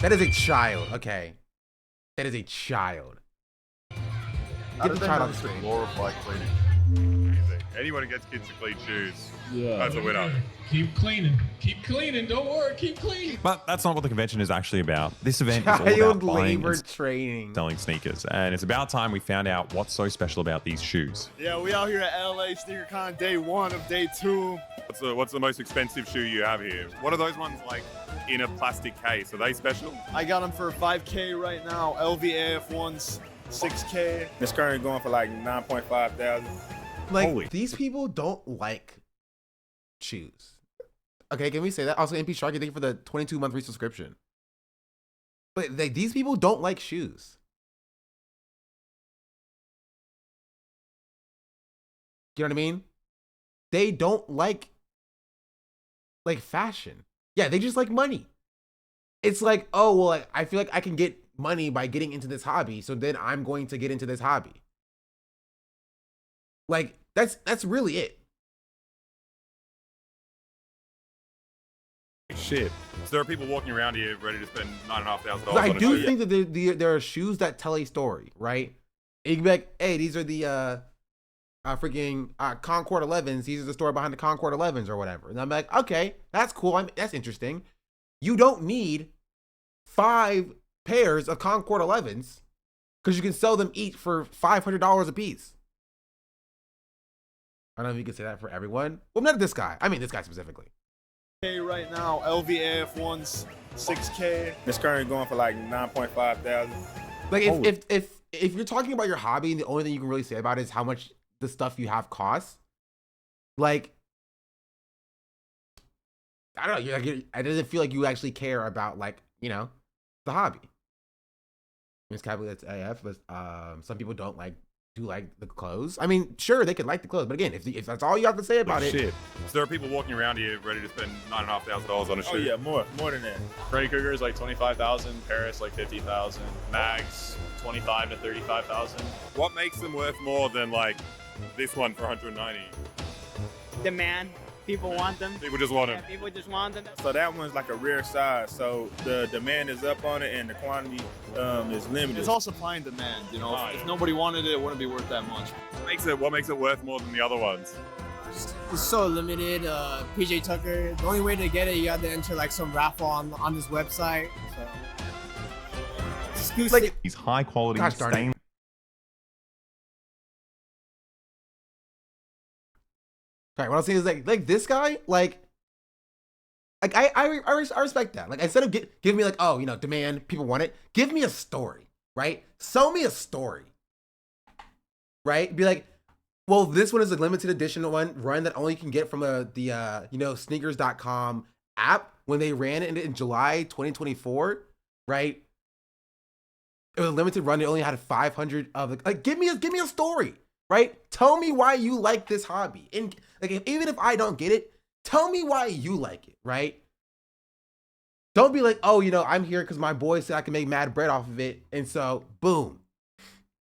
That is a child, okay? That is a child. Get the child off the screen. Glorify cleaning. Anyone who gets kids to clean shoes, Yeah. that's a winner. Keep cleaning. Keep cleaning. Don't worry. Keep cleaning. But that's not what the convention is actually about. This event is all Child about buying labor and training. selling sneakers. And it's about time we found out what's so special about these shoes. Yeah, we out here at LA SneakerCon day 1 of day 2. What's the most expensive shoe you have here? What are those ones like in a plastic case? Are they special? I got them for $5K right now. LV AF1s, $6K. It's currently going for like 9.5 thousand. Like, these people don't like shoes. Okay, can we say that? Also, MP Sharky, thank you for the 22-month resubscription. But like, these people don't like shoes. You know what I mean? They don't like fashion. Yeah, they just like money. It's like, oh, well, like, I feel like I can get money by getting into this hobby, so then I'm going to get into this hobby. Like that's really it. Shit. So there are people walking around here ready to spend $9,500 I on a do shoe. think that there are shoes that tell a story, right? You can be like, hey, these are the freaking Concord 11s. These are the story behind the Concord 11s or whatever. And I'm like, okay, that's cool. That's interesting. You don't need 5 pairs of Concord 11s because you can sell them each for $500 a piece. I don't know if you can say that for everyone. Well, not this guy. I mean, this guy specifically. Right now, LV AF1s, 6K. It's currently going for like 9.5 thousand. Like if you're talking about your hobby and the only thing you can really say about it is how much the stuff you have costs, like I don't know, it doesn't feel like you actually care about, like, you know, the hobby. It's Cavalier, that's AF, but some people don't do like the clothes. I mean, sure, they can like the clothes, but again, if that's all you have to say about it. Shit. So there are people walking around here ready to spend $9,500 on a shoe. Oh yeah, more than that. Freddy Krueger is like 25,000, Paris like 50,000, Mags 25 to 35,000. What makes them worth more than like this one for 190? Demand. People want them. People just want them. Yeah, people just want them. So that one's like a rare size. So the demand is up on it and the quantity is limited. It's all supply and demand, you know. If nobody wanted it, it wouldn't be worth that much. What makes it worth more than the other ones? It's so limited. PJ Tucker. The only way to get it, you have to enter like some raffle on this website. So it's exclusive. Like, these high quality stainless. Right, what I'm saying is like this guy, like I respect that. Like, instead of give me like, oh, you know, demand, people want it, give me a story, right? Sell me a story, right? Be like, well, this one is a limited edition run that only you can get from the you know, sneakers.com app when they ran it in July 2024, right? It was a limited run. They only had 500 of it. Like, give me a story, right? Tell me why you like this hobby. And like, even if I don't get it, tell me why you like it, right? Don't be like, oh, you know, I'm here because my boy said I can make mad bread off of it, and so boom.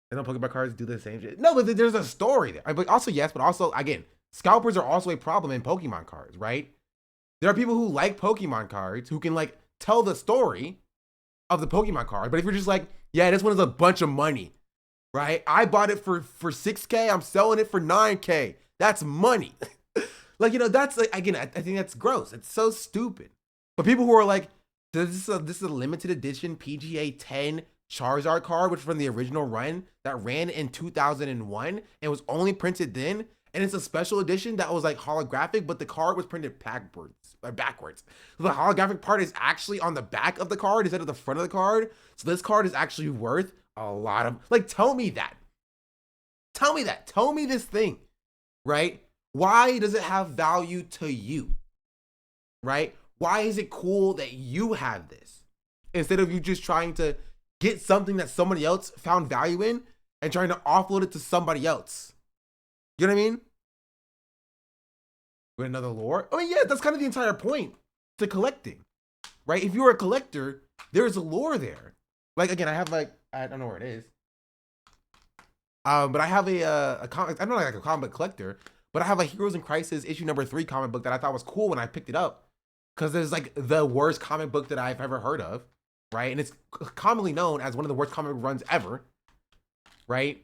And then Pokemon cards do the same shit. No, but there's a story there. But also, yes, but also, again, scalpers are also a problem in Pokemon cards, right? There are people who like Pokemon cards who can like tell the story of the Pokemon card. But if you're just like, yeah, this one is a bunch of money, right? I bought it for 6K. I'm selling it for 9K. That's money. Like, you know, that's like, again, I think that's gross. It's so stupid. But people who are like, this is a limited edition PGA 10 Charizard card, which is from the original run that ran in 2001 and was only printed then. And it's a special edition that was like holographic, but the card was printed backwards. So the holographic part is actually on the back of the card instead of the front of the card. So this card is actually worth a lot of, like, tell me that. Tell me that. Tell me this thing, right? Why does it have value to you, right? Why is it cool that you have this instead of you just trying to get something that somebody else found value in and trying to offload it to somebody else? You know what I mean? With another lore? I mean, yeah, that's kind of the entire point to collecting, right? If you're a collector, there's a lore there. Like, again, I have like, I don't know where it is. But I have a comic, I'm not like a comic collector, but I have a Heroes in Crisis issue number 3 comic book that I thought was cool when I picked it up. Because it's like the worst comic book that I've ever heard of, right? And it's commonly known as one of the worst comic runs ever, right?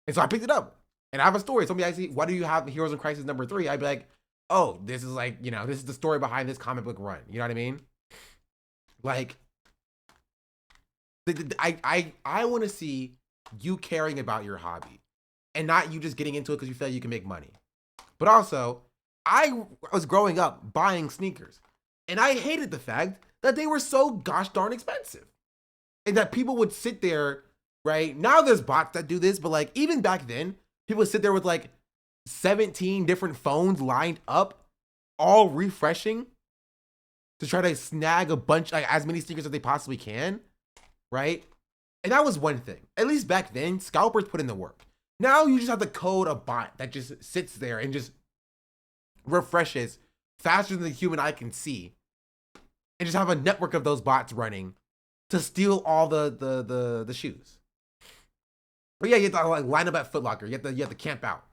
And so I picked it up. And I have a story. Somebody asks me, why do you have Heroes in Crisis number 3? I'd be like, oh, this is like, you know, this is the story behind this comic book run. You know what I mean? Like, I want to see you caring about your hobby and not you just getting into it because you feel like you can make money. But also, I was growing up buying sneakers and I hated the fact that they were so gosh darn expensive and that people would sit there, right? Now there's bots that do this, but like even back then, people would sit there with like 17 different phones lined up, all refreshing to try to snag a bunch, like as many sneakers as they possibly can, right? And that was one thing. At least back then, scalpers put in the work. Now you just have to code a bot that just sits there and just refreshes faster than the human eye can see, and just have a network of those bots running to steal all the shoes. But yeah, you have to like line up at Foot Locker. You have to camp out,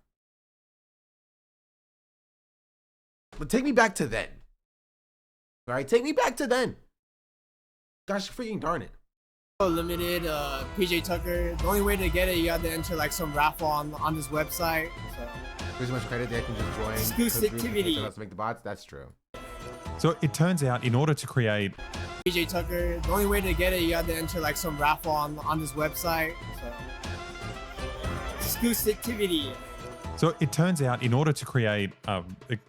But take me back to then. All right, take me back to then. Gosh, freaking darn it. Limited PJ Tucker. The only way to get it, you have to enter like some raffle on this website. So. There's so much credit they can just join. Exclusivity. To make the bots. That's true. So it turns out, in order to create PJ Tucker, the only way to get it, you have to enter like some raffle on this website. So. Exclusivity. So it turns out, in order to create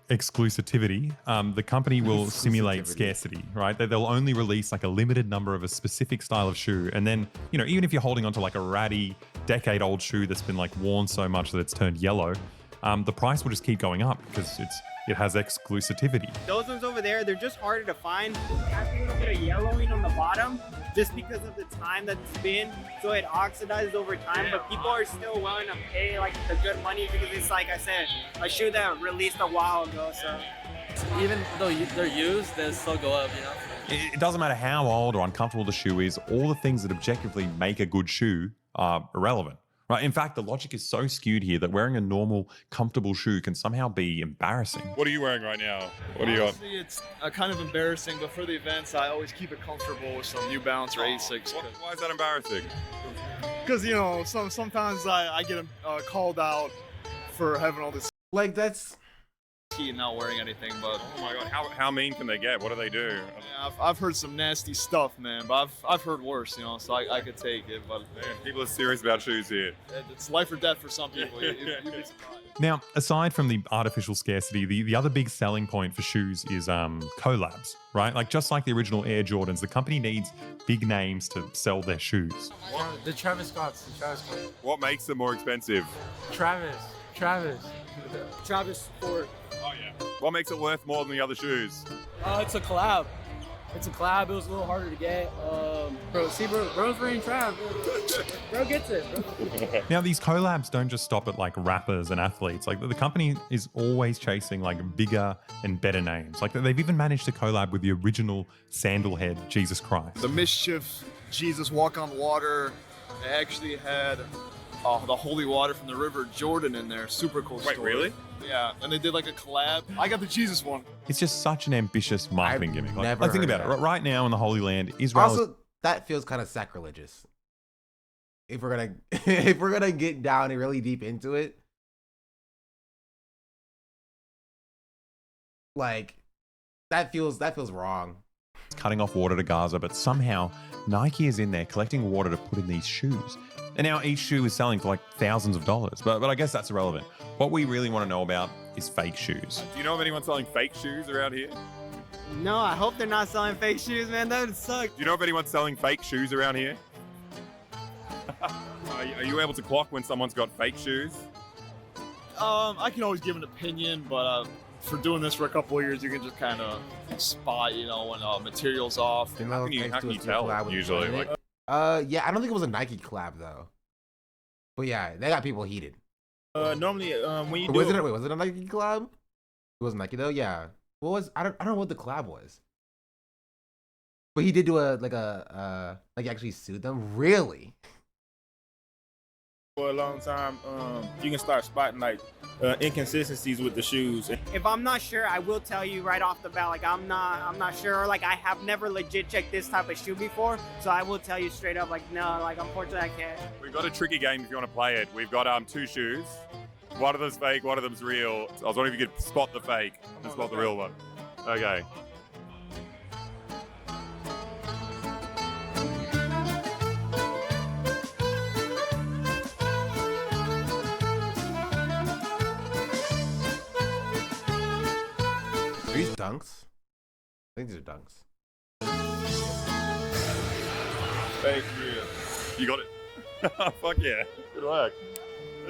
exclusivity, the company will simulate scarcity, right? They'll only release like a limited number of a specific style of shoe. And then, you know, even if you're holding onto like a ratty, decade-old shoe that's been like worn so much that it's turned yellow, the price will just keep going up because it has exclusivity. Those ones over there, they're just harder to find. It has a little bit of yellowing on the bottom just because of the time that it's been. So it oxidizes over time, but people are still willing to pay like the good money because it's, like I said, a shoe that released a while ago. So even though they're used, they still go up, you know? It doesn't matter how old or uncomfortable the shoe is, all the things that objectively make a good shoe are irrelevant. Right. In fact, the logic is so skewed here that wearing a normal, comfortable shoe can somehow be embarrassing. What are you wearing right now? What are you on? Honestly, it's kind of embarrassing, but for the events, I always keep it comfortable with some New Balance or Asics. Why is that embarrassing? Because, you know, sometimes I get called out for having all this. Like, that's... and not wearing anything, but oh my god, how mean can they get? What do they do? Yeah, I've heard some nasty stuff, man, but I've heard worse, you know, so I could take it. But man, people are serious about shoes here. It's life or death for some people. You'd be surprised. Now, aside from the artificial scarcity, the other big selling point for shoes is collabs, right? Like just like the original Air Jordans, the company needs big names to sell their shoes. The Travis Scotts. What makes them more expensive? Travis Sport. Oh yeah. What makes it worth more than the other shoes? It's a collab. It was a little harder to get. Bro's wearing Trav. Bro gets it. Bro. Now, these collabs don't just stop at like rappers and athletes. Like the company is always chasing like bigger and better names. Like they've even managed to collab with the original sandalhead Jesus Christ. The Mischief, Jesus Walk on Water. They actually had the holy water from the River Jordan in there. Super cool story. Wait, really? Yeah, and they did like a collab. I got the Jesus one. It's just such an ambitious marketing gimmick. never Think about heard it. Right now in the Holy Land, Israel. Also, that feels kind of sacrilegious. If we're gonna get down and really deep into it, like that feels wrong. Cutting off water to Gaza, but somehow Nike is in there collecting water to put in these shoes. And now each shoe is selling for like thousands of dollars. But I guess that's irrelevant. What we really want to know about is fake shoes. Do you know of anyone selling fake shoes around here? no, I hope they're not selling fake shoes, man. That would suck. Do you know of anyone selling fake shoes around here? Are you able to clock when someone's got fake shoes? I can always give an opinion, but for doing this for a couple of years, you can just kind of spot, you know, when material's off. How can you tell usually? Like, yeah, I don't think it was a Nike collab though. But yeah, they got people heated. Normally, when you was it a Nike collab? It wasn't Nike though. Yeah. What was? I don't know what the collab was. But he did do like actually sued them. Really? For a long time, you can start spotting like inconsistencies with the shoes. If I'm not sure, I will tell you right off the bat. Like I'm not sure. Or, like I have never legit checked this type of shoe before, so I will tell you straight up. Like no, like unfortunately I can't. We've got a tricky game if you want to play it. We've got two shoes. One of them's fake, one of them's real. I was wondering if you could spot the fake and spot the real one. Okay. Are these dunks? I think these are dunks. Fake real. You got it. Fuck yeah. Good work.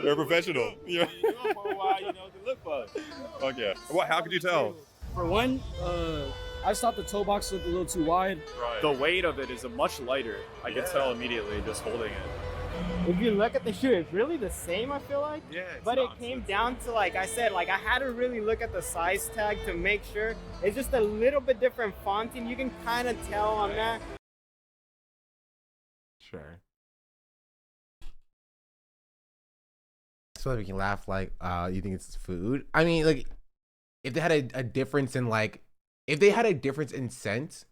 You're a professional. Yeah. You do it for a while, you know, to look for it. Fuck yeah. What? How could you tell? For one, I just thought the toe box looked a little too wide. Right. The weight of it is much lighter. I can tell immediately just holding it. If you look at the shoe, it's really the same, I feel like. Yeah. But it came down to, like I said, like I had to really look at the size tag to make sure. It's just a little bit different fonting. You can kind of tell on that. Sure. So we can laugh like, you think it's food? I mean, like, if they had a difference in like, if they had a difference in scent,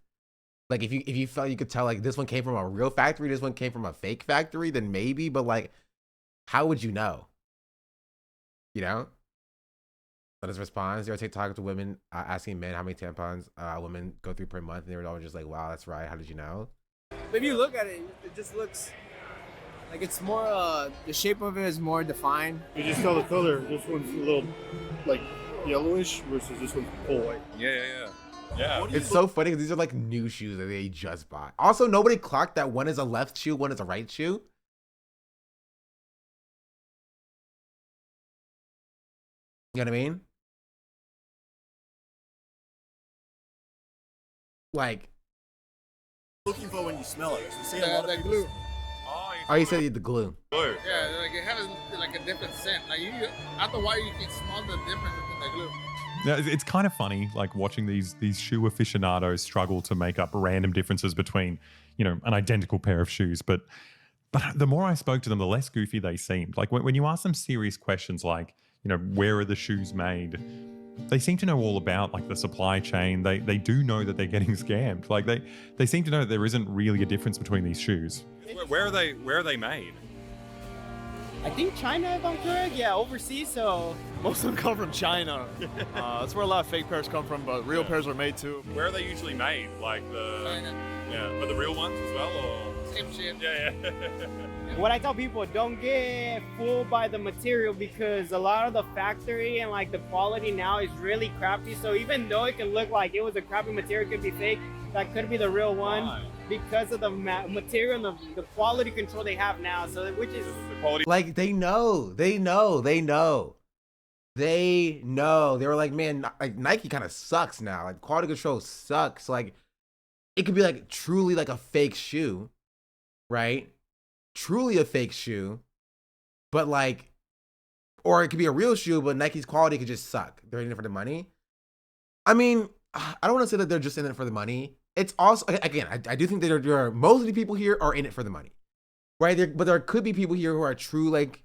like if you felt you could tell like this one came from a real factory, this one came from a fake factory, then maybe. But like, how would you know? You know. Let us respond. Zero TikTok to women asking men how many tampons women go through per month, and they were all just like, "Wow, that's right. How did you know?" But if you look at it, it just looks like it's more. The shape of it is more defined. You just tell the color. This one's a little like yellowish versus this one's full white. Yeah. It's so funny because these are like new shoes that they just bought. Also, nobody clocked that one is a left shoe, one is a right shoe. You know what I mean? Like, Looking for when you smell it. You see The glue. oh, you said the glue. Glue. Yeah, like it has like a different scent. Like after a while, you can smell the difference in the glue. Yeah, it's kind of funny, like watching these shoe aficionados struggle to make up random differences between, you know, an identical pair of shoes. But the more I spoke to them, the less goofy they seemed. Like when you ask them serious questions like, you know, where are the shoes made? They seem to know all about like the supply chain. They do know that they're getting scammed. Like they seem to know that there isn't really a difference between these shoes. Where are they made? I think China, if I'm correct. Yeah, overseas. So Most of them come from China. That's where a lot of fake pairs come from, but real pairs are made too. Where are they usually made? Like but the real ones as well, or same shit. Yeah. what I tell people, don't get fooled by the material because a lot of the factory and like the quality now is really crappy. So even though it can look like it was a crappy material, it could be fake, that could be the real one because of the material and the quality control they have now. So which is the quality. Like they know. They were like, man, like Nike kind of sucks now. Like quality control sucks. Like it could be like truly like a fake shoe, right? Truly a fake shoe, but like, or it could be a real shoe, but Nike's quality could just suck. They're in it for the money. I mean, I don't want to say that they're just in it for the money. It's also, again, I do think that there are, most of the people here are in it for the money, right? But there could be people here who are true like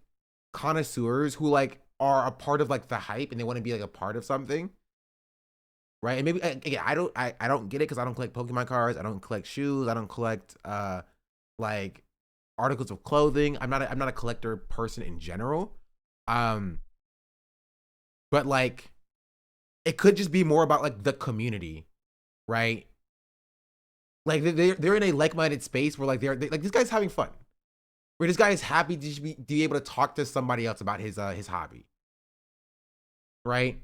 connoisseurs who like are a part of like the hype and they want to be like a part of something, right? And maybe again, I don't get it because I don't collect Pokemon cards, I don't collect shoes, I don't collect like articles of clothing. I'm not a collector person in general. But like it could just be more about like the community, right? Like they're in a like-minded space where like they're like this guy's having fun. Where this guy is happy to be able to talk to somebody else about his hobby. Right?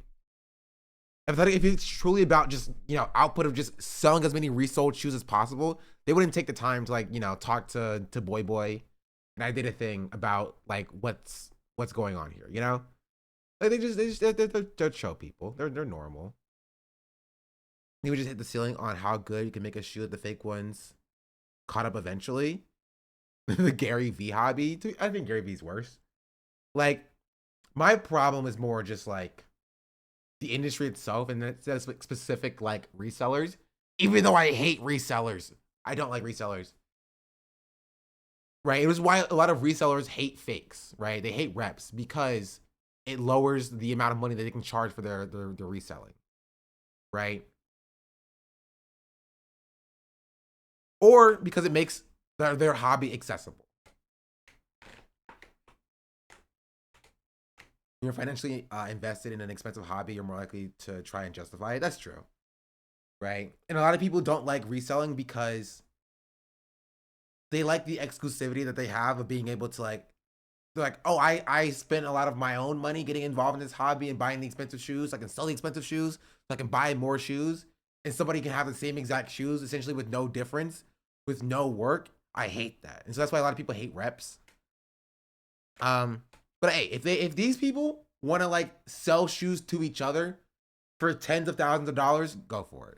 If it's truly about just, you know, output of just selling as many resold shoes as possible, they wouldn't take the time to like, you know, talk to Boy and I did a thing about like what's going on here, you know? Like they're show people. They're normal. They would just hit the ceiling on how good you can make a shoe that the fake ones caught up eventually. The Gary V hobby. I think Gary V's worse. Like, my problem is more just like the industry itself and then like specific like resellers. Even though I hate resellers, I don't like resellers. Right? It was why a lot of resellers hate fakes, right? They hate reps because it lowers the amount of money that they can charge for their reselling. Right? Or because it makes their hobby accessible. You're financially invested in an expensive hobby, you're more likely to try and justify it. That's true. Right? And a lot of people don't like reselling because they like the exclusivity that they have of being able to like, they're like, oh, I spent a lot of my own money getting involved in this hobby and buying the expensive shoes. I can sell the expensive shoes, so I can buy more shoes. And somebody can have the same exact shoes essentially with no difference, with no work. I hate that. And so that's why a lot of people hate reps. But hey, if these people want to like sell shoes to each other for tens of thousands of dollars, go for it.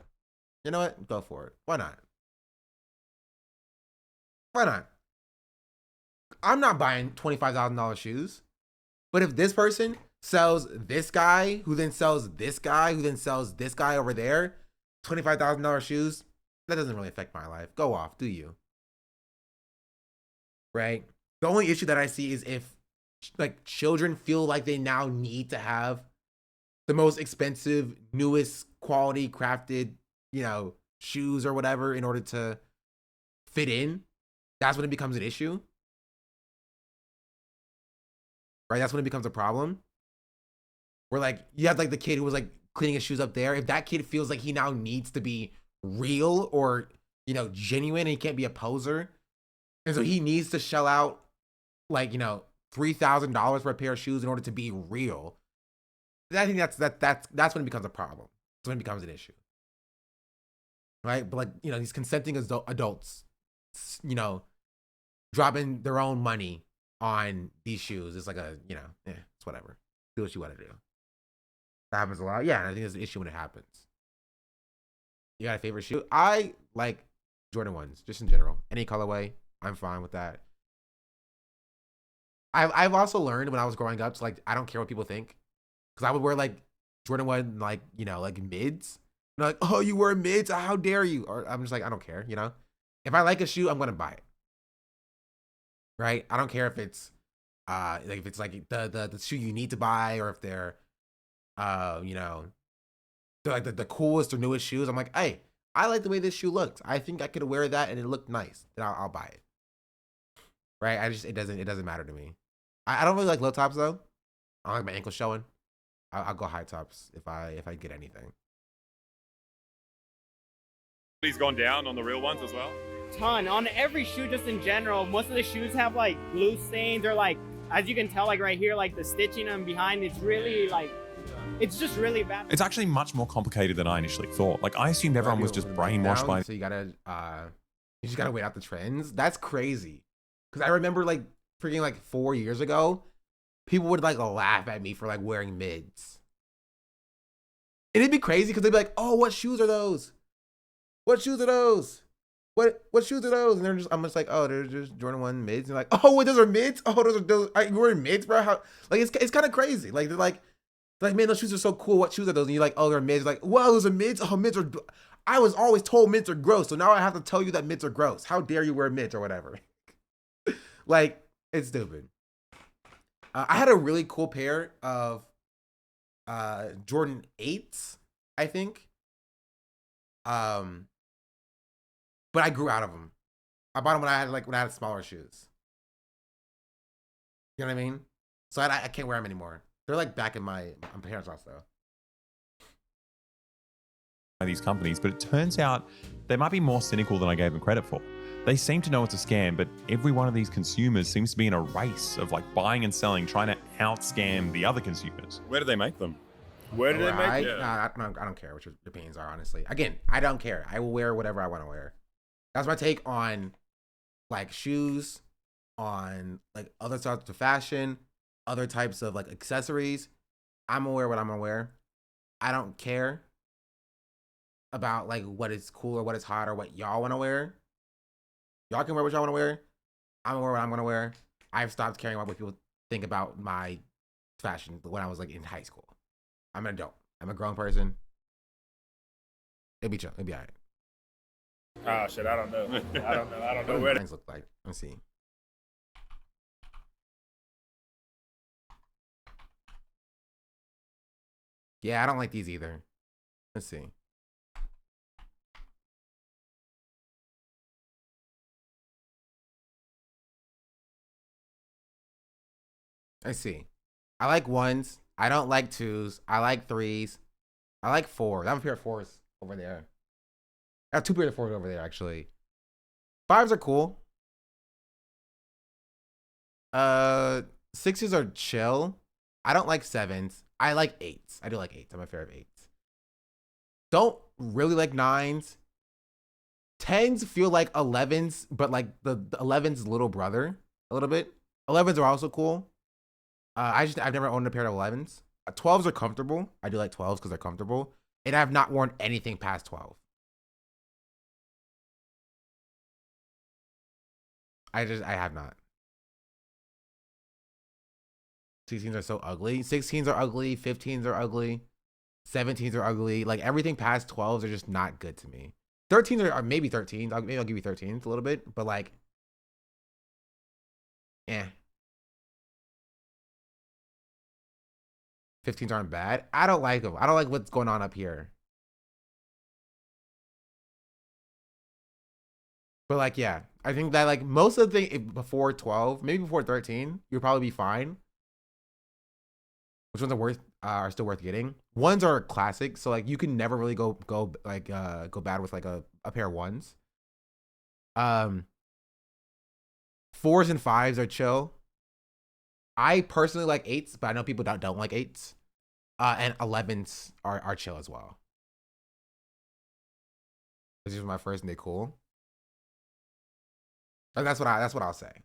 You know what? Go for it. Why not? Why not? I'm not buying $25,000 shoes. But if this person sells this guy, who then sells this guy, who then sells this guy over there, $25,000 shoes, that doesn't really affect my life. Go off, do you? Right? The only issue that I see is if like children feel like they now need to have the most expensive, newest quality crafted, you know, shoes or whatever in order to fit in, that's when it becomes an issue. Right? That's when it becomes a problem. Where like you have like the kid who was like cleaning his shoes up there. If that kid feels like he now needs to be real or, you know, genuine, and he can't be a poser, and so he needs to shell out like, you know, $3,000 for a pair of shoes in order to be real, I think that's when it becomes a problem. That's when it becomes an issue. Right? But like, you know, these consenting adults, you know, dropping their own money on these shoes. It's like a, you know, it's whatever. Do what you want to do. That happens a lot. Yeah, and I think it's an issue when it happens. You got a favorite shoe? I like Jordan 1s, just in general. Any colorway, I'm fine with that. I've also learned when I was growing up, to like, I don't care what people think. Because I would wear like Jordan 1, like, you know, like mids. And they're like, oh, you wear mids? How dare you? Or I'm just like, I don't care, you know? If I like a shoe, I'm going to buy it. Right? I don't care if it's like if it's like the shoe you need to buy, or if they're you know, they're like the coolest or newest shoes. I'm like, hey, I like the way this shoe looked. I think I could wear that and it looked nice. Then I'll buy it. Right? It doesn't matter to me. I don't really like low tops though. I don't like my ankles showing. I'll go high tops if I get anything. He's gone down on the real ones as well. Ton on every shoe, just in general. Most of the shoes have like glue stains, or like, as you can tell, like right here, like the stitching on behind, it's really like, it's just really bad. It's actually much more complicated than I initially thought. Like, I assumed everyone was just brainwashed by... So you just gotta wait out the trends. That's crazy. Because I remember like freaking like 4 years ago, people would like laugh at me for like wearing mids. And it'd be crazy because they'd be like, oh, what shoes are those? What shoes are those? What shoes are those? And I'm just like, oh, they're just Jordan 1 mids. And like, oh, wait, those are mids? Oh, those are you wearing mids, bro? How, like, it's kind of crazy. Like, they're like, man, those shoes are so cool. What shoes are those? And you're like, oh, they're mids. Like, wow, those are mids? Oh, mids are... I was always told mids are gross, so now I have to tell you that mids are gross. How dare you wear mids or whatever? Like, it's stupid. I had a really cool pair of Jordan 8s, I think. But I grew out of them. I bought them when I had smaller shoes. You know what I mean? So I can't wear them anymore. They're like back in my parents' house though. By these companies, but it turns out they might be more cynical than I gave them credit for. They seem to know it's a scam, but every one of these consumers seems to be in a race of like buying and selling, trying to out-scam the other consumers. Where do they make them? Where do they make them? I don't care what your opinions are, honestly. Again, I don't care. I will wear whatever I want to wear. That's my take on like shoes, on like other types of fashion, other types of like accessories. I'm gonna wear what I'm gonna wear. I don't care about like what is cool or what is hot or what y'all want to wear. Y'all can wear what y'all want to wear. I'm gonna wear what I'm gonna wear. I've stopped caring about what people think about my fashion when I was like in high school. I'm an adult. I'm a grown person. It'll be chill. It'll be alright. Oh shit, I don't know. I don't know where things look like. Let's see. Yeah, I don't like these either. Let's see. Let's see. I like 1s. I don't like 2s. I like 3s. I like 4s. I have a pair of 4s over there. I have 2 pairs of 4s over there, actually. 5s are cool. 6s are chill. I don't like 7s. I like 8s. I do like 8s. I'm a fan of 8s. Don't really like 9s. 10s feel like 11s, but like the 11's little brother a little bit. 11s are also cool. I've never owned a pair of 11s. 12s are comfortable. I do like 12s because they're comfortable. And I've not worn anything past 12. I have not. 16s are so ugly. 16s are ugly. 15s are ugly. 17s are ugly. Like everything past 12s are just not good to me. 13s are maybe 13s. Maybe I'll give you 13s a little bit. But like, eh. 15s aren't bad. I don't like them. I don't like what's going on up here. But like, yeah, I think that like most of the thing before 12, maybe before 13, you'll probably be fine. Which ones are still worth getting? Ones are classic, so like you can never really go bad with like a pair of ones. 4s and 5s are chill. I personally like 8s, but I know people don't like 8s. And 11s are chill as well. This is my first and they cool. And that's what I'll say.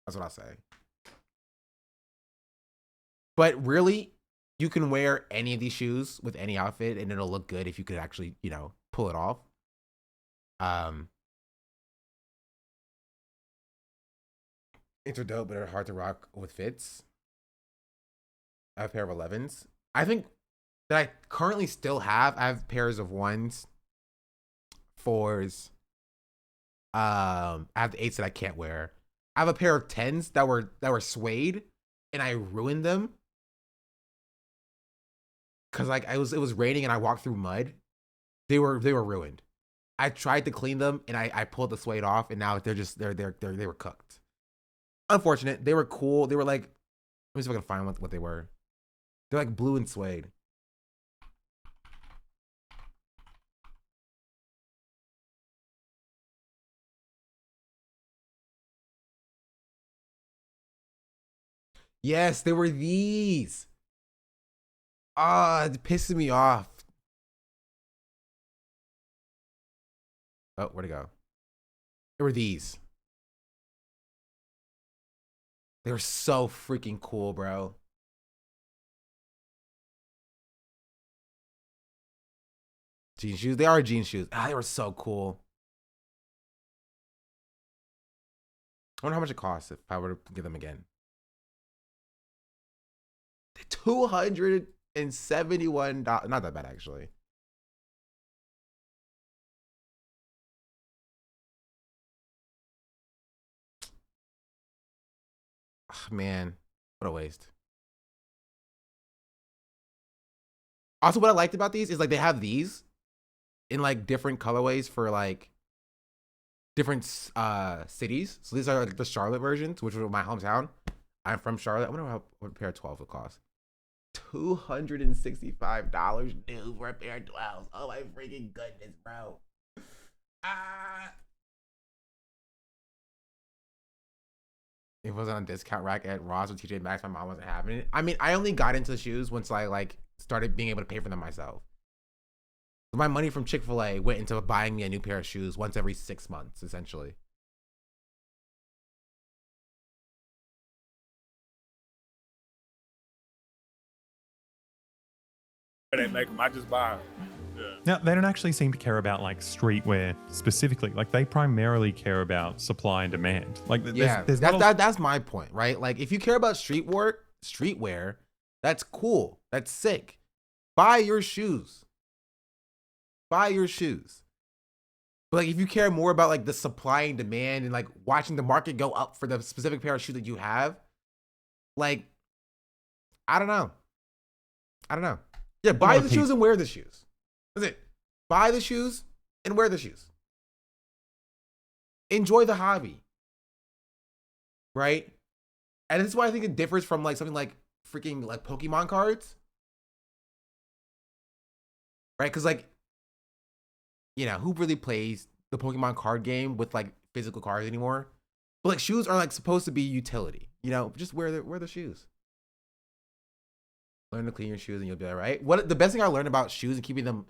That's what I'll say. But really, you can wear any of these shoes with any outfit and it'll look good if you could actually, you know, pull it off. It's dope, but they're hard to rock with fits. I have a pair of 11s. I think that I currently still have. I have pairs of 1s, 4s. I have the 8s that I can't wear. I have a pair of 10s that were suede, and I ruined them because like it was raining and I walked through mud. They were ruined. I tried to clean them and I pulled the suede off, and now they were cooked. Unfortunate. They were cool. They were like, let me see if I can find what they were. They're like blue and suede. Yes, they were these. Ah, it's pissing me off. Oh, where'd it go? They were these. They were so freaking cool, bro. Jean shoes. They are jean shoes. Ah, they were so cool. I wonder how much it costs if I were to get them again. $271. Not that bad, actually. Oh, man, what a waste. Also, what I liked about these is like they have these in like different colorways for like different cities. So these are like the Charlotte versions, which was my hometown. I'm from Charlotte. I wonder what a pair of 12 would cost. $265 new for a pair of 12s. Oh my freaking goodness, bro. It wasn't on discount rack at Ross or TJ Maxx. My mom wasn't having it. I mean, I only got into shoes once I like started being able to pay for them myself. My money from Chick-fil-A went into buying me a new pair of shoes once every 6 months, essentially. They make them. I just buy them. Yeah. Now, they don't actually seem to care about like streetwear specifically. Like they primarily care about supply and demand. Like that's my point, right? Like if you care about streetwear, that's cool. That's sick. Buy your shoes. Buy your shoes. But like if you care more about like the supply and demand and like watching the market go up for the specific pair of shoes that you have, like I don't know. Yeah, buy the shoes and wear the shoes. That's it. Buy the shoes and wear the shoes. Enjoy the hobby. Right? And this is why I think it differs from like something like freaking like Pokemon cards. Right? Because like, you know, who really plays the Pokemon card game with like physical cards anymore? But like shoes are like supposed to be utility. You know, just wear the shoes. Learn to clean your shoes and you'll be all right. What the best thing I learned about shoes and keeping them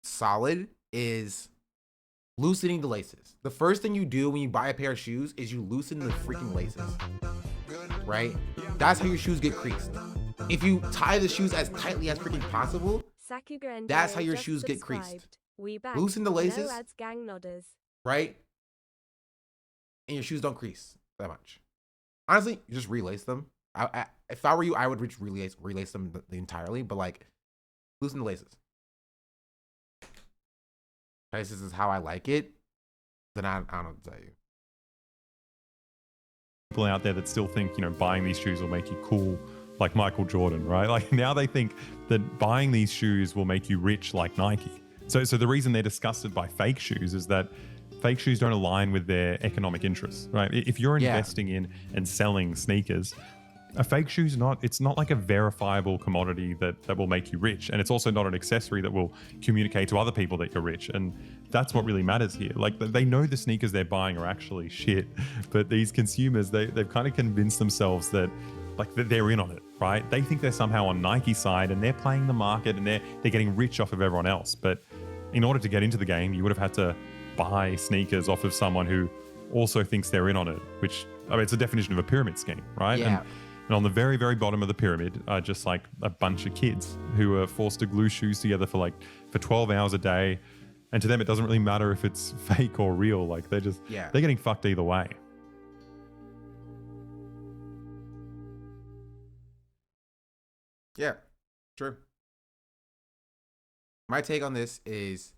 solid is loosening the laces. The first thing you do when you buy a pair of shoes is you loosen the freaking laces. Right? That's how your shoes get creased. If you tie the shoes as tightly as freaking possible, that's how your shoes get creased. Loosen the laces, right? And your shoes don't crease that much. Honestly, you just relace them. If I were you, I would relace them entirely, but like loosen the laces. This is how I like it. Then I don't know what to tell you. people out there that still think, buying these shoes will make you cool like Michael Jordan, right? Like now they think that buying these shoes will make you rich like Nike. So the reason they're disgusted by fake shoes is that fake shoes don't align with their economic interests, right? If you're investing in and selling sneakers, a fake shoe's it's not like a verifiable commodity that will make you rich. And it's also not an accessory that will communicate to other people that you're rich. And that's what really matters here. Like they know the sneakers they're buying are actually shit, but these consumers, they've kind of convinced themselves that they're in on it, right? They think they're somehow on Nike's side and they're playing the market and they're getting rich off of everyone else. But in order to get into the game, you would have had to buy sneakers off of someone who also thinks they're in on it, which, it's a definition of a pyramid scheme, right? Yeah. And on the very, very bottom of the pyramid are just like a bunch of kids who are forced to glue shoes together for 12 hours a day. And to them, it doesn't really matter if it's fake or real. Like they're getting fucked either way. Yeah, true. My take on this is,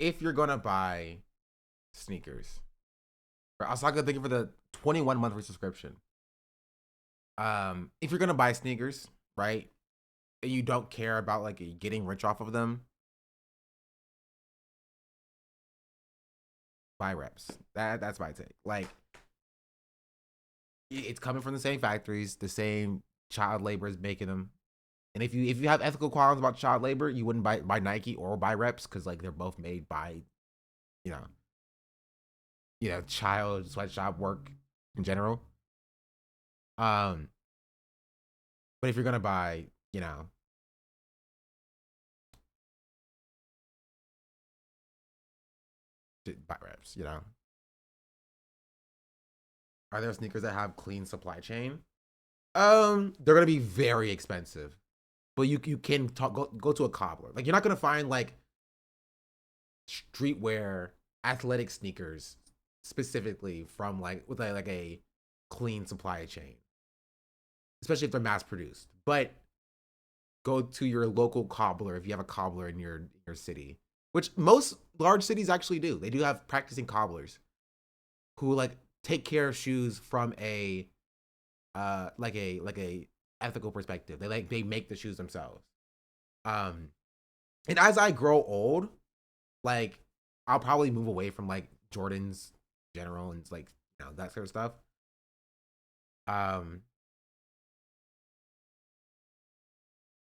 if you're gonna buy sneakers, I was talking thinking for the 21 monthly subscription. If you're gonna buy sneakers, right, and you don't care about getting rich off of them, buy reps. That's my take. It's coming from the same factories, the same child labor is making them. And if you have ethical qualms about child labor, you wouldn't buy Nike or buy reps because they're both made by, child sweatshop work in general. But if you're gonna buy, buy reps, Are there sneakers that have clean supply chain? They're gonna be very expensive. But you can go to a cobbler. You're not gonna find streetwear athletic sneakers specifically from with a clean supply chain, especially if they're mass produced. But go to your local cobbler if you have a cobbler in your city, which most large cities actually do. They do have practicing cobblers who take care of shoes from a ethical perspective. They make the shoes themselves. And as I grow old, I'll probably move away from Jordans in general and that sort of stuff.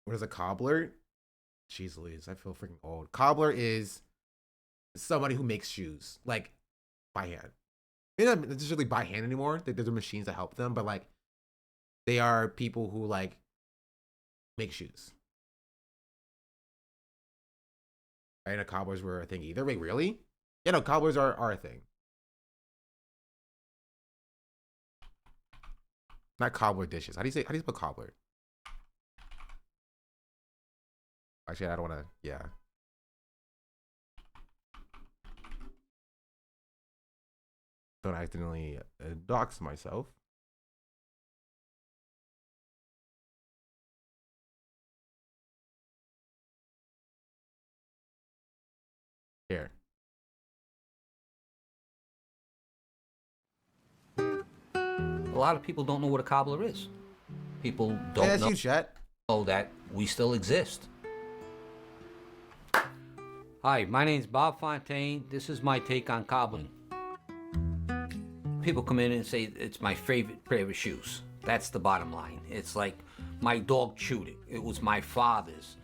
What is a cobbler? Jeez Louise, I feel freaking old. Cobbler is somebody who makes shoes by hand. Maybe not necessarily by hand anymore. There's machines that help them, but they are people who make shoes. Right? And cobblers were a thing either. Wait, really? Yeah, no, cobblers are a thing. Not cobbler dishes. How do you spell cobbler? Actually, I don't want to. Yeah. Don't accidentally dox myself. Here. A lot of people don't know what a cobbler is. People don't know that we still exist. Hi, my name's Bob Fontaine. This is my take on cobbling. People come in and say it's my favorite pair of shoes. That's the bottom line. It's like my dog chewed it. It was my father's.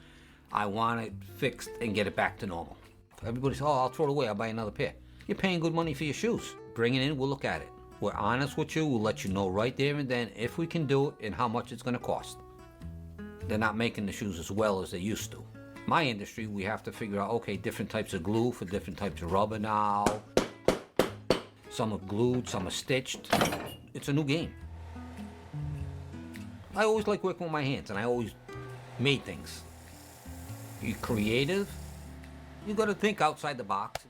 I want it fixed and get it back to normal. Everybody says, oh, I'll throw it away. I'll buy another pair. You're paying good money for your shoes. Bring it in. We'll look at it. We're honest with you. We'll let you know right there and then if we can do it and how much it's going to cost. They're not making the shoes as well as they used to. My industry, we have to figure out, okay, different types of glue for different types of rubber now. Some are glued, some are stitched. It's a new game. I always like working with my hands, and I always made things. You're creative. You got to think outside the box.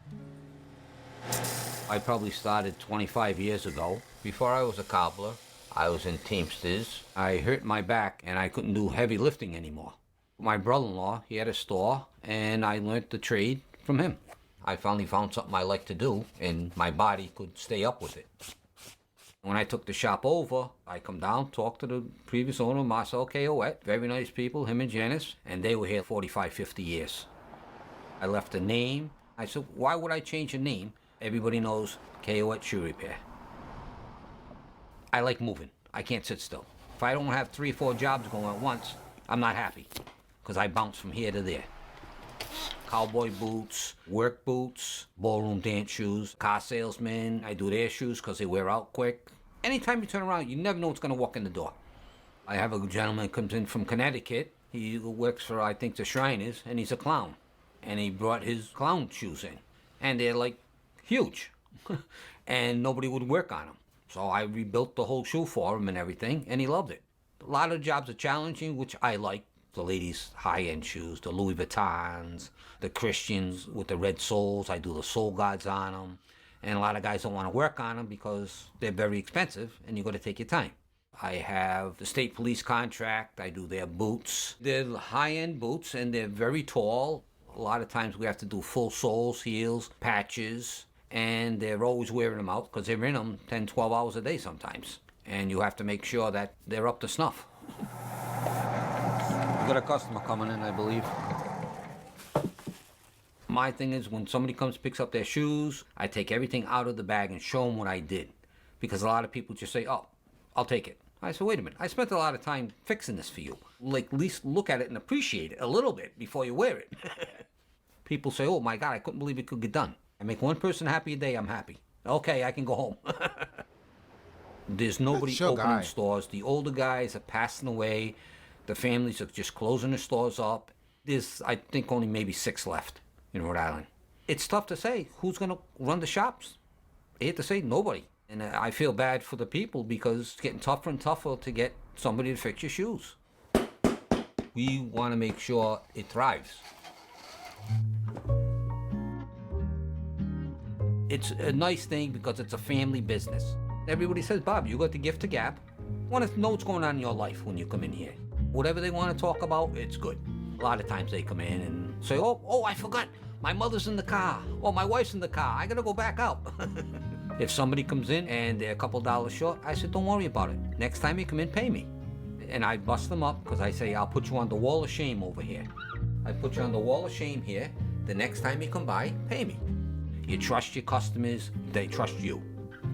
I probably started 25 years ago. Before I was a cobbler, I was in Teamsters. I hurt my back, and I couldn't do heavy lifting anymore. My brother-in-law, he had a store, and I learned the trade from him. I finally found something I like to do, and my body could stay up with it. When I took the shop over, I come down, talk to the previous owner, Marcel Coet, very nice people, him and Janice, and they were here 45, 50 years. I left a name. I said, why would I change a name? Everybody knows Coet Shoe Repair. I like moving. I can't sit still. If I don't have 3 or 4 jobs going at once, I'm not happy, because I bounce from here to there. Cowboy boots, work boots, ballroom dance shoes, car salesmen, I do their shoes because they wear out quick. Anytime you turn around, you never know what's going to walk in the door. I have a gentleman who comes in from Connecticut. He works for, I think, the Shriners, and he's a clown. And he brought his clown shoes in. And they're, like, huge. And nobody would work on them. So I rebuilt the whole shoe for him and everything, and he loved it. A lot of jobs are challenging, which I like. The ladies' high-end shoes, the Louis Vuittons, the Christians with the red soles. I do the sole guards on them. And a lot of guys don't want to work on them because they're very expensive and you got to take your time. I have the state police contract. I do their boots. They're high-end boots and they're very tall. A lot of times we have to do full soles, heels, patches, and they're always wearing them out because they're in them 10, 12 hours a day sometimes. And you have to make sure that they're up to snuff. We got a customer coming in, I believe. My thing is when somebody comes, picks up their shoes, I take everything out of the bag and show them what I did. Because a lot of people just say, oh, I'll take it. I said, wait a minute, I spent a lot of time fixing this for you. Like, at least look at it and appreciate it a little bit before you wear it. People say, oh my God, I couldn't believe it could get done. I make one person happy a day, I'm happy. Okay, I can go home. There's nobody opening stores. The older guys are passing away. The families are just closing their stores up. There's, I think, only maybe 6 left in Rhode Island. It's tough to say who's going to run the shops. I hate to say nobody. And I feel bad for the people because it's getting tougher and tougher to get somebody to fix your shoes. We want to make sure it thrives. It's a nice thing because it's a family business. Everybody says, Bob, you got the gift of gab. I want to know what's going on in your life when you come in here. Whatever they want to talk about, it's good. A lot of times they come in and say, oh, I forgot. My mother's in the car. Oh, my wife's in the car. I got to go back out. If somebody comes in and they're a couple dollars short, I said, don't worry about it. Next time you come in, pay me. And I bust them up because I say, I'll put you on the wall of shame over here. I put you on the wall of shame here. The next time you come by, pay me. You trust your customers, they trust you.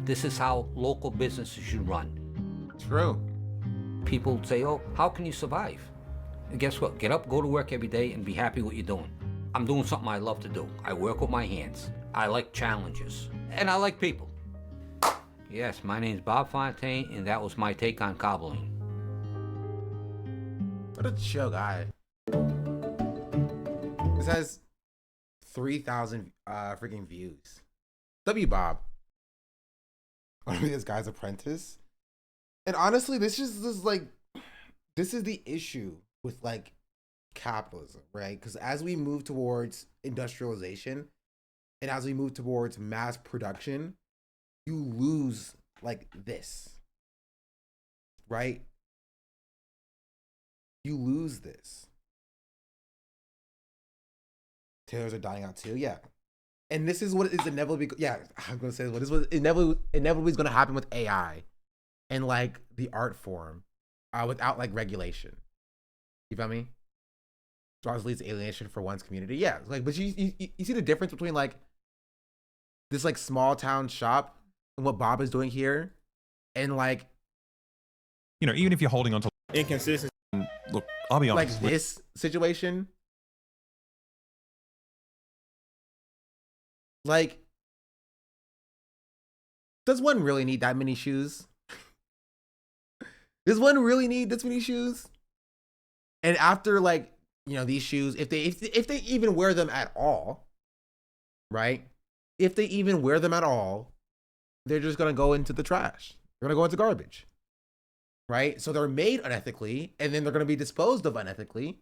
This is how local businesses should run. True. People say, oh, how can you survive? And guess what? Get up, go to work every day, and be happy what you're doing. I'm doing something I love to do. I work with my hands. I like challenges. And I like people. Yes, my name's Bob Fontaine, and that was my take on cobbling. What a chill guy. This has 3,000 freaking views. W Bob. I want to be this guy's apprentice. And honestly, this is the issue with like capitalism, right? Because as we move towards industrialization and as we move towards mass production, you lose like this, right? You lose this. Tailors are dying out too, yeah. And this is what is inevitably, yeah, I'm gonna say what is what inevitably is gonna happen with AI and like the art form, without like regulation. You feel me? So obviously it's alienation for one's community. Yeah, like, but you see the difference between like this like small town shop and what Bob is doing here, and like, you know, even if you're holding on to inconsistency. Look, I'll be honest. Like this situation, like, does one really need that many shoes? Does one really need this many shoes? And after like, you know, these shoes, if they even wear them at all, right? If they even wear them at all, they're just gonna go into the trash. They're gonna go into garbage, right? So they're made unethically, and then they're gonna be disposed of unethically.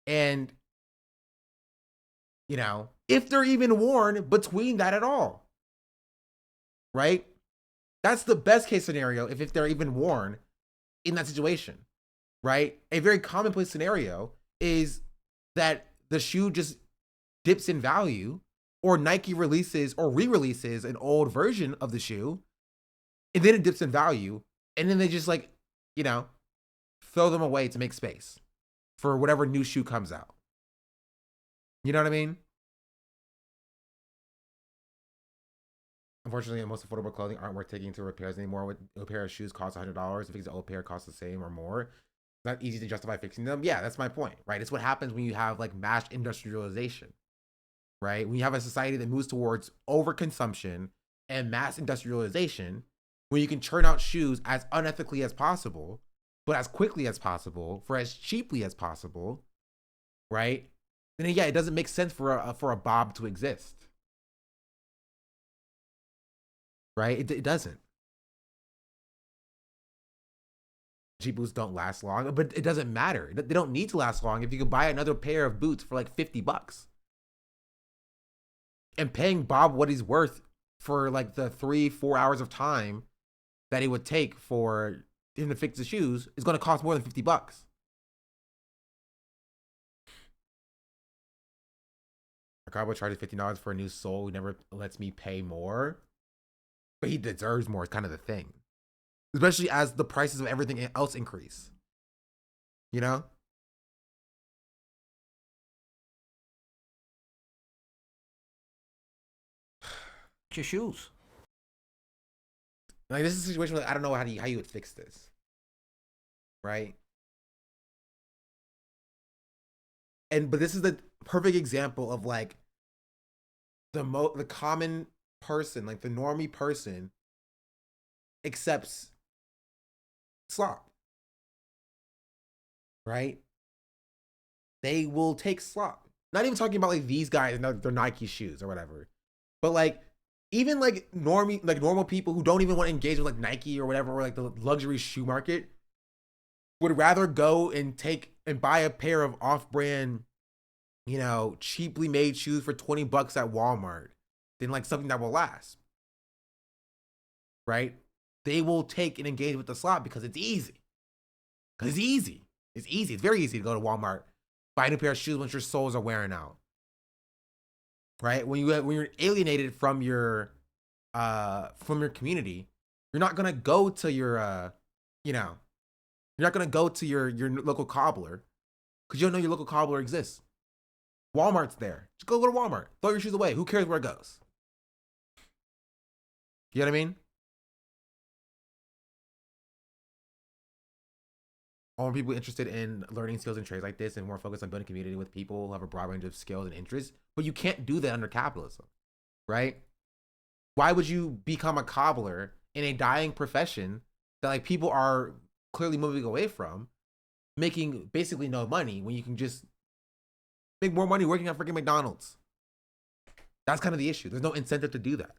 And, you know, if they're even worn between that at all, right? That's the best case scenario if they're even worn in that situation, right? A very commonplace scenario is that the shoe just dips in value, or Nike releases or re-releases an old version of the shoe, and then it dips in value, and then they just like, you know, throw them away to make space for whatever new shoe comes out. You know what I mean? Unfortunately, most affordable clothing aren't worth taking to repairs anymore. With a pair of shoes costs $100, if it's an old pair costs the same or more. It's not easy to justify fixing them. Yeah, that's my point, right? It's what happens when you have like mass industrialization, right? When you have a society that moves towards overconsumption and mass industrialization, when you can churn out shoes as unethically as possible, but as quickly as possible, for as cheaply as possible, right? Then yeah, it doesn't make sense for a Bob to exist. Right? It doesn't. Cheap boots don't last long, but it doesn't matter. They don't need to last long if you can buy another pair of boots for like $50. And paying Bob what he's worth for like the 3-4 hours of time that it would take for him to fix the shoes is going to cost more than $50. Cowboy charges $50 for a new sole who never lets me pay more. But he deserves more, is kind of the thing. Especially as the prices of everything else increase. You know? Your shoes. Like, this is a situation where I don't know how you would fix this. Right? But this is the perfect example of like the common person, like the normie person, accepts slop. Right? They will take slop. Not even talking about like these guys and their Nike shoes or whatever. But like even like normal people who don't even want to engage with like Nike or whatever, or like the luxury shoe market, would rather go and buy a pair of off-brand, you know, cheaply made shoes for $20 at Walmart than like something that will last. Right? They will take and engage with the slop because it's easy. Because it's easy. It's easy. It's very easy to go to Walmart, buy a new pair of shoes once your soles are wearing out. Right? When you're alienated from your community, you're not gonna go to your you're not gonna go to your local cobbler because you don't know your local cobbler exists. Walmart's there. Just go to Walmart. Throw your shoes away. Who cares where it goes? You know what I mean? I want people interested in learning skills and trades like this and more focused on building community with people who have a broad range of skills and interests. But you can't do that under capitalism, right? Why would you become a cobbler in a dying profession that like people are clearly moving away from, making basically no money when you can just make more money working at freaking McDonald's? That's kind of the issue. There's no incentive to do that.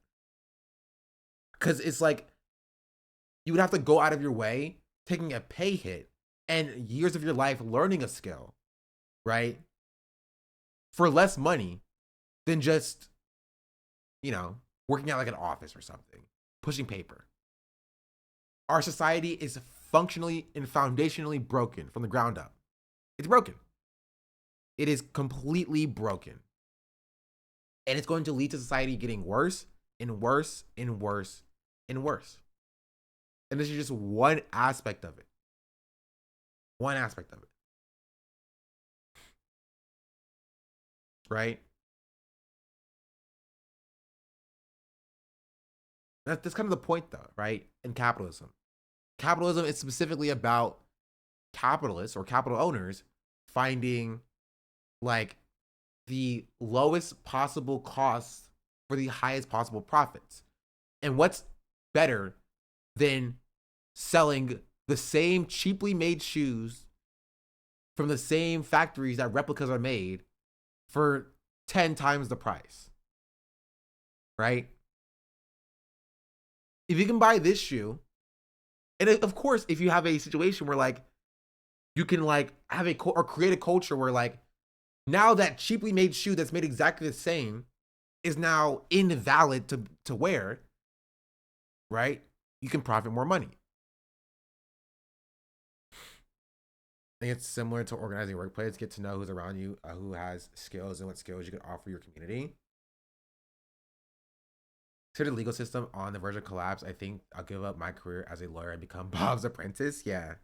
Because it's like you would have to go out of your way, taking a pay hit and years of your life learning a skill, right? For less money than just, working at like an office or something, pushing paper. Our society is functionally and foundationally broken from the ground up. It's broken. It is completely broken. And it's going to lead to society getting worse and worse and worse and worse. And this is just one aspect of it. One aspect of it. Right? That's kind of the point though, right? In capitalism. Capitalism is specifically about capitalists or capital owners finding like the lowest possible costs for the highest possible profits. And what's better than selling the same cheaply made shoes from the same factories that replicas are made for 10 times the price, right? If you can buy this shoe, and of course, if you have a situation where like you can like have or create a culture where like now that cheaply made shoe that's made exactly the same is now invalid to wear, right? You can profit more money. I think it's similar to organizing a workplace. Get to know who's around you, who has skills and what skills you can offer your community. To the legal system on the verge of collapse, I think I'll give up my career as a lawyer and become Bob's apprentice. Yeah.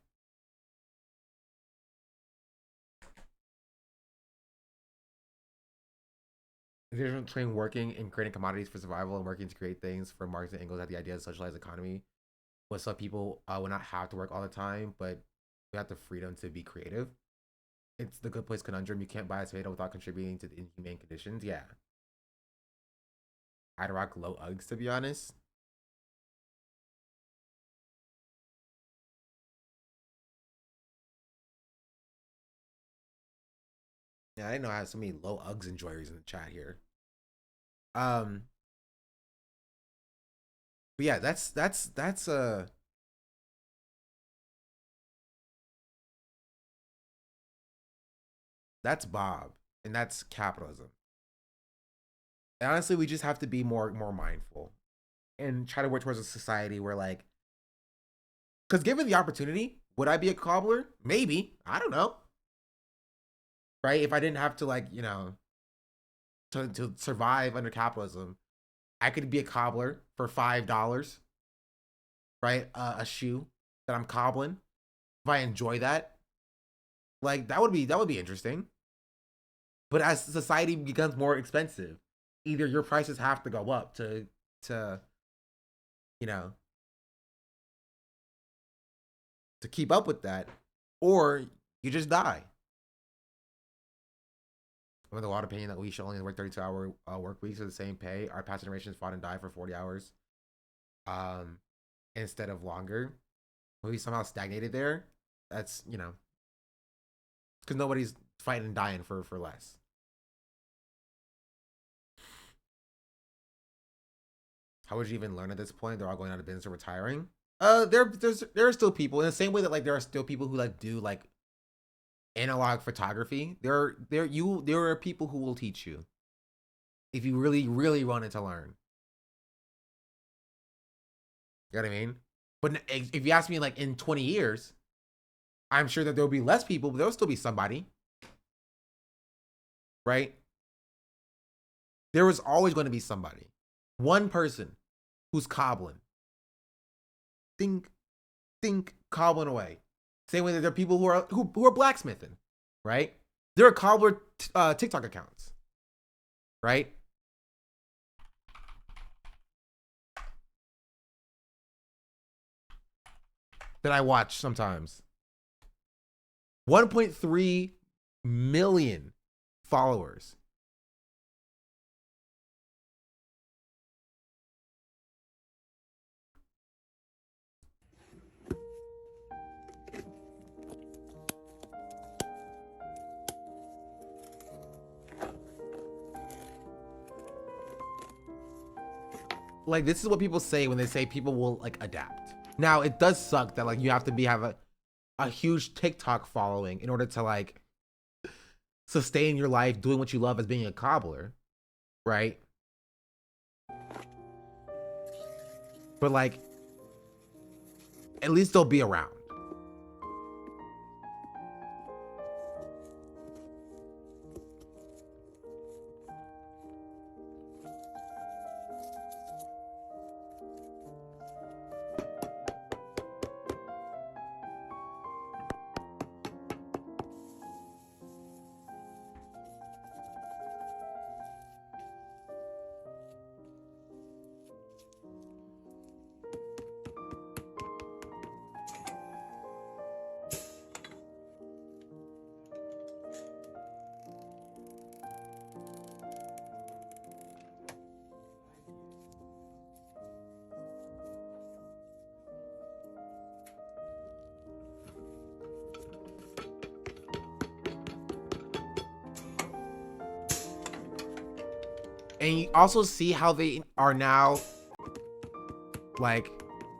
The difference between working and creating commodities for survival and working to create things for Marx and Engels had the idea of socialized economy. Was some people will not have to work all the time, but we have the freedom to be creative. It's the good place conundrum. You can't buy a tomato without contributing to the inhumane conditions. Yeah. I'd rock low Uggs, to be honest. Yeah, I didn't know I had so many low Uggs enjoyers in the chat here. But yeah, that's Bob, and that's capitalism. And honestly, we just have to be more mindful and try to work towards a society where, like, because given the opportunity, would I be a cobbler? Maybe. I don't know. Right? If I didn't have to, like, you know, to survive under capitalism, I could be a cobbler for $5, right? A shoe that I'm cobbling. If I enjoy that, like, that would be interesting. But as society becomes more expensive, either your prices have to go up to you know, to keep up with that, or you just die. I'm of the lot of opinion that we should only work 32-hour work weeks for the same pay. Our past generations fought and died for 40 hours instead of longer. We somehow stagnated there. That's, you know, because nobody's fighting and dying for less. How would you even learn at this point? They're all going out of business or retiring. There are still people in the same way that, like, there are still people who, like, do, like, analog photography. There are people who will teach you if you really wanted to learn. You know what I mean? But if you ask me, like, in 20 years, I'm sure that there'll be less people, but there'll still be somebody, right? There was always going to be somebody, one person who's cobbling, think cobbling away. Same way that there are people who are blacksmithing, right? There are cobbler TikTok accounts, right? That I watch sometimes. 1.3 million followers. Like, this is what people say when they say people will, like, adapt. Now, it does suck that, like, you have to have a huge TikTok following in order to, like, sustain your life doing what you love as being a cobbler, right? But, like, at least they'll be around. And you also see how they are now, like,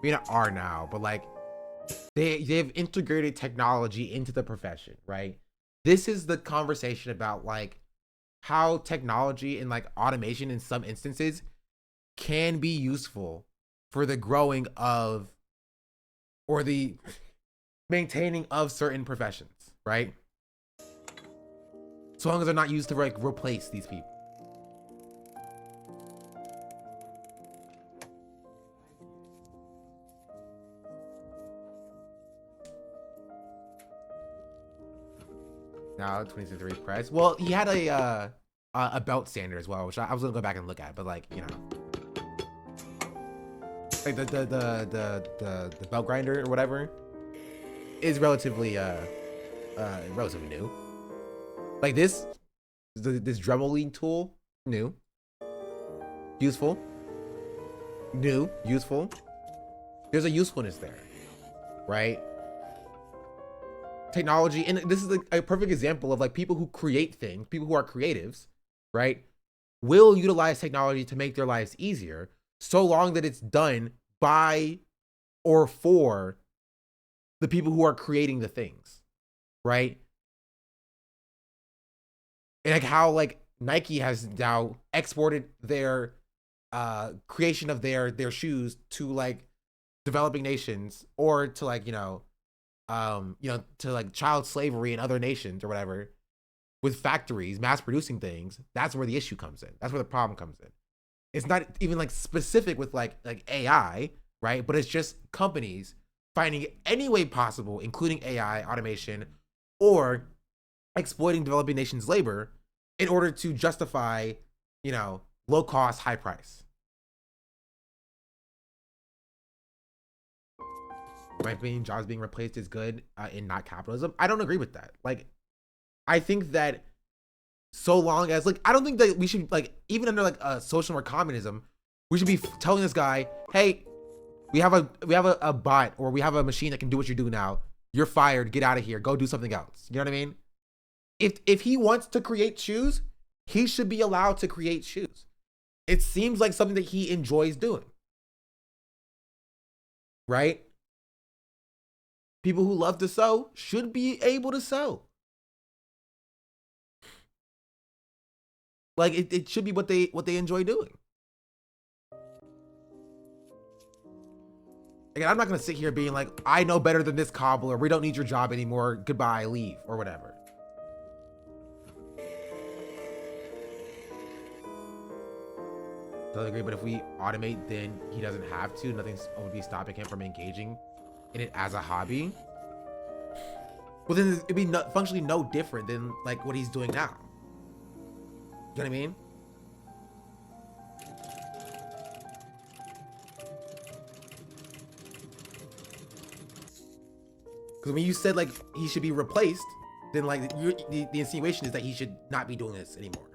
maybe not are now, but, like, they've integrated technology into the profession, right? This is the conversation about, like, how technology and, like, automation in some instances can be useful for the growing of or the maintaining of certain professions, right? So long as they're not used to, like, replace these people. Now 2023 press. Well, he had a belt sander as well, which I was gonna go back and look at, but like, you know, like the belt grinder or whatever is relatively relatively new. Like this Dremeling tool, new, useful, useful. There's a usefulness there, right? Technology, and this is a perfect example of like people who create things, people who are creatives, right, will utilize technology to make their lives easier, so long that it's done by or for the people who are creating the things, right? And like how like Nike has now exported their creation of their shoes to like developing nations, or to like, you know, to like child slavery in other nations or whatever, with factories mass producing things. That's where the issue comes in. That's where the problem comes in. It's not even like specific with like AI, right? But it's just companies finding any way possible, including AI, automation, or exploiting developing nations' labor in order to justify, you know, low cost, high price. In my opinion, jobs being replaced is good in not capitalism. I don't agree with that. Like, I think that so long as like, I don't think that we should like, even under like a social or communism, we should be telling this guy, hey, we have a bot, or we have a machine that can do what you do now. You're fired. Get out of here. Go do something else. You know what I mean? If he wants to create shoes, he should be allowed to create shoes. It seems like something that he enjoys doing, right? People who love to sew should be able to sew. Like it should be what they enjoy doing. Again, I'm not gonna sit here being like, I know better than this cobbler. We don't need your job anymore. Goodbye, leave, or whatever. Totally agree, but if we automate, then he doesn't have to. Nothing's would be stopping him from engaging in it as a hobby. Well, then it'd be functionally no different than like what he's doing now. You know what I mean? Because when you said like he should be replaced, then like the insinuation is that he should not be doing this anymore.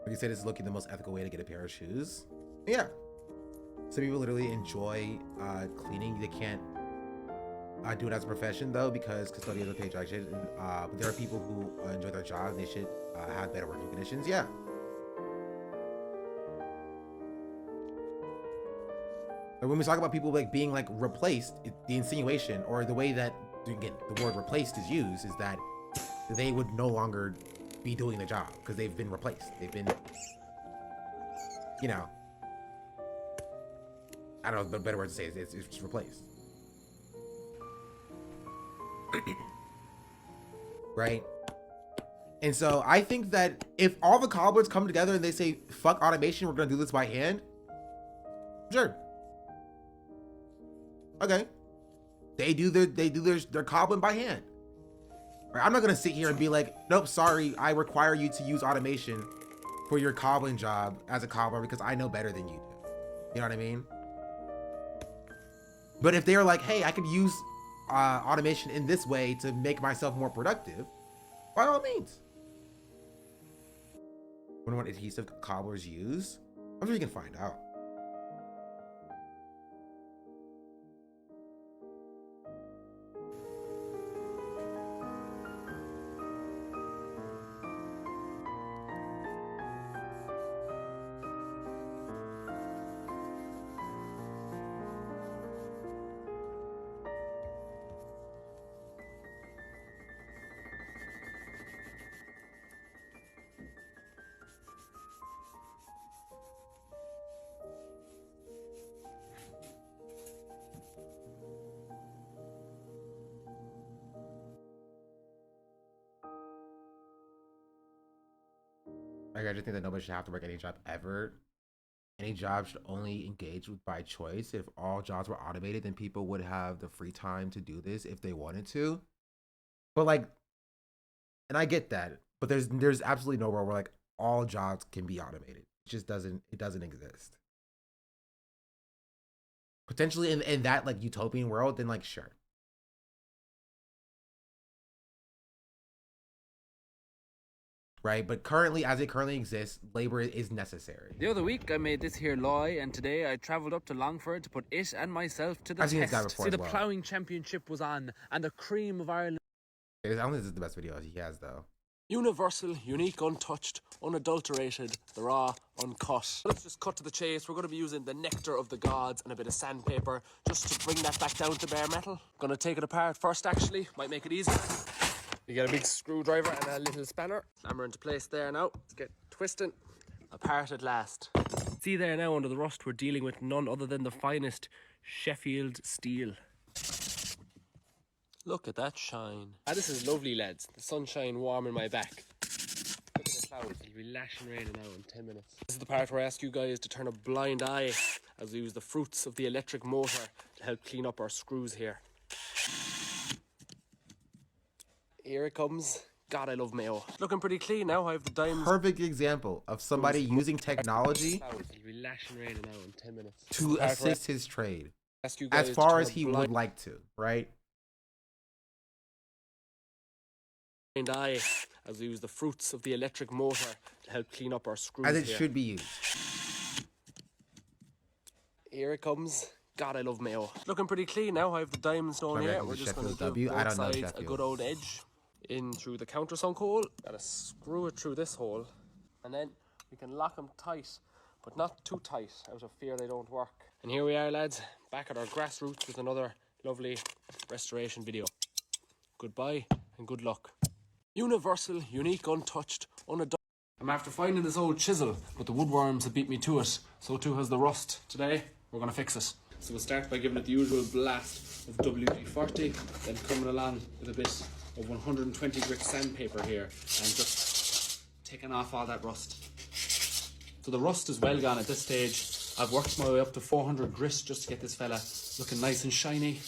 Like you said, it's looking the most ethical way to get a pair of shoes. Yeah. Some people literally enjoy cleaning. They can't do it as a profession though, because custodians are paid jack shit. But there are people who enjoy their job. They should have better working conditions. Yeah. Like when we talk about people like being like replaced, the insinuation or the way that, again, the word replaced is used is that they would no longer be doing the job because they've been replaced. They've been, you know, I don't know, but a better word to say is it's just replaced. Right? And so I think that if all the cobblers come together and they say, fuck automation, we're gonna do this by hand, sure. Okay. They do their cobbling by hand. Right? I'm not gonna sit here and be like, nope, sorry, I require you to use automation for your cobbling job as a cobbler because I know better than you do. You know what I mean? But if they're like, hey, I could use automation in this way to make myself more productive, by all means. Wonder what adhesive cobblers use? I'm sure you can find out. Like, I just think that nobody should have to work any job ever. Any job should only engage with by choice. If all jobs were automated, then people would have the free time to do this if they wanted to. But like, and I get that, but there's absolutely no world where like all jobs can be automated. It doesn't exist. Potentially in that like utopian world, then like sure. Right, but currently, as it currently exists, labor is necessary. The other week, I made this here lie, and today I travelled up to Longford to put it and myself to the I've seen this guy test. before See, as the well. ploughing championship was on, and the cream of Ireland. I don't think this is the best video he has though. Universal, unique, untouched, unadulterated, the raw, uncut. Let's just cut to the chase. We're going to be using the nectar of the gods and a bit of sandpaper just to bring that back down to bare metal. Gonna take it apart first, actually. Might make it easier. You get a big screwdriver and a little spanner. Hammer into place there now. Let's get twisting. Apart at last. See there now under the rust, we're dealing with none other than the finest Sheffield steel. Look at that shine. Ah, this is lovely, lads. The sunshine warming my back. Look at the clouds. It'll be lashing rain now in 10 minutes. This is the part where I ask you guys to turn a blind eye as we use the fruits of the electric motor to help clean up our screws here. Here it comes. God, I love mayo. Looking pretty clean now. I have the diamonds. Perfect example of somebody using technology It'll be lashing rain now in 10 minutes. to assist his trade Ask you guys as to far turn as a he blind would like to, right? eye as we use the fruits of the electric motor to help clean up our screws As it here. should be used. Here it comes. God, I love mayo. Looking pretty clean now. I have the diamond stone Sorry, here. I We're think just going to Sheffield give W. I both don't know sides a Sheffield. good old edge in through the countersunk hole. Gotta screw it through this hole, and then we can lock them tight, but not too tight out of fear they don't work. And here we are, lads, back at our grassroots with another lovely restoration video. Goodbye and good luck. Universal, unique, untouched, unadulterated. I'm after finding this old chisel, but the woodworms have beat me to it. So too has the rust. Today, we're going to fix it. So we'll start by giving it the usual blast of WD-40, then coming along with a bit of 120 grit sandpaper here, and just taking off all that rust. So the rust is well gone at this stage. I've worked my way up to 400 grit just to get this fella looking nice and shiny.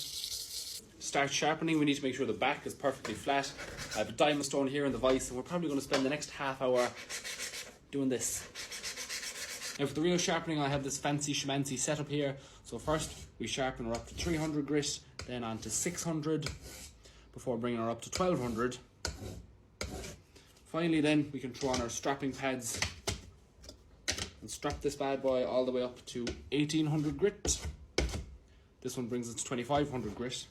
Start sharpening, we need to make sure the back is perfectly flat. I have a diamond stone here in the vise, and we're probably going to spend the next half hour doing this. Now for the real sharpening, I have this fancy schmancy setup here. So first we sharpen her up to 300 grit, then on to 600, before bringing her up to 1200. Finally then we can throw on our strapping pads and strap this bad boy all the way up to 1800 grit. This one brings us to 2500 grit.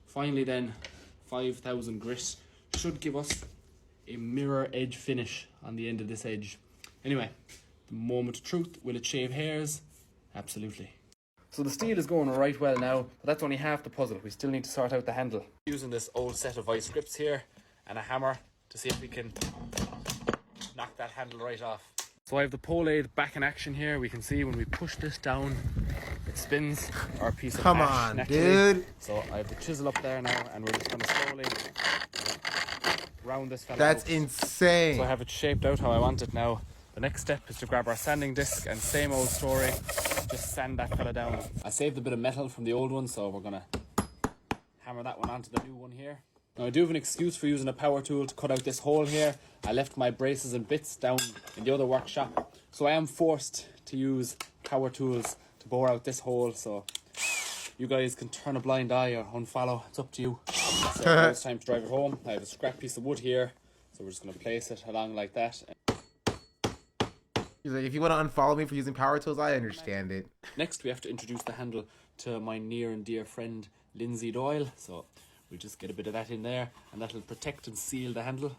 Finally then, 5000 grit should give us a mirror edge finish on the end of this edge. Anyway, the moment of truth, will it shave hairs? Absolutely. So the steel is going right well now, but that's only half the puzzle. We still need to sort out the handle. Using this old set of vice grips here and a hammer to see if we can knock that handle right off. So I have the pole lathe back in action here. We can see when we push this down, it spins our piece of Come ash on, naturally. dude. So I have the chisel up there now, and we're just going to slowly round this fella That's out. insane. So I have it shaped out how I want it now. The next step is to grab our sanding disc, and same old story, just sand that fella down. I saved a bit of metal from the old one, so we're going to hammer that one onto the new one here. Now I do have an excuse for using a power tool to cut out this hole here. I left my braces and bits down in the other workshop, so I am forced to use power tools to bore out this hole. So you guys can turn a blind eye or unfollow, it's up to you. So now it's time to drive it home. I have a scrap piece of wood here, so we're just going to place it along like that. He's like, if you want to unfollow me for using power tools, I understand it. Next we have to introduce the handle to my near and dear friend Lindsay Doyle, so we just get a bit of that in there, and that'll protect and seal the handle.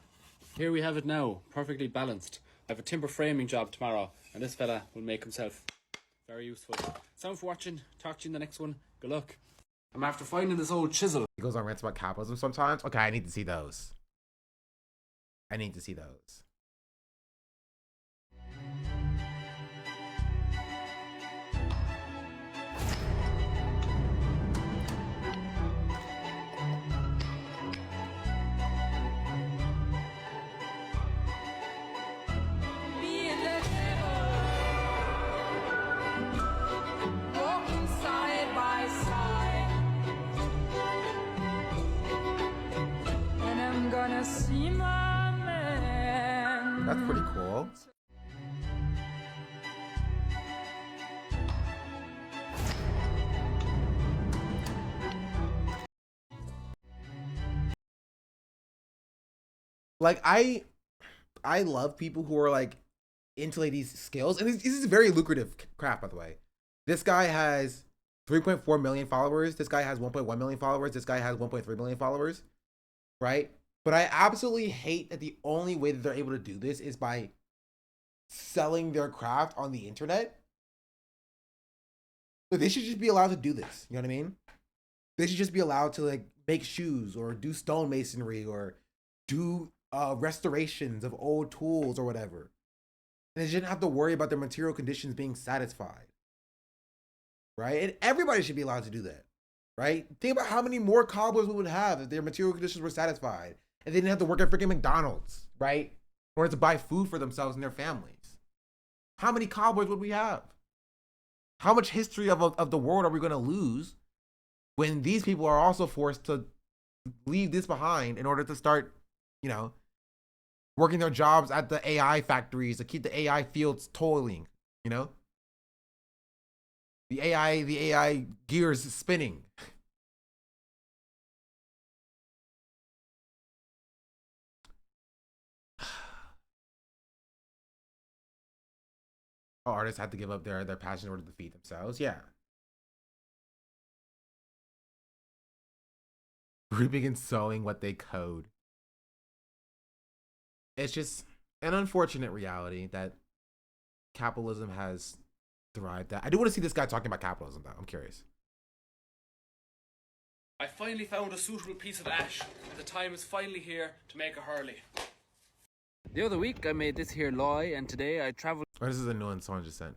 Here we have it now, perfectly balanced. I have a timber framing job tomorrow, and this fella will make himself very useful. Thanks for watching. Talk to you in the next one. Good luck. I'm after finding this old chisel. He goes on rants about capitalism sometimes. Okay, I need to see those. I need to see those. That's pretty cool. Like I love people who are like into like these skills, and this is very lucrative craft, by the way. This guy has 3.4 million followers. This guy has 1.1 million followers. This guy has 1.3 million followers, right? But I absolutely hate that the only way that they're able to do this is by selling their craft on the internet. But they should just be allowed to do this. You know what I mean? They should just be allowed to like make shoes or do stonemasonry or do restorations of old tools or whatever. And they shouldn't have to worry about their material conditions being satisfied. Right? And everybody should be allowed to do that. Right? Think about how many more cobblers we would have if their material conditions were satisfied and they didn't have to work at freaking McDonald's, right? Or to buy food for themselves and their families. How many cobblers would we have? How much history of the world are we going to lose when these people are also forced to leave this behind in order to start, you know, working their jobs at the AI factories to keep the AI fields toiling, you know? The AI gears spinning. Artists have to give up their passion in order to feed themselves. Yeah. Reaping and sowing what they code. It's just an unfortunate reality that capitalism has thrived at. I do want to see this guy talking about capitalism, though. I'm curious. I finally found a suitable piece of ash, and the time is finally here to make a hurley. The other week I made this here loy, and today I travelled... Oh, this is a new one someone just sent.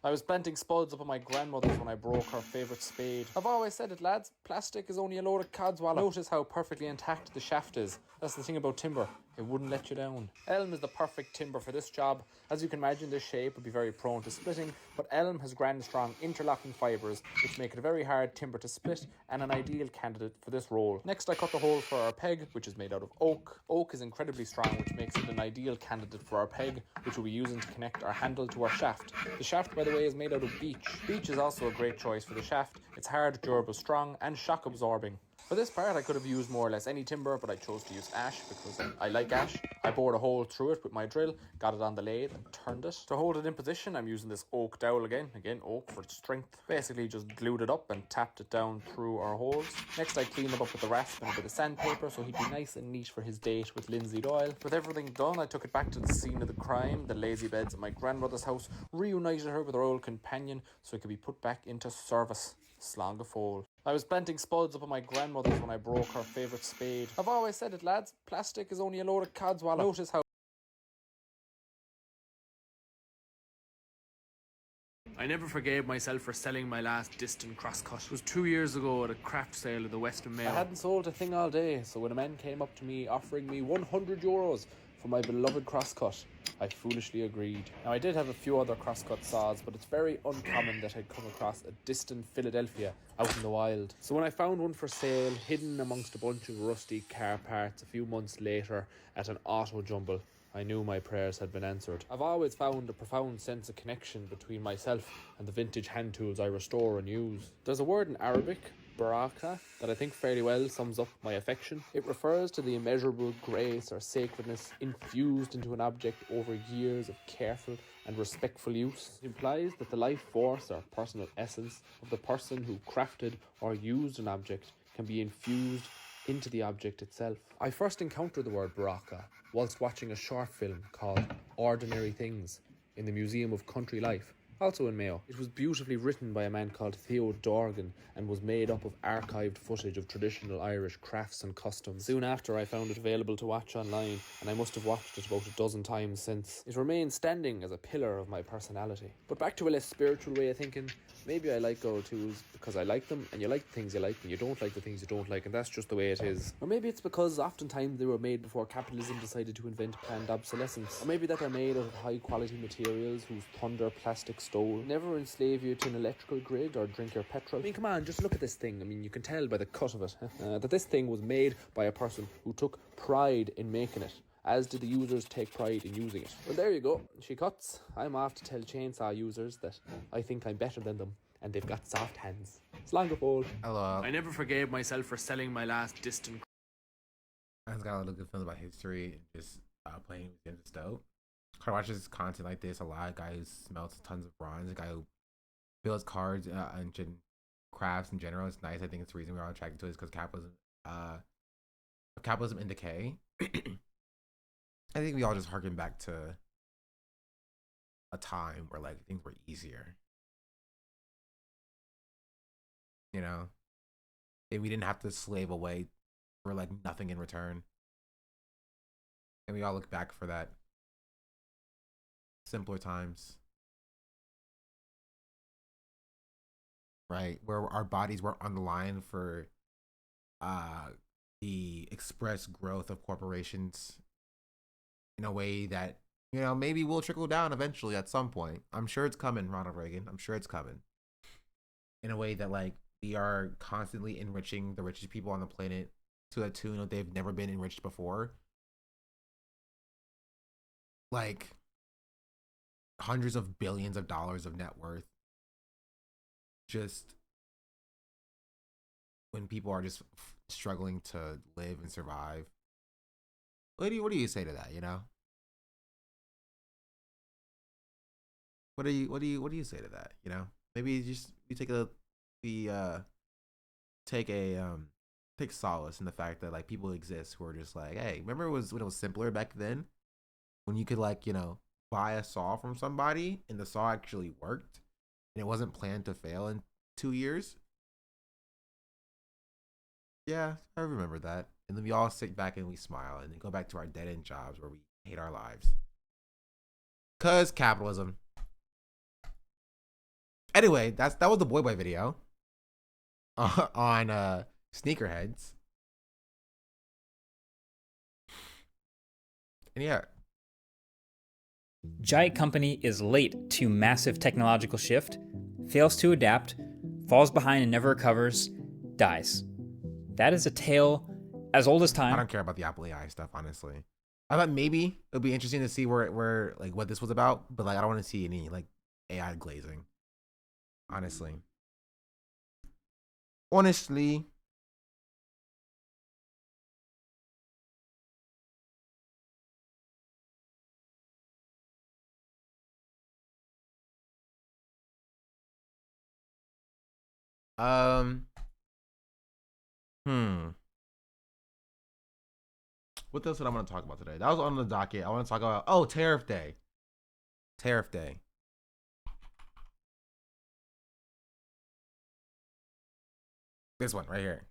I was planting spuds up on my grandmother's when I broke her favourite spade. I've always said it, lads, plastic is only a load of codswallop. Notice how perfectly intact the shaft is. That's the thing about timber, it wouldn't let you down. Elm is the perfect timber for this job. As you can imagine, this shape would be very prone to splitting, but elm has grand strong interlocking fibres which make it a very hard timber to split and an ideal candidate for this role. Next I cut the hole for our peg, which is made out of oak. Oak is incredibly strong, which makes it an ideal candidate for our peg, which we'll be using to connect our handle to our shaft. The shaft, by the way, is made out of beech. Beech is also a great choice for the shaft. It's hard, durable, strong and shock absorbing. For this part I could have used more or less any timber, but I chose to use ash because I like ash. I bored a hole through it with my drill, got it on the lathe and turned it. To hold it in position I'm using this oak dowel again oak for its strength. Basically just glued it up and tapped it down through our holes. Next I cleaned it up with a rasp and a bit of sandpaper so he'd be nice and neat for his date with linseed oil. With everything done I took it back to the scene of the crime, the lazy beds at my grandmother's house, reunited her with her old companion so it could be put back into service. Slán go fóill. I was planting spuds up on my grandmother's when I broke her favourite spade. I've always said it, lads, plastic is only a load of codswallop. Notice how... I never forgave myself for selling my last distant crosscut. It was 2 years ago at a craft sale in the Western Mail. I hadn't sold a thing all day, so when a man came up to me offering me €100 for my beloved crosscut, I foolishly agreed. Now I did have a few other crosscut saws, but it's very uncommon that I'd come across a distant Philadelphia out in the wild. So when I found one for sale, hidden amongst a bunch of rusty car parts a few months later at an auto jumble, I knew my prayers had been answered. I've always found a profound sense of connection between myself and the vintage hand tools I restore and use. There's a word in Arabic, baraka, that I think fairly well sums up my affection. It refers to the immeasurable grace or sacredness infused into an object over years of careful and respectful use. It implies that the life force or personal essence of the person who crafted or used an object can be infused into the object itself. I first encountered the word baraka whilst watching a short film called Ordinary Things in the Museum of Country Life, also in Mayo. It was beautifully written by a man called Theo Dorgan and was made up of archived footage of traditional Irish crafts and customs. Soon after I found it available to watch online, and I must have watched it about a dozen times since. It remains standing as a pillar of my personality. But back to a less spiritual way of thinking, maybe I like old tools because I like them, and you like the things you like, and you don't like the things you don't like, and that's just the way it is. Or maybe it's because oftentimes they were made before capitalism decided to invent planned obsolescence. Or maybe that they're made out of high quality materials whose thunder plastic stole never enslave you to an electrical grid or drink your petrol. I mean, come on, just look at this thing. I mean, you can tell by the cut of it that this thing was made by a person who took pride in making it as did the users take pride in using it. Well, there you go. She cuts. I'm off to tell chainsaw users that I think I'm better than them and they've got soft hands. Slangafol. Hello. I never forgave myself for selling my last distant. I just got a little good feeling about history and just playing with games is dope. I watch this content like this a lot. A guy who smelts tons of bronze, a guy who builds cards and crafts in general. It's nice. I think it's the reason we're all attracted to it is because capitalism in decay. I think we all just harken back to a time where like things were easier. You know, and we didn't have to slave away for like nothing in return. And we all look back for that simpler times. Right? Where our bodies were on the line for the express growth of corporations in a way that, you know, maybe will trickle down eventually at some point. I'm sure it's coming, Ronald Reagan. I'm sure it's coming. In a way that like we are constantly enriching the richest people on the planet to a tune that they've never been enriched before. Like hundreds of billions of dollars of net worth. Just when people are just struggling to live and survive. What do you say to that, you know? What do you say to that, you know? Maybe you take solace in the fact that like people exist who are just like, hey, remember when it was simpler back then? When you could like, you know, buy a saw from somebody and the saw actually worked and it wasn't planned to fail in 2 years? Yeah, I remember that. And then we all sit back and we smile and then go back to our dead-end jobs where we hate our lives. 'Cause capitalism. Anyway, that was the Boy video on sneakerheads. And yeah. Giant company is late to massive technological shift, fails to adapt, falls behind and never recovers, dies. That is a tale as old as time. I don't care about the Apple AI stuff, honestly. I thought maybe it would be interesting to see where like what this was about, but like I don't want to see any like AI glazing. Honestly. What else did I want to talk about today? That was on the docket. I want to talk about Tariff Day. Tariff Day. This one right here.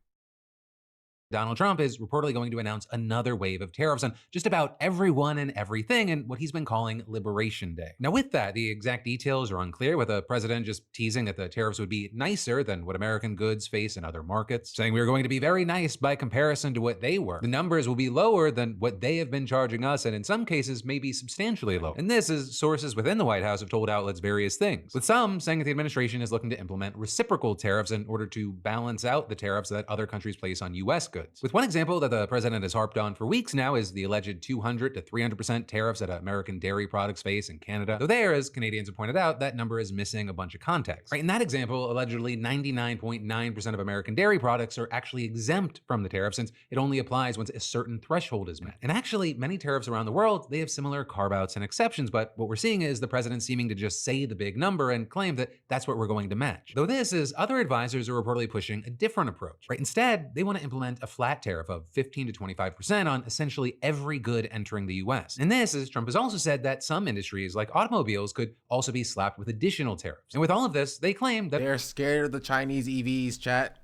Donald Trump is reportedly going to announce another wave of tariffs on just about everyone and everything in what he's been calling Liberation Day. Now with that, the exact details are unclear, with the president just teasing that the tariffs would be nicer than what American goods face in other markets, saying we are going to be very nice by comparison to what they were. The numbers will be lower than what they have been charging us, and in some cases, maybe substantially lower. And this is sources within the White House have told outlets various things, with some saying that the administration is looking to implement reciprocal tariffs in order to balance out the tariffs that other countries place on U.S. goods. With one example that the president has harped on for weeks now is the alleged 200 to 300% tariffs that American dairy products face in Canada. Though there, as Canadians have pointed out, that number is missing a bunch of context. Right, in that example, allegedly 99.9% of American dairy products are actually exempt from the tariff since it only applies once a certain threshold is met. And actually, many tariffs around the world, they have similar carve-outs and exceptions, but what we're seeing is the president seeming to just say the big number and claim that that's what we're going to match. Though this is, other advisors are reportedly pushing a different approach. Right, instead, they want to implement a flat tariff of 15 to 25% on essentially every good entering the US. And this, as Trump has also said, that some industries like automobiles could also be slapped with additional tariffs. And with all of this, they claim that they're scared of the Chinese EVs, chat.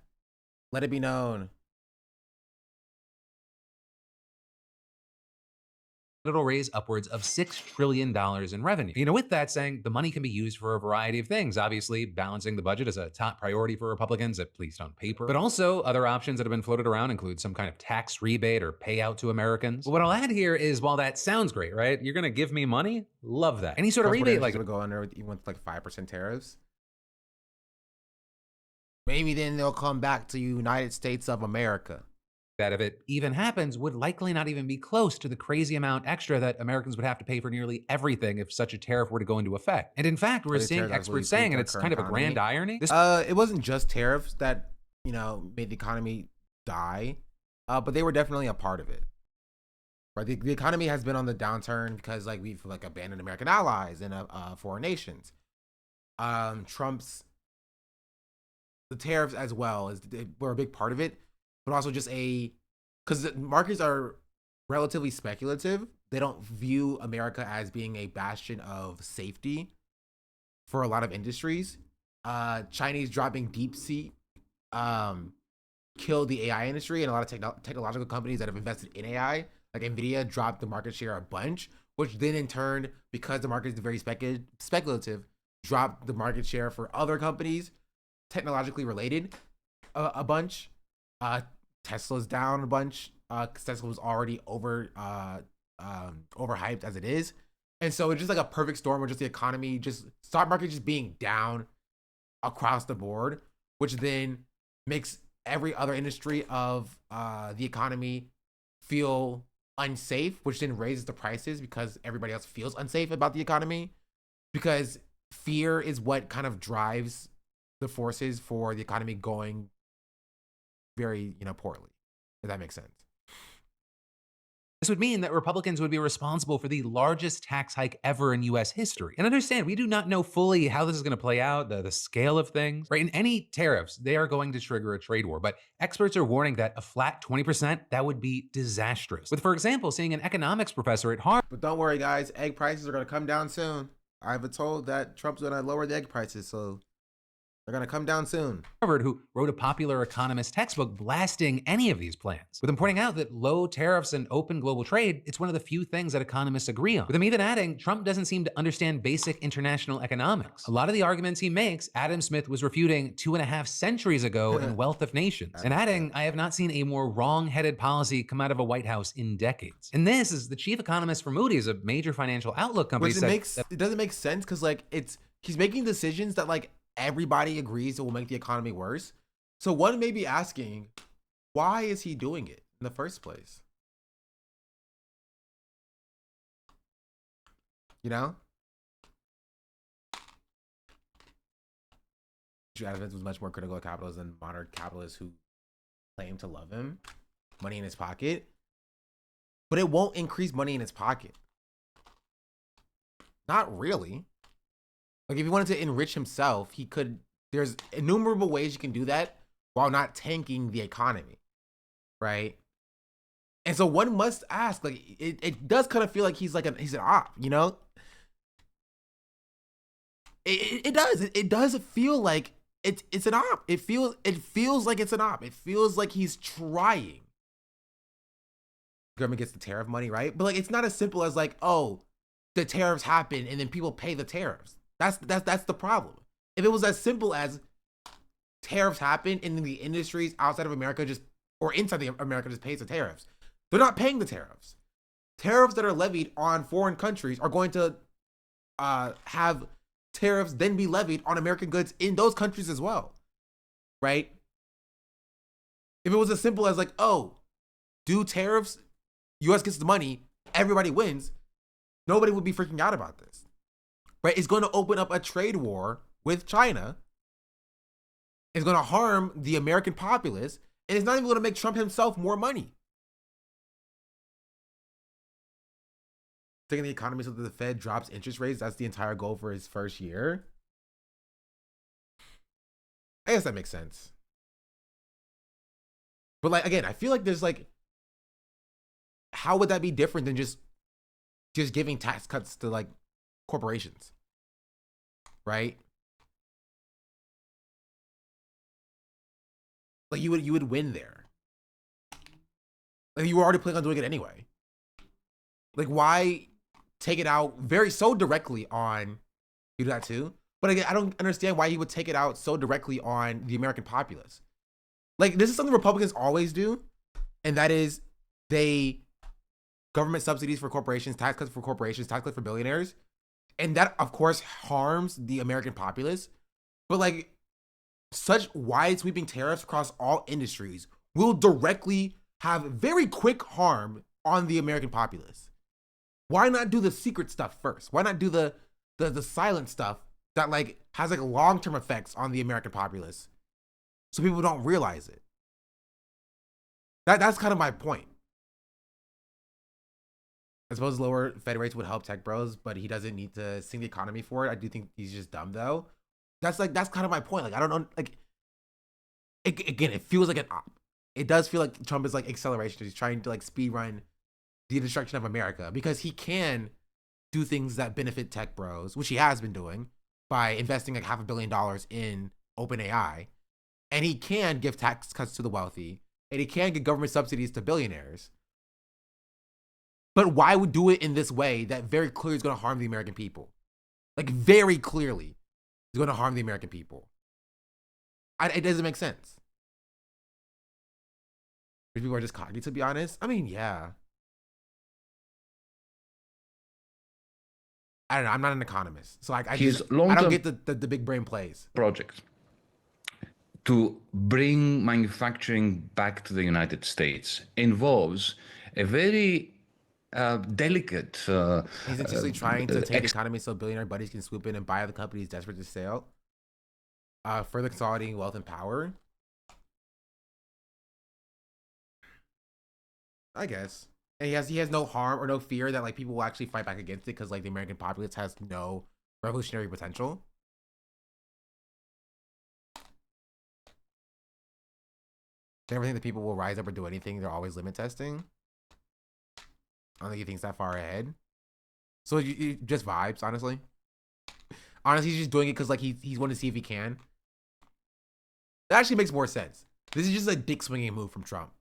Let it be known. it'll raise upwards of $6 trillion in revenue. You know, with that saying, the money can be used for a variety of things. Obviously, balancing the budget is a top priority for Republicans, at least on paper. But also, other options that have been floated around include some kind of tax rebate or payout to Americans. But what I'll add here is, while that sounds great, right? You're gonna give me money? Love that. Any sort of rebate like gonna go under with even with like 5% tariffs. Maybe then they'll come back to United States of America. that if it even happens, would likely not even be close to the crazy amount extra that Americans would have to pay for nearly everything if such a tariff were to go into effect. And in fact, we're These seeing tariffs actually experts saying, and improved it's our kind of current a grand economy. irony. It wasn't just tariffs that, made the economy die, but they were definitely a part of it. Right, the economy has been on the downturn because we've abandoned American allies and foreign nations. The tariffs as well were a big part of it, but also just because the markets are relatively speculative. They don't view America as being a bastion of safety for a lot of industries. Chinese dropping DeepSeek killed the AI industry, and a lot of technological companies that have invested in AI, like Nvidia, dropped the market share a bunch, which then in turn, because the market is very speculative, dropped the market share for other companies technologically related a bunch. Tesla's down a bunch because Tesla was already overhyped as it is, and so it's just like a perfect storm where just the economy, just stock market just being down across the board, which then makes every other industry of the economy feel unsafe, which then raises the prices because everybody else feels unsafe about the economy, because fear is what kind of drives the forces for the economy going very poorly, if that makes sense. This would mean that Republicans would be responsible for the largest tax hike ever in US history. And understand, we do not know fully how this is going to play out, the scale of things, right? In any tariffs, they are going to trigger a trade war, but experts are warning that a flat 20%, that would be disastrous. With, for example, seeing an economics professor at Harvard. But don't worry, guys, egg prices are going to come down soon. I've been told that Trump's going to lower the egg prices, so they're going to come down soon. Harvard, who wrote a popular economist textbook blasting any of these plans, with him pointing out that low tariffs and open global trade, it's one of the few things that economists agree on. With him even adding, Trump doesn't seem to understand basic international economics. A lot of the arguments he makes, Adam Smith was refuting 2.5 centuries ago in Wealth of Nations, and adding, I have not seen a more wrong-headed policy come out of a White House in decades. And this is the chief economist for Moody's, a major financial outlook company. It doesn't make sense because he's making decisions that everybody agrees it will make the economy worse. So one may be asking, why is he doing it in the first place? Adam Smith was much more critical of capitalism than modern capitalists who claim to love him. Money in his pocket. But it won't increase money in his pocket. Not really. If he wanted to enrich himself, he could. There's innumerable ways you can do that while not tanking the economy, right? And so one must ask, it does kind of feel like he's an op, It does. It does feel like it's an op. It feels like it's an op. It feels like he's trying. Government gets the tariff money, right? But it's not as simple as the tariffs happen and then people pay the tariffs. That's the problem. If it was as simple as tariffs happen and then the industries outside of America or inside of America just pays the tariffs, they're not paying the tariffs. Tariffs that are levied on foreign countries are going to have tariffs then be levied on American goods in those countries as well, right? If it was as simple as do tariffs, U.S. gets the money, everybody wins, nobody would be freaking out about this. Right, it's going to open up a trade war with China. It's going to harm the American populace, and it's not even going to make Trump himself more money. Taking the economy so that the Fed drops interest rates, that's the entire goal for his first year. I guess that makes sense. But again, I feel like there's how would that be different than just giving tax cuts to corporations, right? You would win there. You were already planning on doing it anyway. Why take it out so directly on you do that too? But again, I don't understand why you would take it out so directly on the American populace. This is something Republicans always do, and that is government subsidies for corporations, tax cuts for corporations, tax cuts for billionaires. And that, of course, harms the American populace. But such wide sweeping tariffs across all industries will directly have very quick harm on the American populace. Why not do the secret stuff first? Why not do the silent stuff that like has like long-term effects on the American populace so people don't realize it? That's kind of my point. I suppose lower Fed rates would help tech bros, but he doesn't need to sink the economy for it. I do think he's just dumb though. That's kind of my point. Like I don't know, like again, it feels like an op. It does feel like Trump is like acceleration. He's trying to like speed run the destruction of America because he can do things that benefit tech bros, which he has been doing by investing like $500 million in OpenAI, and he can give tax cuts to the wealthy, and he can give government subsidies to billionaires. But why would do it in this way that very clearly is going to harm the American people? Like very clearly is going to harm the American people. It doesn't make sense. People are just cocky, to be honest. I mean, yeah. I don't know. I'm not an economist, so I don't get the big brain plays. Project to bring manufacturing back to the United States involves a very delicate. He's essentially trying to take the economy so billionaire buddies can swoop in and buy the companies desperate to sell. Further consolidating wealth and power. I guess. And he has no harm or no fear that like people will actually fight back against it because like the American populace has no revolutionary potential. Do you ever think that people will rise up or do anything? They're always limit testing. I don't think he thinks that far ahead. So you just vibes, honestly. Honestly, he's just doing it because like he's wanting to see if he can. That actually makes more sense. This is just a dick swinging move from Trump.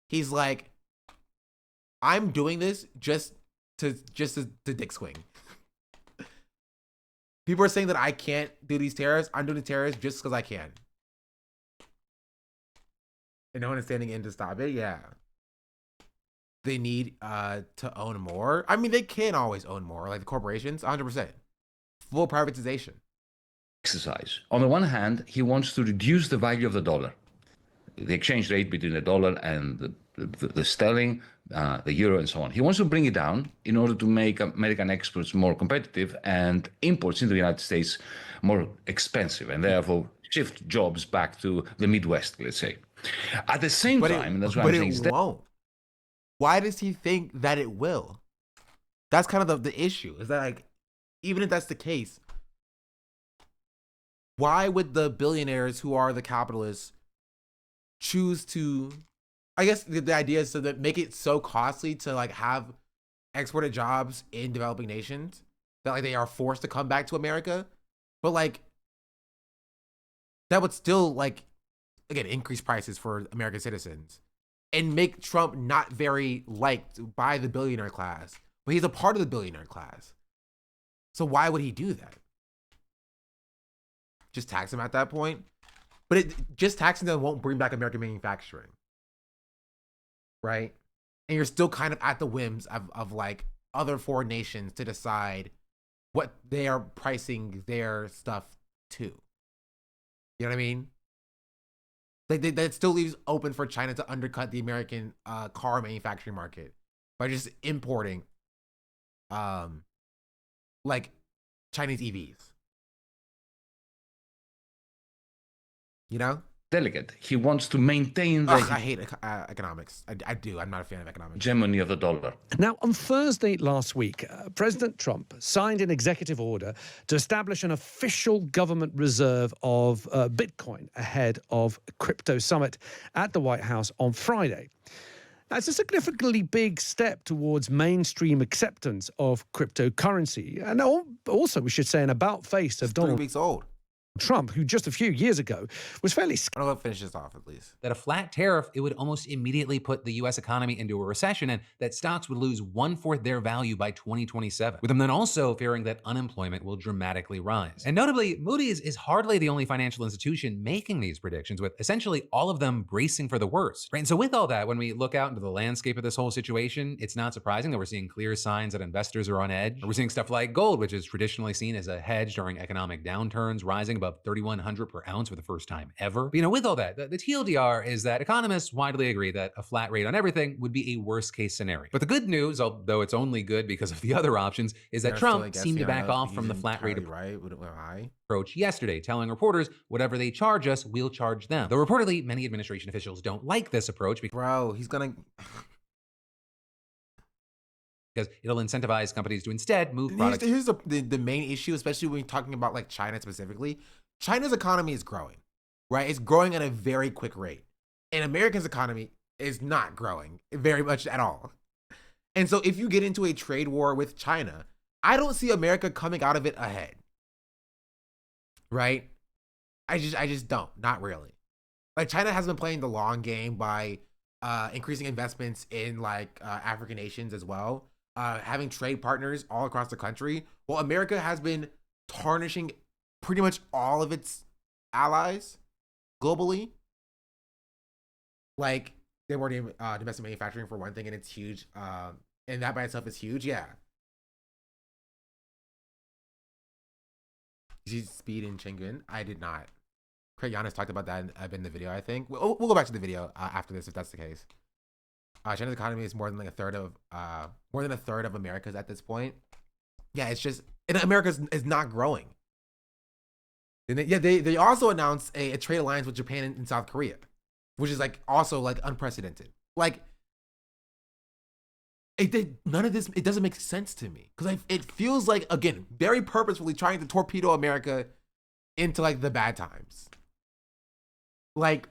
He's like, I'm doing this just to dick swing. People are saying that I can't do these tariffs. I'm doing the tariffs just because I can. And no one is standing in to stop it. Yeah. They need to own more. I mean, they can always own more, like the corporations, 100%. Full privatization. Exercise. On the one hand, he wants to reduce the value of the dollar, the exchange rate between the dollar and the sterling, the euro, and so on. He wants to bring it down in order to make American exports more competitive and imports into the United States more expensive, and therefore shift jobs back to the Midwest, let's say. At the same time, and that's what I'm saying. But it won't. Why does he think that it will? That's kind of the issue. Is that like, even if that's the case, why would the billionaires who are the capitalists choose to? I guess the idea is so that make it so costly to like have exported jobs in developing nations that like they are forced to come back to America, but like that would still like again increase prices for American citizens and make Trump not very liked by the billionaire class, but he's a part of the billionaire class. So why would he do that? Just tax him at that point? But just taxing them won't bring back American manufacturing. Right? And you're still kind of at the whims of like other foreign nations to decide what they are pricing their stuff to. You know what I mean? Like that still leaves open for China to undercut the American car manufacturing market by just importing like Chinese EVs. You know? Delicate. He wants to maintain the I hate economics. I do. I'm not a fan of economics. hegemony of the dollar. Now, on Thursday last week, President Trump signed an executive order to establish an official government reserve of Bitcoin ahead of a crypto summit at the White House on Friday. Now, it's a significantly big step towards mainstream acceptance of cryptocurrency. And also, we should say, an about-face of Donald 3 weeks old. Trump, who just a few years ago was fairly... I'm going to finish this off at least. That a flat tariff, it would almost immediately put the U.S. economy into a recession, and that stocks would lose 1/4 their value by 2027, with them then also fearing that unemployment will dramatically rise. And notably, Moody's is hardly the only financial institution making these predictions, with essentially all of them bracing for the worst. Right? And so with all that, when we look out into the landscape of this whole situation, it's not surprising that we're seeing clear signs that investors are on edge. We're seeing stuff like gold, which is traditionally seen as a hedge during economic downturns, rising above 3,100 per ounce for the first time ever. But, with all that, the TLDR is that economists widely agree that a flat rate on everything would be a worst case scenario. But the good news, although it's only good because of the other options, is that Trump seemed to back off from the flat rate approach yesterday, telling reporters whatever they charge us, we'll charge them. Though reportedly, many administration officials don't like this approach Bro, he's gonna... because it'll incentivize companies to instead move products. Here's the main issue, especially when you're talking about like China specifically. China's economy is growing, right? It's growing at a very quick rate. And America's economy is not growing very much at all. And so if you get into a trade war with China, I don't see America coming out of it ahead. Right? I just don't. Not really. Like China has been playing the long game by increasing investments in like African nations as well. Having trade partners all across the country. Well, America has been tarnishing pretty much all of its allies globally. Like they were domestic manufacturing for one thing, and it's huge. And that by itself is huge. Yeah. Did you see Speed in Chengguan? I did not. Craig Giannis talked about that in the video, I think. We'll go back to the video after this if that's the case. China's economy is more than a third of America's at this point. Yeah, it's just America is not growing. And they also announced a trade alliance with Japan and South Korea, which is like also like unprecedented. Like none of this, it doesn't make sense to me because it feels like, again, very purposefully trying to torpedo America into like the bad times. Like,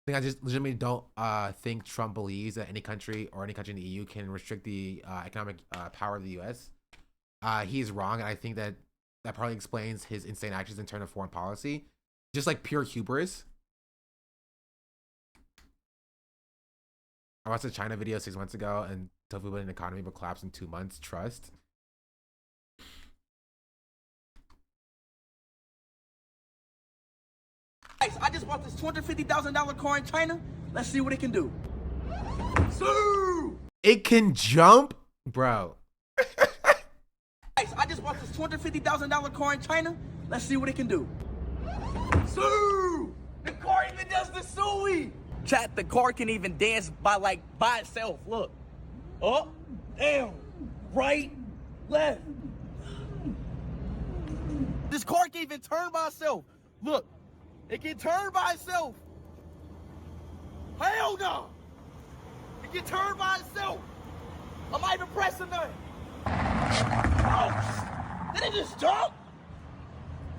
I just legitimately don't think Trump believes that any country in the EU can restrict the economic power of the US. He's wrong, and I think that probably explains his insane actions in terms of foreign policy. Just like pure hubris. I watched a China video 6 months ago and told people an economy will collapse in 2 months. Trust. I just bought this $250,000 car in China. Let's see what it can do. Sir! It can jump? Bro. I just bought this $250,000 car in China. Let's see what it can do. Sir! The car even does the suey! Chat, the car can even dance by itself. Look. Up, down, right, left. This car can even turn by itself. Look. It can turn by itself. Hell no. It can turn by itself. I'm not even pressing nothing. Oh, did it just jump?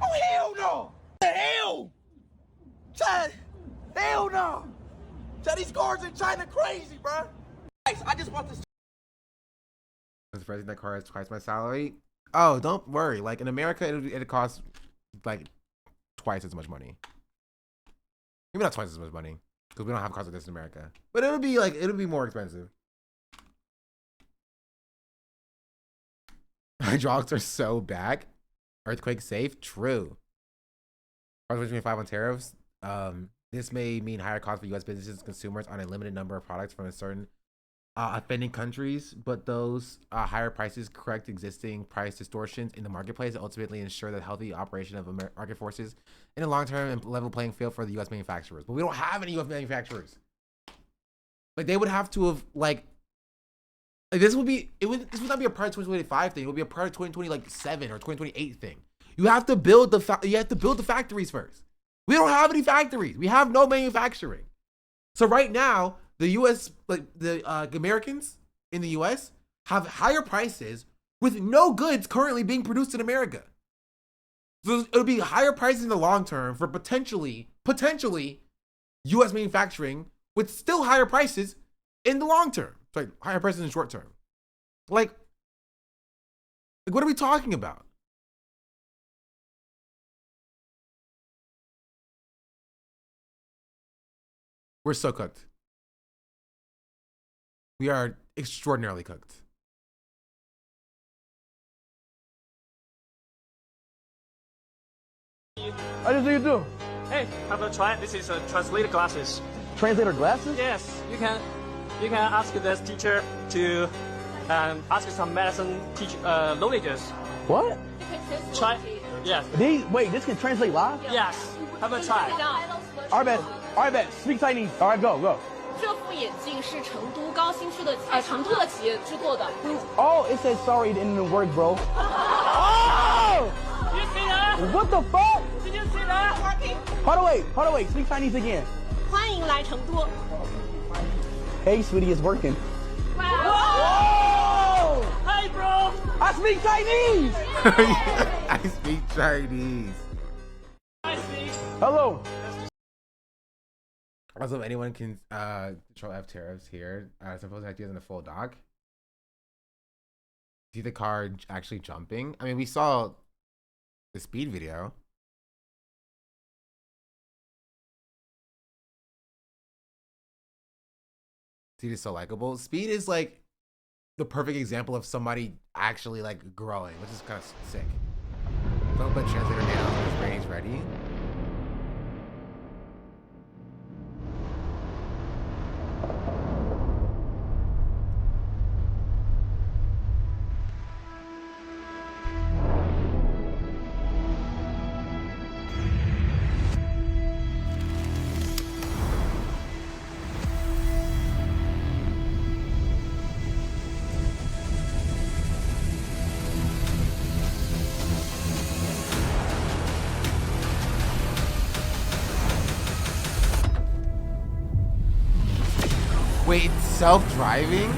Oh, hell no. The hell? Chad, hell no. Chad, these cars in China crazy, bro. I just bought this. I'm surprised that car is twice my salary. Oh, don't worry. Like in America, it costs like twice as much money. Maybe not twice as much money because we don't have cars like this in America. But it'll be more expensive. Hydraulics are so back. Earthquake safe. True. 2025 on tariffs. This may mean higher costs for U.S. businesses and consumers on a limited number of products from a certain offending countries, but those higher prices correct existing price distortions in the marketplace and ultimately ensure the healthy operation of market forces in the long term and level playing field for the U.S. manufacturers. But we don't have any U.S. manufacturers. Like they would have to have this would not be a prior to 2025 thing. It would be a prior to 2027 or 2028 thing. You have to build the factories first. We don't have any factories. We have no manufacturing. So right now, the U.S., the Americans in the U.S. have higher prices with no goods currently being produced in America. So it'll be higher prices in the long term for potentially U.S. manufacturing with still higher prices in the long term. Sorry, higher prices in the short term. Like what are we talking about? We're so cooked. We are extraordinarily cooked. How does you do? Hey, have a try. This is translator glasses. Translator glasses? Yes, you can ask this teacher to and ask some medicine knowledges. What? Try. Yes. Wait, this can translate live? Yes. Have a try. Alright, bet. Speak Chinese. Alright, go. 这副眼镜是成都高新区的成都的企业制作的。Oh, it says sorry, it didn't work, bro. Oh! Did you see that? What the fuck? Did you see that? Hold on, wait. Speak Chinese again. 欢迎来成都。 Hey, sweetie, it's working. Whoa! Hey, bro. I speak Chinese. I speak Chinese. I speak. Hello. Also, if anyone can control F tariffs here, suppose I do it in the full dock. See the car actually jumping? I mean, we saw the speed video. Speed is so likable. Speed is like the perfect example of somebody actually like growing, which is kind of sick. Don't put translator down when his brain is ready. Wait, it's self-driving?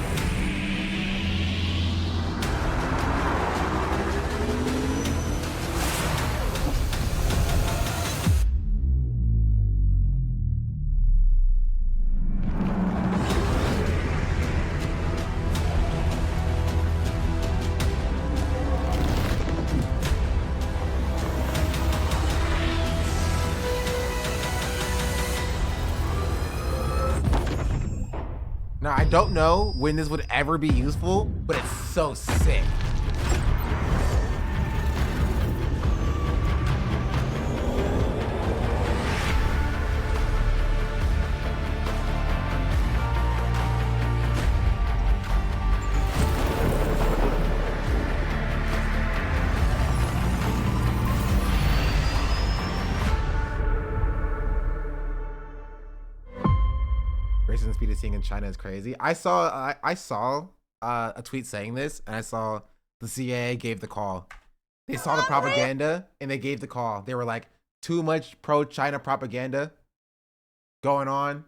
Now, I don't know when this would ever be useful, but it's so sick. Racing speed is seeing in China is crazy. I saw a tweet saying this, and I saw the CIA gave the call. They saw the propaganda and they gave the call. They were like, too much pro-China propaganda going on.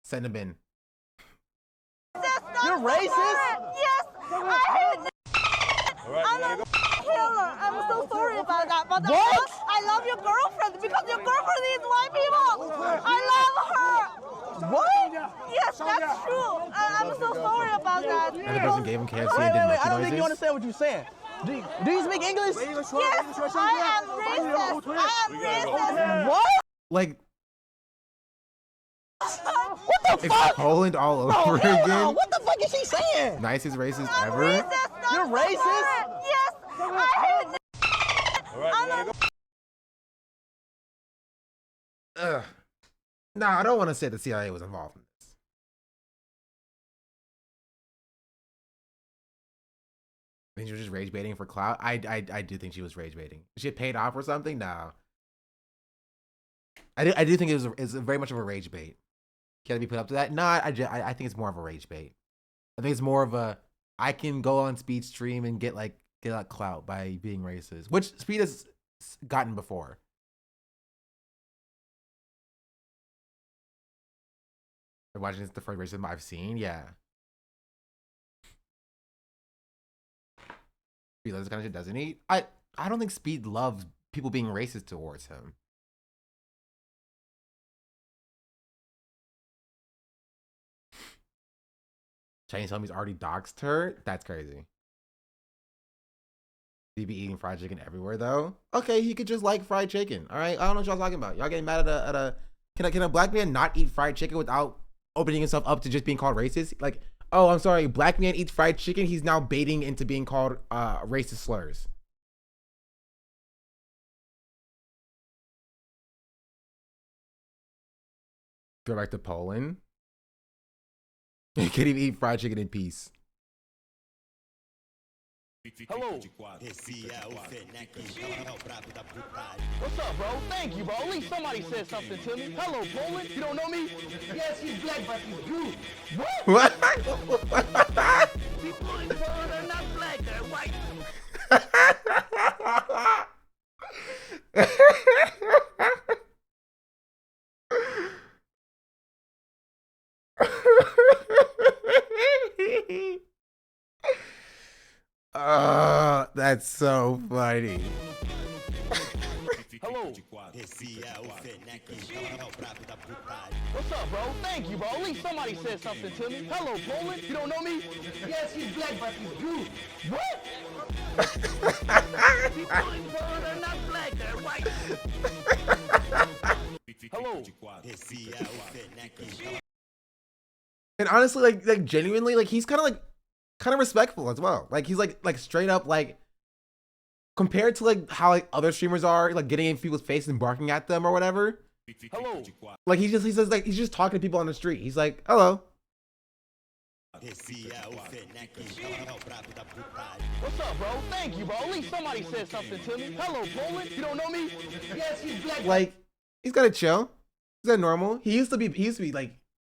Send them in. You're racist? Yes, I hate I'm a killer. I'm so sorry about that. But What? I love your girlfriend because your girlfriend is white people. I love her. What? Yes, that's true. I'm so sorry about that. And the person gave him KFC and did Wait. monkey I don't think you noises. understand what you're saying. Do you speak English? Yes, I am racist. I am racist. What? Like, What the it's fuck? Poland all over Oh, hell no. again. What the fuck is she saying? Nicest racist ever. You're racist? Yes, I hate I'm a Ugh. Nah, I don't want to say the CIA was involved in this. I think she was just rage baiting for clout. I do think she was rage baiting. She had paid off or something. No, I do think it's very much of a rage bait. Can it be put up to that? No, I think it's more of a rage bait. I think it's more of a I can go on Speed stream and get like clout by being racist, which Speed has gotten before. Watching this the first racism I've seen, yeah. Speed loves this kind of shit, doesn't he? I don't think Speed loves people being racist towards him. Chinese homies already doxed her. That's crazy. He be eating fried chicken everywhere though. Okay, he could just like fried chicken. All right, I don't know what y'all talking about. Y'all getting mad at a can a black man not eat fried chicken without opening himself up to just being called racist? Like, oh, I'm sorry, black man eats fried chicken. He's now baiting into being called racist slurs. Go back to Poland. You can't even eat fried chicken in peace. Hello. What's up, bro? Thank you, bro. At least somebody said something to me. Hello, Poland. You don't know me? Yes, he's black, but he's blue. What? People in Poland are not black, they're white. That's so funny. Hello. What's up, bro? Thank you, bro. At least somebody said something to me. Hello, Poland. You don't know me? Yes, he's black, but he's blue. What? People in Poland are not black, they're white. Hello. And honestly, like genuinely, like he's kind of respectful as well. Like he's like straight up like compared to like how like other streamers are like getting in people's face and barking at them or whatever. Hello. Like he says like he's just talking to people on the street. He's like, hello. What's up, bro? Thank you, bro. At least somebody said something to me. Hello, Poland. You don't know me? Yes, he's black. Like he's gotta chill. Is that normal? He used to be like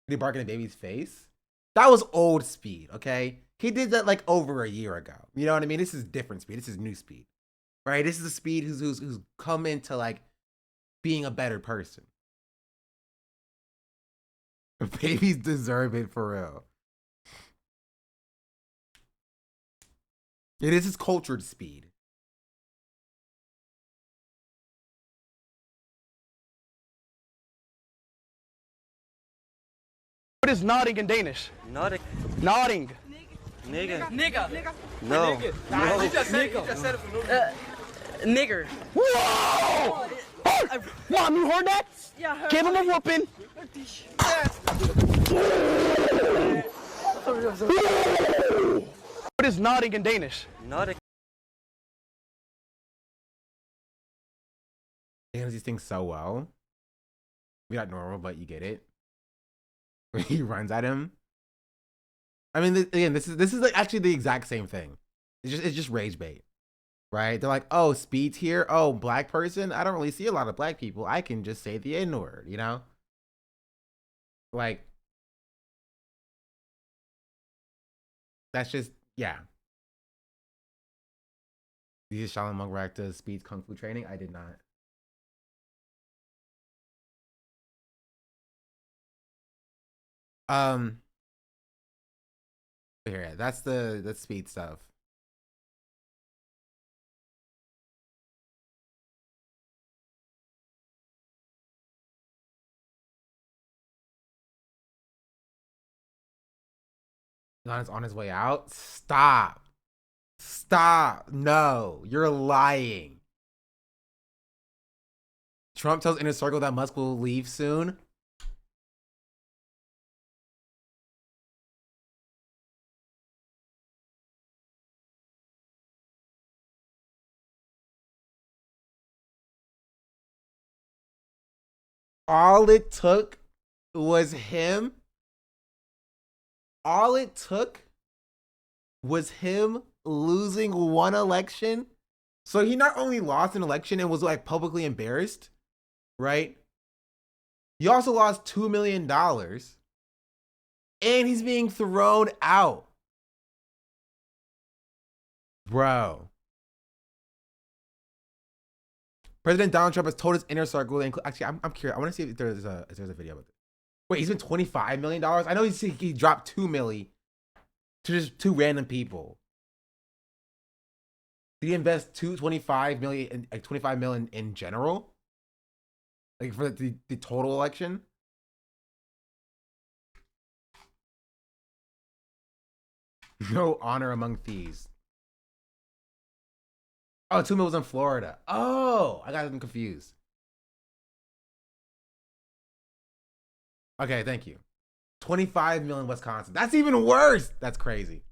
he barking at baby's face. That was old Speed, okay? He did that like over a year ago. You know what I mean? This is different Speed. This is new Speed, right? This is a Speed who's come into like being a better person. Babies deserve it for real. Yeah, this is cultured Speed. What is nodding in Danish? Nodding. Nodding. Nigga. Nigga. No. No. He just said it for nigger. Whoa! Oh! Mom, you heard that? Yeah, I heard. Give him a whooping. What is nodding in Danish? Nodding. He handles these things so well. Maybe not normal, but you get it. He runs at him. I mean, again, this is like actually the exact same thing. It's just rage bait, right? They're like, oh, Speed's here. Oh, black person. I don't really see a lot of black people. I can just say the N word, you know? Like, that's just yeah. You just Shaolin monk react to Speed's kung fu training. I did not. Here, that's Speed stuff. Elon's on his way out. Stop. No, you're lying. Trump tells Inner Circle that Musk will leave soon. All it took was him. All it took was him losing one election. So he not only lost an election and was like publicly embarrassed, right? He also lost $2 million. And he's being thrown out. Bro. President Donald Trump has told his inner circle, actually, I'm curious. I want to see if there's a video with it. Wait, he's been $25 million? I know he dropped $2 million to just two random people. Did he invest $25 million in general? Like for the total election? No honor among thieves. Oh, 2 million was in Florida. Oh, I got them confused. Okay, thank you. 25 million Wisconsin. That's even worse. That's crazy.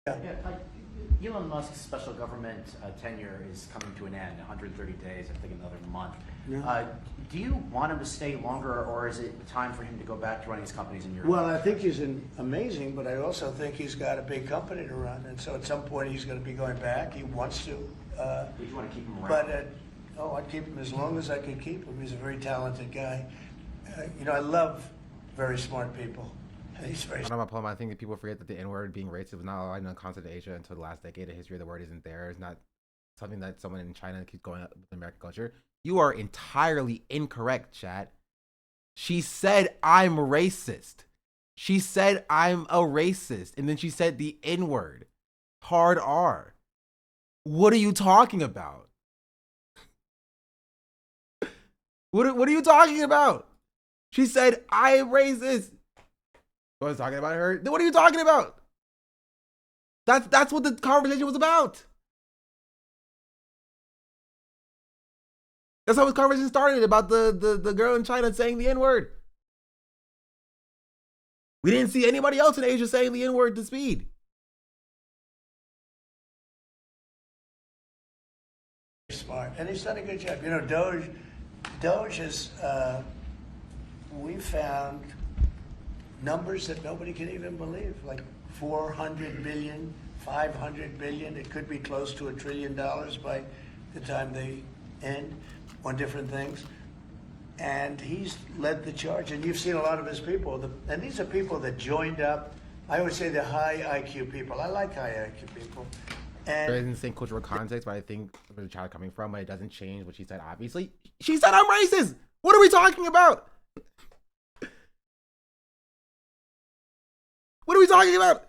Elon Musk's special government tenure is coming to an end, 130 days, I think another month. Yeah. Do you want him to stay longer, or is it time for him to go back to running his companies in Europe? Well, I think he's amazing, but I also think he's got a big company to run, and so at some point he's going to be going back. He wants to. Would you want to keep him around? But I'd keep him as long as I could keep him. He's a very talented guy. I love very smart people. He's very. I don't know about Plum. I think that people forget that the N-word being racist was not allowed in the continent of Asia until the last decade. The history of the word isn't there. It's not something that someone in China keeps going up with American culture. You are entirely incorrect, chat. She said I'm racist. She said I'm a racist, and then she said the N-word, hard R. What are you talking about? What are you talking about? She said I'm racist. I was talking about her. Then what are you talking about? That's what the conversation was about. That's how this conversation started, about the girl in China saying the N-word. We didn't see anybody else in Asia saying the N-word to speed. Smart, and he's done a good job. Doge is, we found numbers that nobody can even believe, like 400 billion, 500 billion. It could be close to $1 trillion by the time they end on different things. And he's led the charge, and you've seen a lot of his people. And these are people that joined up. I always say they're high IQ people. I like high IQ people. And There isn't the same cultural context, but I think where the child coming from, but it doesn't change what she said, obviously. She said I'm racist! What are we talking about? What are we talking about?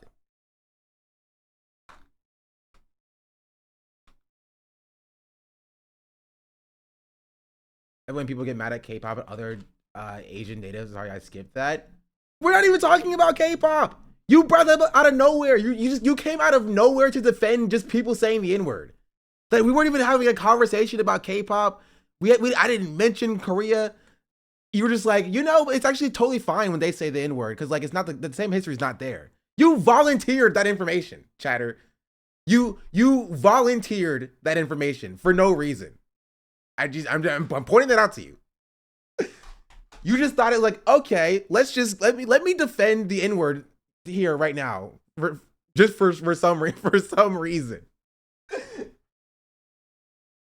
And when people get mad at K-pop and other Asian natives, sorry, I skipped that. We're not even talking about K-pop. You brought that up out of nowhere. You came out of nowhere to defend just people saying the N-word. Like, we weren't even having a conversation about K-pop. I didn't mention Korea. You were just like, it's actually totally fine when they say the N-word, because like it's not the same history is not there. You volunteered that information, chatter. You volunteered that information for no reason. I'm pointing that out to you. You just thought it like, okay, let me defend the N-word here right now for some reason.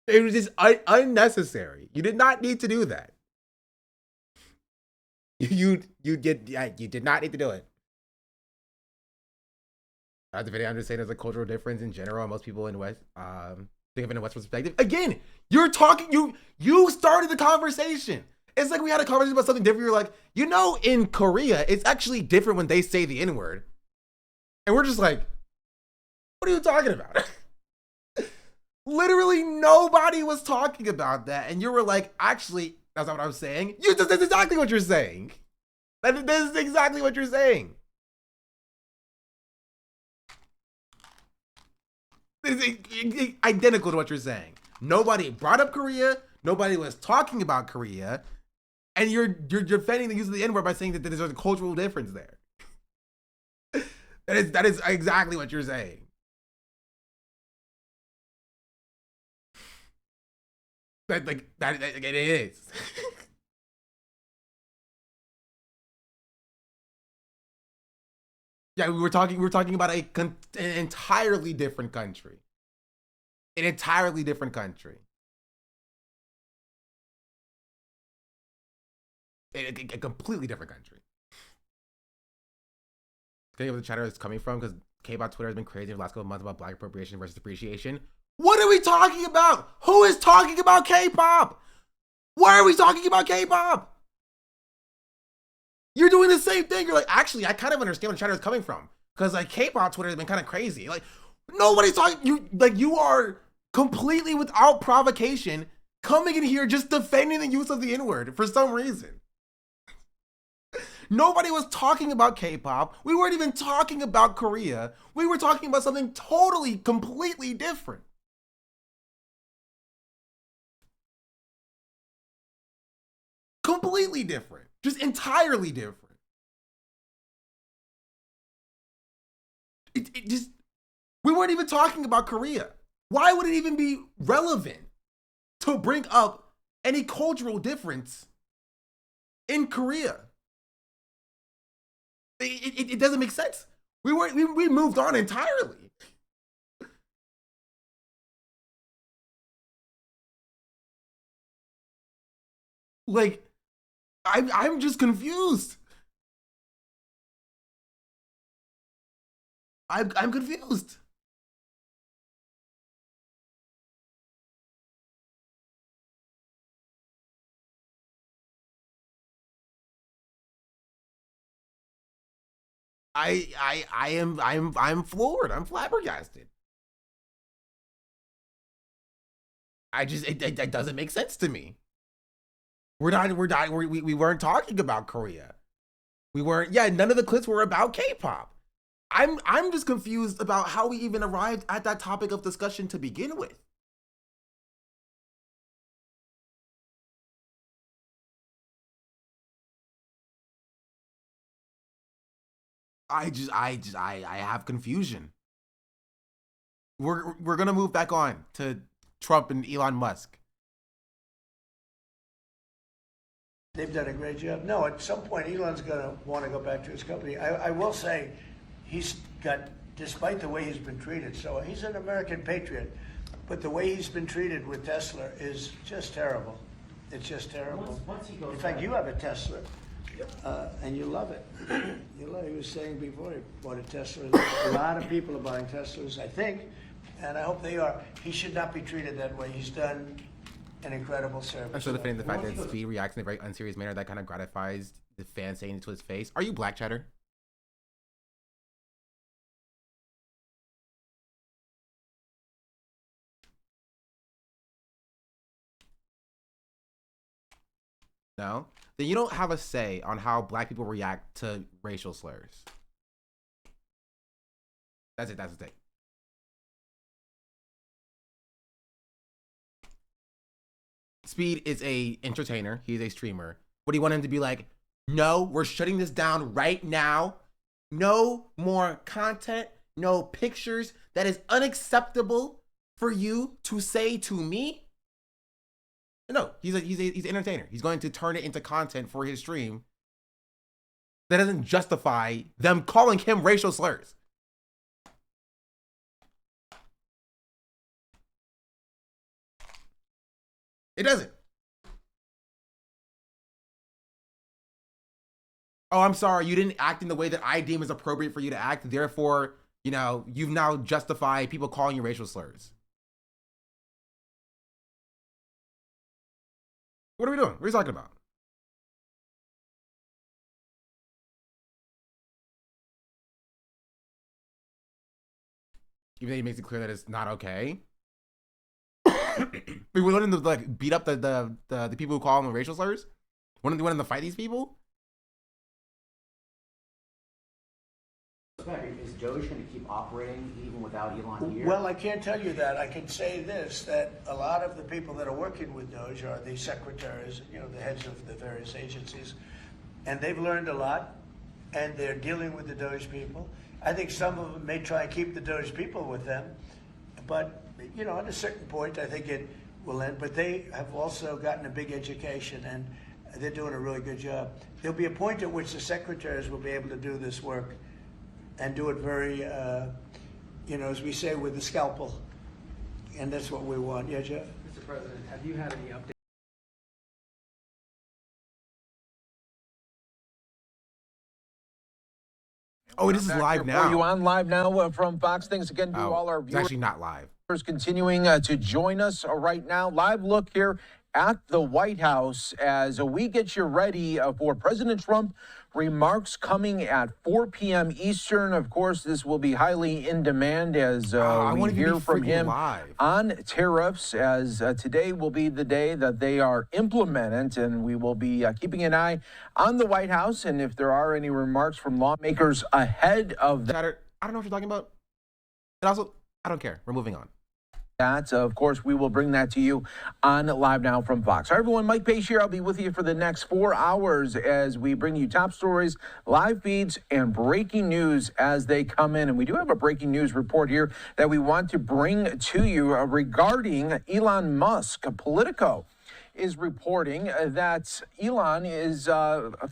It was just unnecessary. You did not need to do that. You did not need to do it. I'm just saying there's a cultural difference in general. Most people in the West think of it in a West perspective. Again, you're talking. You started the conversation. It's like we had a conversation about something different. You're like, in Korea, it's actually different when they say the N-word, and we're just like, what are you talking about? Literally nobody was talking about that, and you were like, actually, that's not what I was saying. That's exactly what you're saying. That is exactly what you're saying. It's identical to what you're saying. Nobody brought up Korea. Nobody was talking about Korea. And you're defending the use of the N-word by saying that there's a cultural difference there. That is exactly what you're saying. It is. Yeah, we're talking about an entirely different country. An entirely different country. A completely different country. Okay, where the chatter is coming from, because K-pop Twitter has been crazy for the last couple of months about black appropriation versus appreciation. What are we talking about? Who is talking about K-pop? Why are we talking about K-pop? You're doing the same thing. You're like, actually, I kind of understand where the chatter is coming from, because like K-pop Twitter has been kind of crazy. Like, nobody's talking. You are completely without provocation coming in here just defending the use of the N-word for some reason. Nobody was talking about K-pop. We weren't even talking about Korea. We were talking about something totally, completely different. Completely different. Just entirely different. It just, We weren't even talking about Korea. Why would it even be relevant to bring up any cultural difference in Korea? It doesn't make sense. We moved on entirely. Like, I'm just confused. I'm confused. I'm floored. I'm flabbergasted. It doesn't make sense to me. We weren't talking about Korea. We weren't, none of the clips were about K-pop. I'm just confused about how we even arrived at that topic of discussion to begin with. I have confusion. We're gonna move back on to Trump and Elon Musk. They've done a great job. No, at some point, Elon's going to want to go back to his company. I will say, he's got, despite the way he's been treated, so he's an American patriot, but the way he's been treated with Tesla is just terrible. It's just terrible. In fact, you have a Tesla, and you love it. You love it. He was saying before he bought a Tesla. A lot of people are buying Teslas, I think, and I hope they are. He should not be treated that way. He's done an incredible service. I'm still defending the fact that Speed reacts in a very unserious manner that kind of gratifies the fan saying it to his face. Are you black, Cheddar? No? Then you don't have a say on how black people react to racial slurs. That's it. That's the thing. Speed is a entertainer. He's a streamer. What do you want him to be like? No, we're shutting this down right now. No more content. No pictures. That is unacceptable for you to say to me. No, he's an entertainer. He's going to turn it into content for his stream. That doesn't justify them calling him racial slurs. It doesn't. Oh, I'm sorry. You didn't act in the way that I deem is appropriate for you to act. Therefore, you know, you've now justified people calling you racial slurs. What are we doing? What are you talking about? Even though he makes it clear that it's not okay. We were wanting to like beat up the people who call them racial slurs. Wanting to fight these people. Is Doge going to keep operating even without Elon here? Well, I can't tell you that. I can say this, that a lot of the people that are working with Doge are the secretaries, you know, the heads of the various agencies, and they've learned a lot, and they're dealing with the Doge people. I think some of them may try and keep the Doge people with them, but, you know, at a certain point, I think it will end. But they have also gotten a big education, and they're doing a really good job. There'll be a point at which the secretaries will be able to do this work and do it very, you know, as we say, with the scalpel. And that's what we want. Yeah, Jeff? Mr. President, have you had any updates? Oh, this is live now. Are you on live now from Fox? Thanks again to all our viewers. It's actually not live. Continuing to join us right now. Live look here at the White House as we get you ready for President Trump. Remarks coming at 4 p.m. Eastern. Of course, this will be highly in demand as we hear from him on tariffs, as today will be the day that they are implemented, and we will be keeping an eye on the White House, and if there are any remarks from lawmakers ahead of that. I don't know what you're talking about. And also, I don't care. We're moving on. That, of course, we will bring that to you on Live Now from Fox. All right, everyone, Mike Pace here. I'll be with you for the next 4 hours as we bring you top stories, live feeds, and breaking news as they come in. And we do have a breaking news report here that we want to bring to you regarding Elon Musk. Politico is reporting that Elon is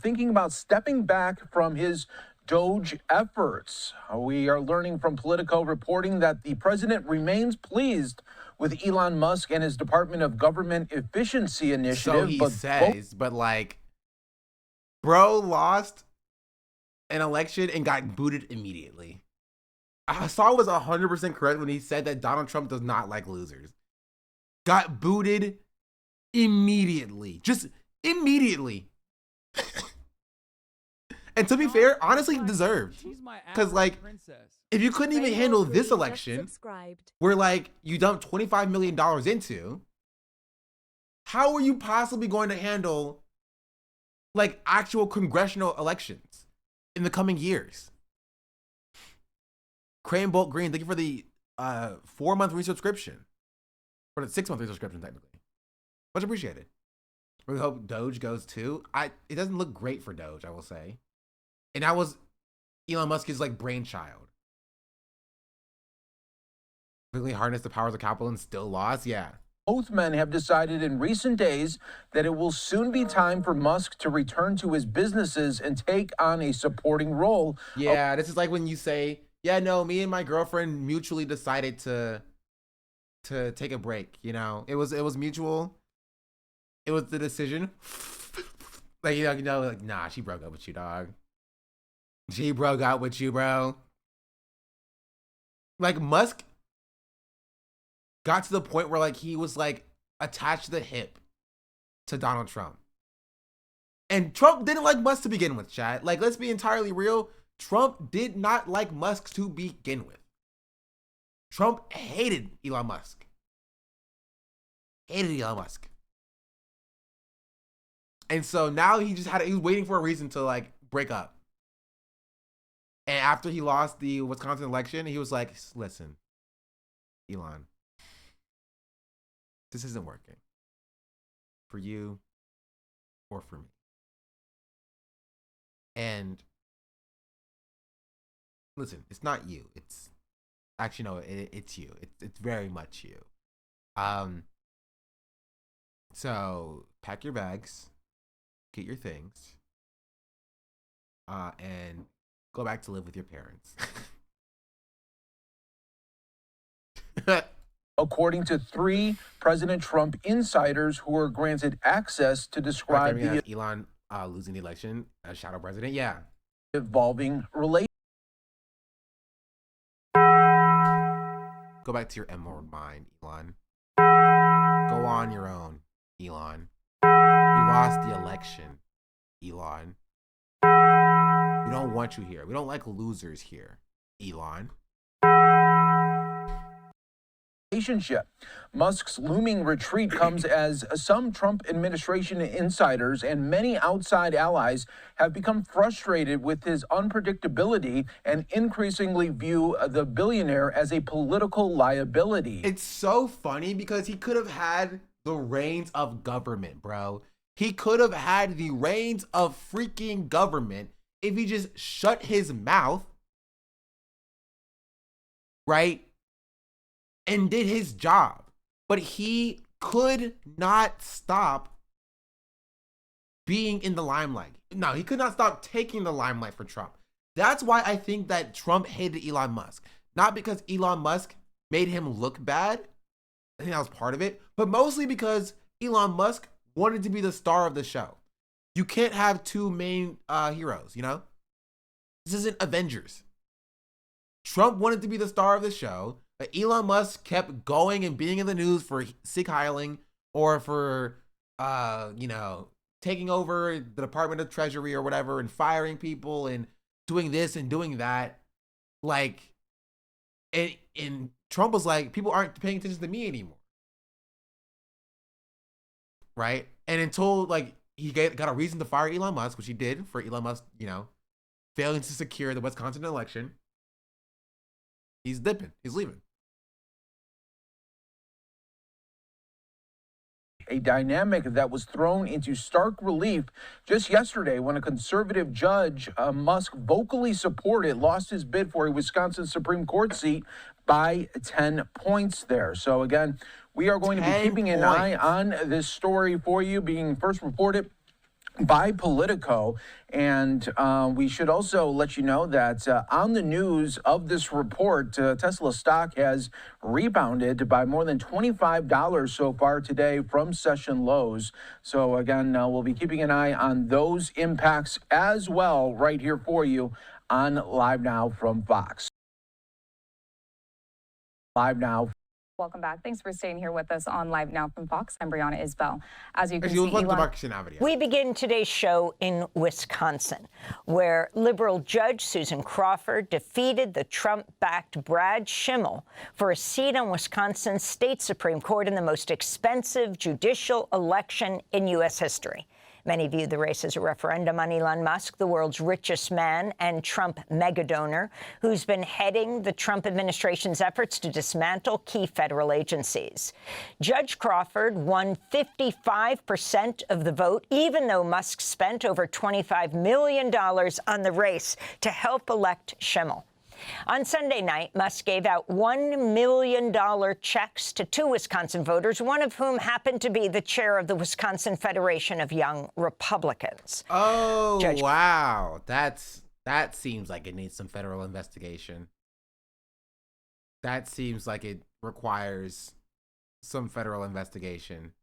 thinking about stepping back from his Doge efforts. We are learning from Politico reporting that the president remains pleased with Elon Musk and his Department of Government Efficiency initiative. So he says, but like, bro lost an election and got booted immediately. I saw it was 100% correct when he said that Donald Trump does not like losers. Got booted immediately. Just immediately. And to be fair, honestly deserved. Because like, if you couldn't even handle this election, where like you dumped $25 million into, how are you possibly going to handle like actual congressional elections in the coming years? Cory Book Green, thank you for the 4-month resubscription. Or the 6-month resubscription, technically. Much appreciated. We hope Doge goes too. It doesn't look great for Doge, I will say. And that was Elon Musk's like brainchild. Really harness the powers of capital and still lost? Yeah. Both men have decided in recent days that it will soon be time for Musk to return to his businesses and take on a supporting role. Yeah, this is like when you say, yeah, no, me and my girlfriend mutually decided to take a break, you know? It was mutual. It was the decision. Like, like, nah, she broke up with you, dog. She broke out with you, bro. Like, Musk got to the point where, like, he was, like, attached to the hip to Donald Trump. And Trump didn't like Musk to begin with, chat. Like, let's be entirely real. Trump did not like Musk to begin with. Trump hated Elon Musk. Hated Elon Musk. And so now he was waiting for a reason to, like, break up. And after he lost the Wisconsin election, he was like, listen, Elon, this isn't working for you or for me. And listen, it's not you. It's actually, no, it's you. It's very much you. So pack your bags, get your things, and go back to live with your parents. According to 3 President Trump insiders who were granted access to describe the Elon losing the election as shadow president. Yeah. evolving relationship. Go back to your emerald mind, Elon. Go on your own, Elon. You lost the election, Elon. We don't want you here. We don't like losers here, Elon. Relationship. Musk's looming retreat comes as some Trump administration insiders and many outside allies have become frustrated with his unpredictability and increasingly view the billionaire as a political liability. It's so funny because he could have had the reins of government, bro. He could have had the reins of freaking government if he just shut his mouth, right, and did his job. But he could not stop being in the limelight. No, he could not stop taking the limelight for Trump. That's why I think that Trump hated Elon Musk. Not because Elon Musk made him look bad. I think that was part of it. But mostly because Elon Musk wanted to be the star of the show. You can't have 2 main heroes, you know? This isn't Avengers. Trump wanted to be the star of the show, but Elon Musk kept going and being in the news for sick heiling or for, taking over the Department of Treasury or whatever and firing people and doing this and doing that. Like, and Trump was like, people aren't paying attention to me anymore. Right? And until, like, he got a reason to fire Elon Musk, which he did for Elon Musk, failing to secure the Wisconsin election. He's dipping. He's leaving. a dynamic that was thrown into stark relief just yesterday when a conservative judge, Musk vocally supported, lost his bid for a Wisconsin Supreme Court seat by 10 points there. So again, we are going to be keeping an eye on this story for you, being first reported by Politico. And we should also let you know that on the news of this report, Tesla stock has rebounded by more than $25 so far today from session lows. So again, we'll be keeping an eye on those impacts as well right here for you on Live Now from Fox. Live Now. Welcome back. Thanks for staying here with us on Live Now from Fox. I'm Brianna Isbell. As you can see, Elon, we begin today's show in Wisconsin, where liberal judge Susan Crawford defeated the Trump-backed Brad Schimmel for a seat on Wisconsin's state Supreme Court in the most expensive judicial election in U.S. history. Many view the race as a referendum on Elon Musk, the world's richest man and Trump megadonor, who's been heading the Trump administration's efforts to dismantle key federal agencies. Judge Crawford won 55% of the vote, even though Musk spent over $25 million on the race to help elect Schimmel. On Sunday night, Musk gave out $1 million checks to 2 Wisconsin voters, one of whom happened to be the chair of the Wisconsin Federation of Young Republicans. Oh, wow. That seems like it needs some federal investigation. That seems like it requires some federal investigation.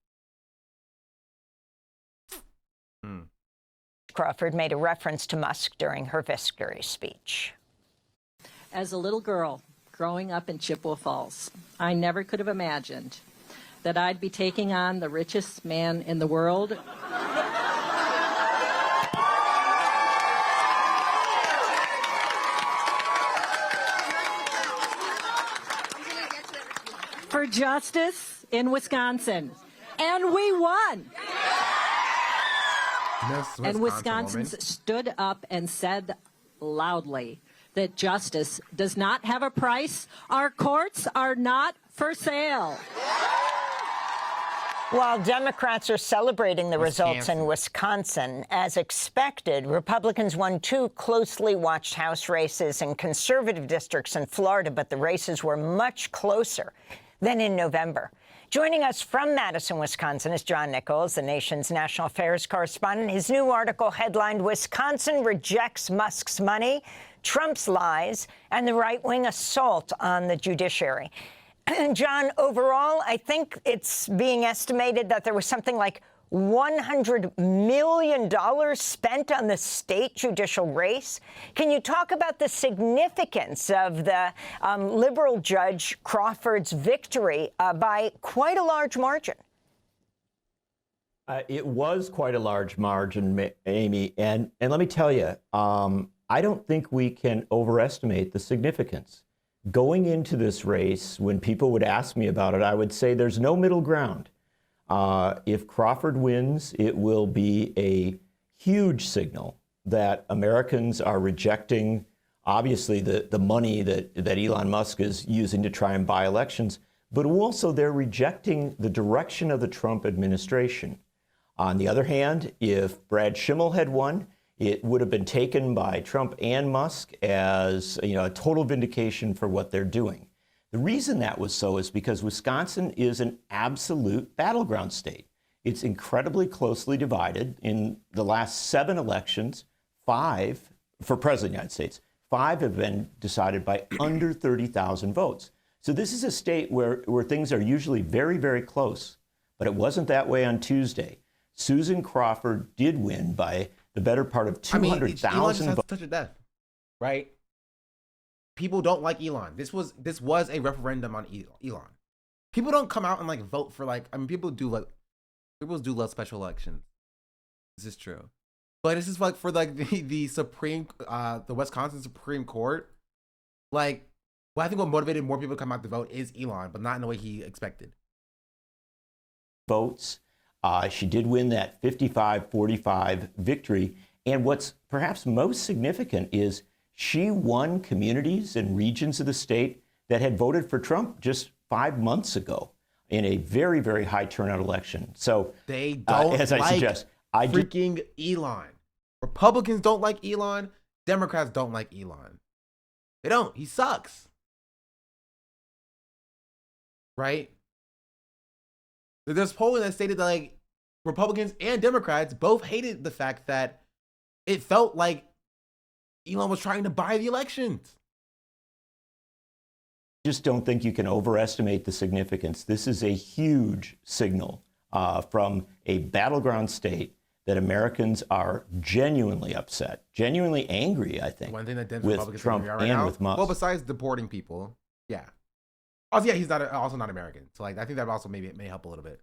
Crawford made a reference to Musk during her victory speech. As a little girl growing up in Chippewa Falls, I never could have imagined that I'd be taking on the richest man in the world. For justice in Wisconsin. And we won. And Wisconsins stood up and said loudly that justice does not have a price. Our courts are not for sale. While Democrats are celebrating the results in Wisconsin, as expected, Republicans won 2 closely watched House races in conservative districts in Florida, but the races were much closer than in November. Joining us from Madison, Wisconsin, is John Nichols, the nation's national affairs correspondent. His new article headlined, "Wisconsin Rejects Musk's Money, Trump's Lies, and the Right-Wing Assault on the Judiciary." And John, overall, I think it's being estimated that there was something like $100 million spent on the state judicial race. Can you talk about the significance of the liberal Judge Crawford's victory by quite a large margin? It was quite a large margin, Amy. And let me tell you, I don't think we can overestimate the significance. Going into this race, when people would ask me about it, I would say there's no middle ground. If Crawford wins, it will be a huge signal that Americans are rejecting, obviously, the money that Elon Musk is using to try and buy elections, but also they're rejecting the direction of the Trump administration. On the other hand, if Brad Schimmel had won, it would have been taken by Trump and Musk as a total vindication for what they're doing. The reason that was so is because Wisconsin is an absolute battleground state. It's incredibly closely divided. In the last 7 elections, 5 for president of the United States, 5 have been decided by under 30,000 votes. So this is a state where things are usually very, very close. But it wasn't that way on Tuesday. Susan Crawford did win by the better part of 200,000 votes. Touch of death, right? People don't like Elon. This was a referendum on Elon. People don't come out and vote for people do love special elections. This is true, but this is for the Supreme, the Wisconsin Supreme Court. I think what motivated more people to come out to vote is Elon, but not in the way he expected. Votes. She did win that 55-45 victory. And what's perhaps most significant is she won communities and regions of the state that had voted for Trump just 5 months ago. in a very, very high turnout election. So they don't as I like suggest, freaking Elon. Republicans don't like Elon. Democrats don't like Elon. They don't. He sucks. Right? There's polling that stated that like Republicans and Democrats both hated the fact that it felt like Elon was trying to buy the elections. Just don't think you can overestimate the significance. This is a huge signal from a battleground state that Americans are genuinely upset, genuinely angry, I think, One thing that Democrats with Republicans Trump right and now, with Musk. well, besides deporting people, yeah. Also, yeah, he's also not American. So like, I think that also maybe it may help a little bit.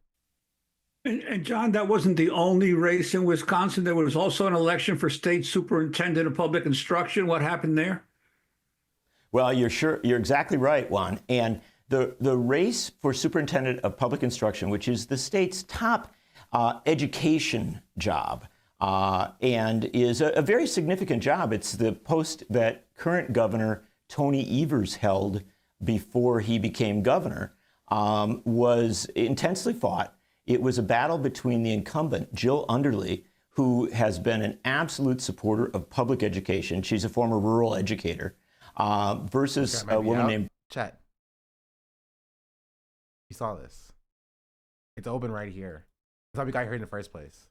And John, that wasn't the only race in Wisconsin. There was also an election for state superintendent of public instruction. What happened there? Well, you're exactly right, Juan. And the race for superintendent of public instruction, which is the state's top education job, and is a very significant job. It's the post that current governor Tony Evers held before he became governor, was intensely fought. It was a battle between the incumbent, Jill Underly, who has been an absolute supporter of public education. She's a former rural educator, versus a woman named... Chet. You saw this. It's open right here. That's how we got here in the first place.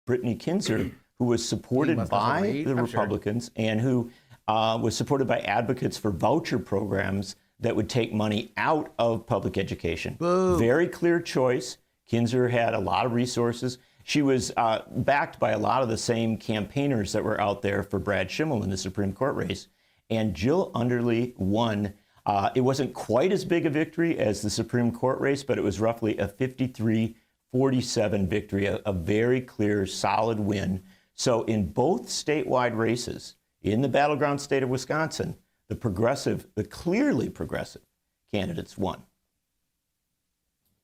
Brittany Kinzer, who was supported by the Republicans and who was supported by advocates for voucher programs that would take money out of public education. Boo. Very clear choice. Kinzer had a lot of resources. She was backed by a lot of the same campaigners that were out there for Brad Schimmel in the Supreme Court race. And Jill Underly won. It wasn't quite as big a victory as the Supreme Court race, but it was roughly a 53-47 victory, a very clear, solid win. So in both statewide races, in the battleground state of Wisconsin, the clearly progressive candidates won.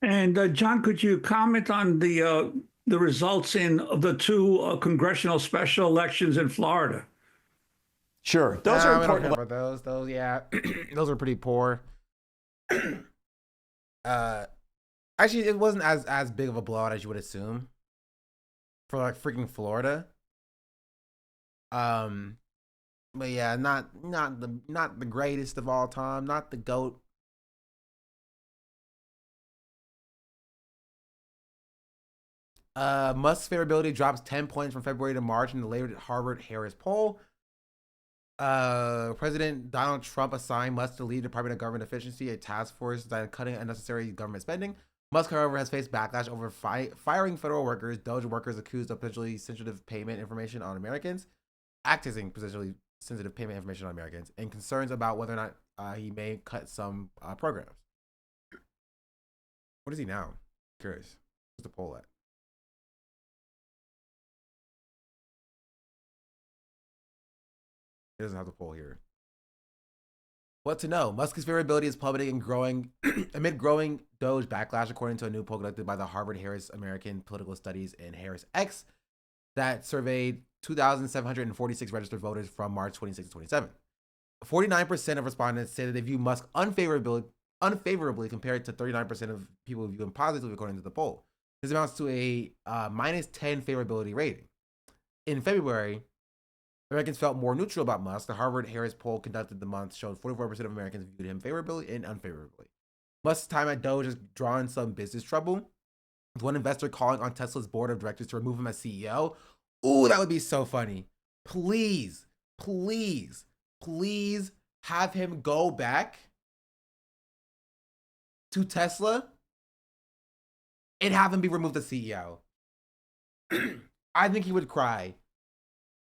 And John, could you comment on the results of the two congressional special elections in Florida? Sure, those are we don't important. care about those. Those, yeah, those are pretty poor. Actually, it wasn't as big of a blowout as you would assume for like freaking Florida. But yeah, not the greatest of all time, not the GOAT. Musk's favorability drops 10 points from February to March in the latest Harvard-Harris poll. President Donald Trump assigned Musk to lead the Department of Government Efficiency, a task force designed cutting unnecessary government spending. Musk, however, has faced backlash over firing federal workers, Doge workers accused of potentially sensitive payment information on Americans, accessing potentially sensitive payment information on Americans, and concerns about whether or not he may cut some programs. What is he now? Curious. Where's the poll at? It doesn't have the poll here. What to know? Musk's favorability is plummeting and growing amid growing Doge backlash, according to a new poll conducted by the Harvard-Harris American Political Studies and Harris X that surveyed 2,746 registered voters from March 26 to 27. 49% of respondents say that they view Musk unfavorably compared to 39% of people who view him positively, according to the poll. This amounts to a minus 10 favorability rating. In February, Americans felt more neutral about Musk. The Harvard-Harris poll conducted the month showed 44% of Americans viewed him favorably and unfavorably. Musk's time at Doge has drawn some business trouble, with one investor calling on Tesla's board of directors to remove him as CEO. Ooh, that would be so funny. Please, please, please have him go back to Tesla and have him be removed as CEO. I think he would cry.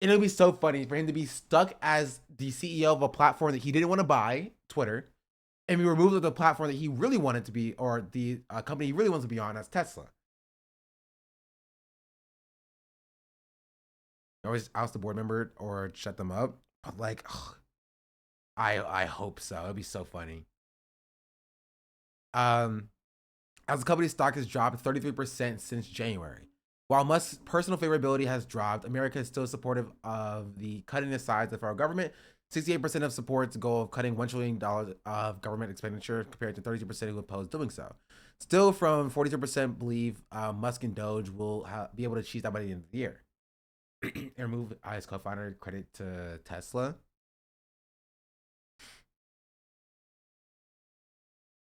And it would be so funny for him to be stuck as the CEO of a platform that he didn't want to buy, Twitter, and be removed of the platform that he really wanted to be, or the company he really wants to be on, as Tesla. Always oust the board member or shut them up, but like, ugh, I hope so. It'd be so funny. As the company's stock has dropped 33% since January. While Musk's personal favorability has dropped, America is still supportive of the cutting the size of the federal government, 68% of supports goal of cutting $1 trillion of government expenditure compared to 32% who oppose doing so. Still, from 42% believe Musk and Doge will be able to achieve that by the end of the year. And remove his co-founder credit to Tesla.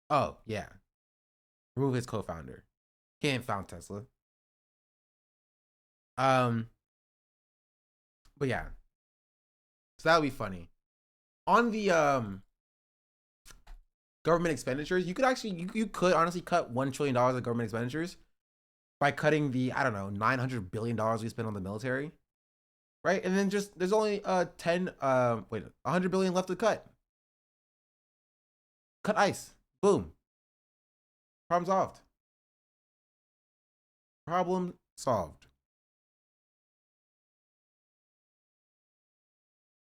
Oh, yeah. Remove his co-founder. He ain't found Tesla. But yeah. So that would be funny. On the government expenditures, you could actually you could honestly cut $1 trillion of government expenditures by cutting the, I don't know, $900 billion we spend on the military. Right? And then just there's only $100 billion left to cut. Cut ICE. Boom. Problem solved. Problem solved.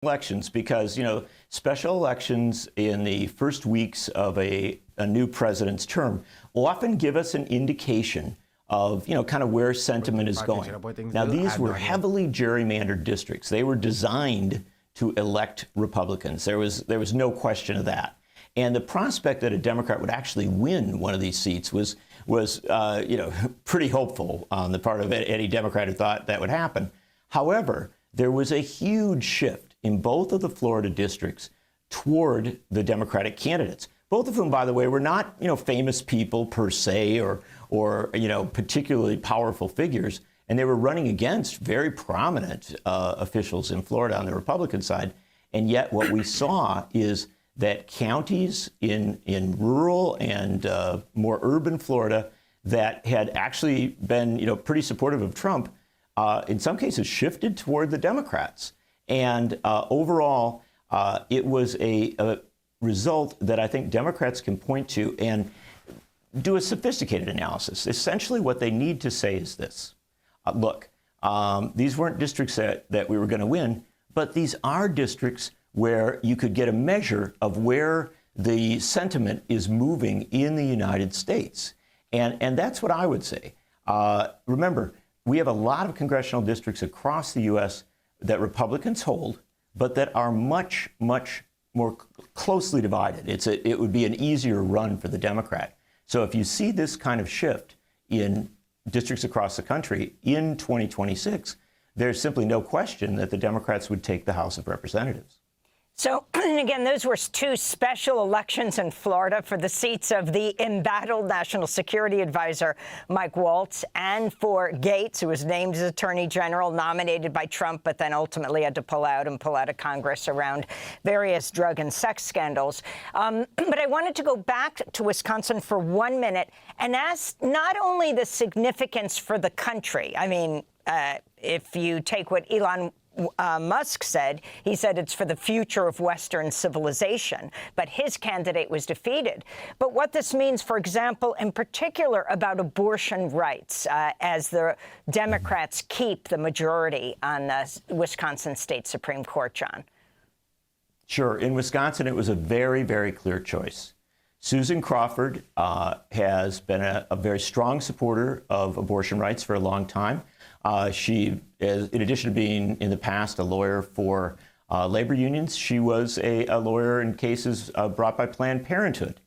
Elections, because, you know, special elections in the first weeks of a new president's term will often give us an indication of, you know, kind of where sentiment is going. Now, these were heavily gerrymandered districts. They were designed to elect Republicans. There was no question of that. And the prospect that a Democrat would actually win one of these seats was you know, pretty hopeful on the part of any Democrat who thought that would happen. However, there was a huge shift in both of the Florida districts toward the Democratic candidates, both of whom, by the way, were not, you know, famous people per se or you know, particularly powerful figures. And they were running against very prominent officials in Florida on the Republican side. And yet what we saw is that counties in rural and more urban Florida that had actually been, you know, pretty supportive of Trump, in some cases shifted toward the Democrats. And overall, it was a result that I think Democrats can point to and do a sophisticated analysis. Essentially, what they need to say is this. Look, these weren't districts that we were going to win, but these are districts where you could get a measure of where the sentiment is moving in the United States. And that's what I would say. Remember, we have a lot of congressional districts across the U.S. that Republicans hold, but that are much, much more closely divided. It would be an easier run for the Democrat. So if you see this kind of shift in districts across the country in 2026, there's simply no question that the Democrats would take the House of Representatives. So, again, those were two special elections in Florida for the seats of the embattled National Security Advisor Mike Waltz and for Gates, who was named as Attorney General, nominated by Trump, but then ultimately had to pull out of Congress around various drug and sex scandals. But I wanted to go back to Wisconsin for 1 minute and ask not only the significance for the country. I mean, if you take what Elon Musk said, he said it's for the future of Western civilization, but his candidate was defeated. But what this means, for example, in particular about abortion rights, as the Democrats keep the majority on the Wisconsin State Supreme Court, John. Sure. In Wisconsin, it was a very, very clear choice. Susan Crawford has been a very strong supporter of abortion rights for a long time. She, in addition to being in the past a lawyer for labor unions, she was a lawyer in cases brought by Planned Parenthood.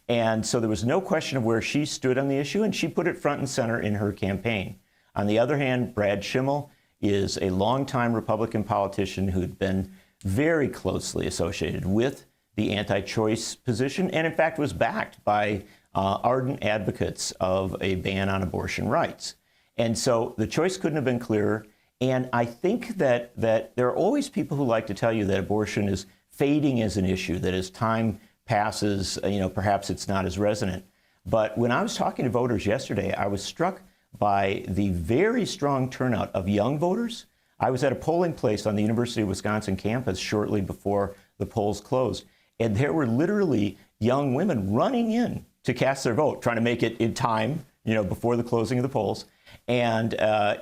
And so there was no question of where she stood on the issue, and she put it front and center in her campaign. On the other hand, Brad Schimmel is a longtime Republican politician who'd been very closely associated with the anti-choice position, and in fact was backed by ardent advocates of a ban on abortion rights. And so the choice couldn't have been clearer. And I think that there are always people who like to tell you that abortion is fading as an issue, that as time passes, you know, perhaps it's not as resonant. But when I was talking to voters yesterday, I was struck by the very strong turnout of young voters. I was at a polling place on the University of Wisconsin campus shortly before the polls closed, and there were literally young women running in to cast their vote, trying to make it in time, you know, before the closing of the polls. And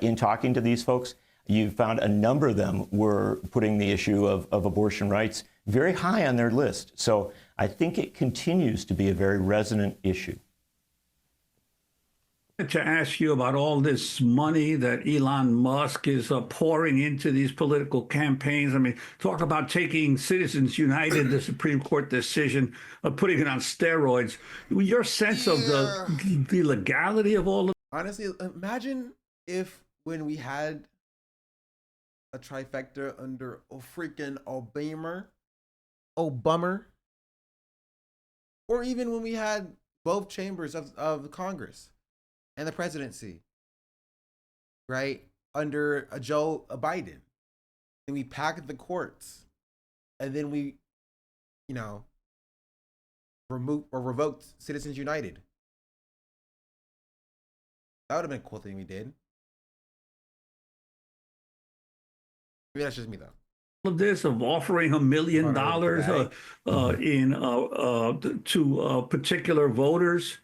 in talking to these folks, you found a number of them were putting the issue of abortion rights very high on their list. So I think it continues to be a very resonant issue. To ask you about all this money that Elon Musk is pouring into these political campaigns. I mean, talk about taking Citizens United, the Supreme Court decision, of putting it on steroids. Your sense of the legality of all of. Honestly, imagine if when we had a trifecta under a freaking Obama, or even when we had both chambers of Congress and the presidency, right, under a Joe Biden, and we packed the courts, and then we, removed or revoked Citizens United. That would have been a cool thing we did. Maybe that's just me, though. Of this, of offering $1 million to particular voters.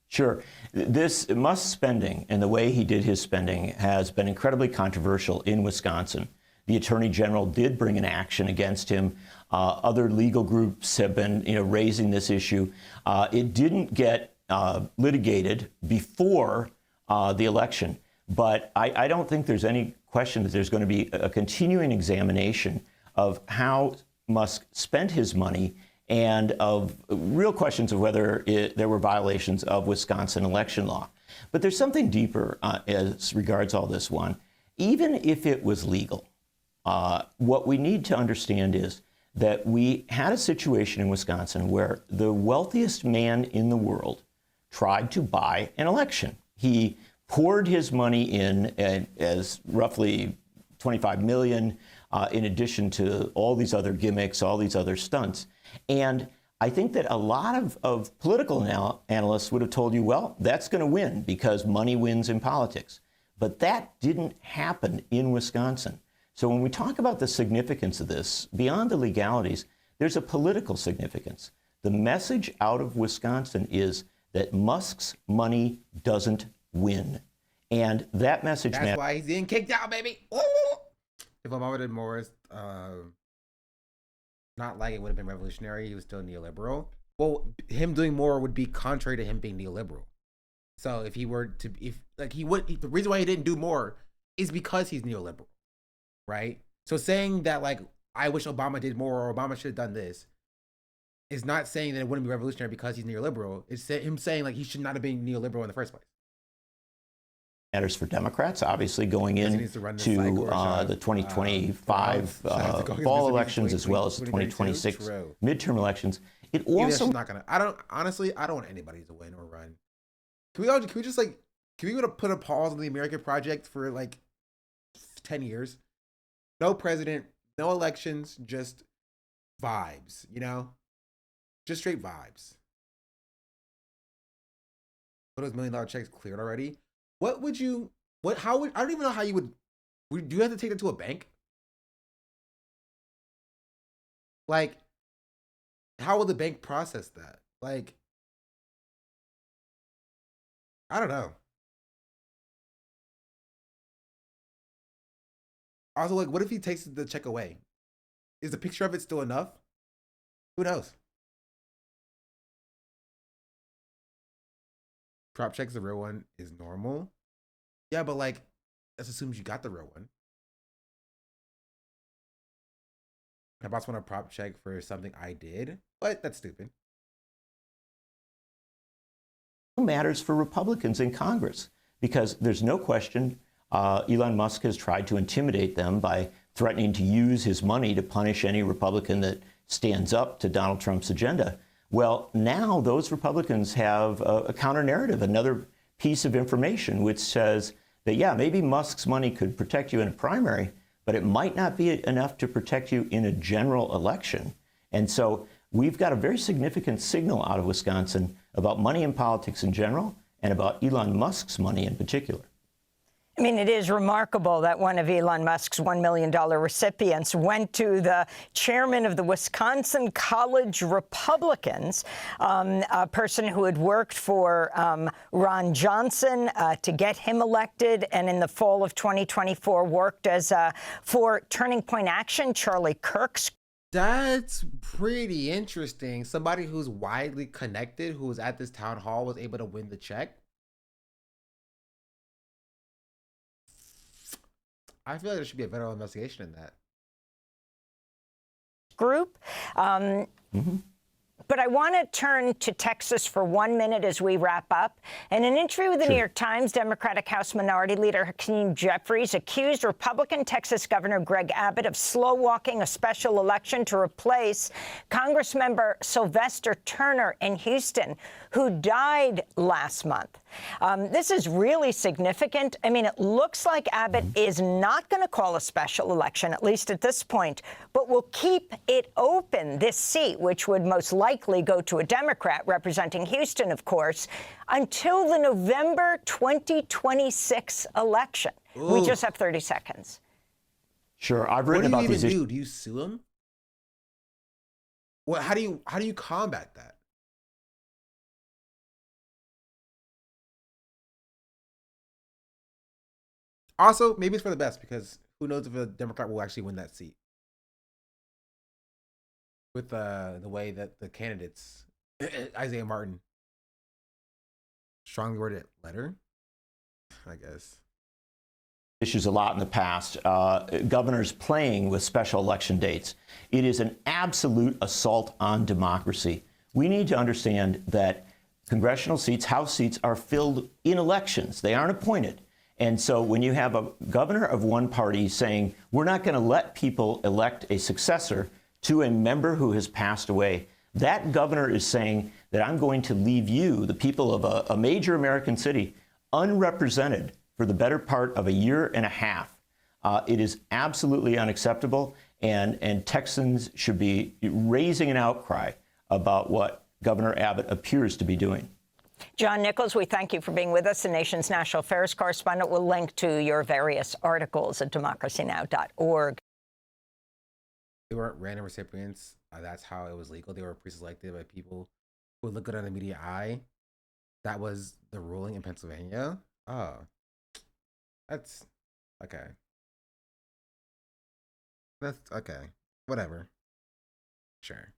Sure. This Musk spending and the way he did his spending has been incredibly controversial in Wisconsin. The Attorney General did bring an action against him. Other legal groups have been, raising this issue. It didn't get litigated before the election, but I don't think there's any question that there's going to be a continuing examination of how Musk spent his money and of real questions of whether there were violations of Wisconsin election law. But there's something deeper as regards all this one. Even if it was legal, what we need to understand is that we had a situation in Wisconsin where the wealthiest man in the world tried to buy an election. He poured his money in as roughly $25 million, in addition to all these other gimmicks, all these other stunts. And I think that a lot of political analysts would have told you, well, that's going to win because money wins in politics. But that didn't happen in Wisconsin. So when we talk about the significance of this, beyond the legalities, there's a political significance. The message out of Wisconsin is that Musk's money doesn't win. And that message... That's why he's getting kicked out, baby. Ooh. If Obama did more, not like it would have been revolutionary, he was still neoliberal. Well, him doing more would be contrary to him being neoliberal. So if he were to, the reason why he didn't do more is because he's neoliberal, right? So saying that, like, I wish Obama did more or Obama should have done this is not saying that it wouldn't be revolutionary because he's neoliberal. It's him saying, like, he should not have been neoliberal in the first place. Matters for Democrats, obviously, going into the 2025 fall elections as well as the 2026 midterm elections. It also not gonna. I don't want anybody to win or run. Can we put a pause on the American project for like 10 years? No president, no elections, just vibes. Just straight vibes. What those $1 million checks cleared already? I don't even know how you would you have to take them to a bank? Like, how will the bank process that? Like, I don't know. Also, like, what if he takes the check away? Is the picture of it still enough? Who knows? Prop check's the real one is normal. Yeah, but like, that assumes you got the real one. My boss want a prop check for something I did. What? That's stupid. matters for Republicans in Congress because there's no question Elon Musk has tried to intimidate them by threatening to use his money to punish any Republican that stands up to Donald Trump's agenda. Well, now those Republicans have a counter narrative, another piece of information which says that, yeah, maybe Musk's money could protect you in a primary, but it might not be enough to protect you in a general election. And so we've got a very significant signal out of Wisconsin about money in politics in general and about Elon Musk's money in particular. I mean, it is remarkable that one of Elon Musk's $1 million recipients went to the chairman of the Wisconsin College Republicans, a person who had worked for Ron Johnson to get him elected, and in the fall of 2024 worked as for Turning Point Action, Charlie Kirk's. That's pretty interesting. Somebody who's widely connected, who was at this town hall, was able to win the check. I feel like there should be a federal investigation in that. Group. But I want to turn to Texas for 1 minute as we wrap up. In an interview with the New York Times, Democratic House Minority Leader Hakeem Jeffries accused Republican Texas Governor Greg Abbott of slow-walking a special election to replace Congressmember Sylvester Turner in Houston, who died last month. This is really significant. I mean, it looks like Abbott is not going to call a special election, at least at this point, but will keep it open, this seat, which would most likely go to a Democrat representing Houston, of course, until the November 2026 election. Ooh. We just have 30 seconds. Sure, I've written about these issues. Do you sue him? What? How do you combat that? Also, maybe it's for the best because who knows if a Democrat will actually win that seat with the way that the candidates, Isaiah Martin, strongly worded letter, I guess. Issues a lot in the past. Governors playing with special election dates. It is an absolute assault on democracy. We need to understand that congressional seats, House seats, are filled in elections. They aren't appointed. And so when you have a governor of one party saying, we're not going to let people elect a successor to a member who has passed away, that governor is saying that I'm going to leave you, the people of a major American city, unrepresented for the better part of a year and a half. It is absolutely unacceptable, and Texans should be raising an outcry about what Governor Abbott appears to be doing. John Nichols, we thank you for being with us. The nation's national affairs correspondent will link to your various articles at democracynow.org. They weren't random recipients. That's how it was legal. They were pre-selected by people who would look good on the media eye. That was the ruling in Pennsylvania. Oh, that's okay. That's okay. Whatever. Sure.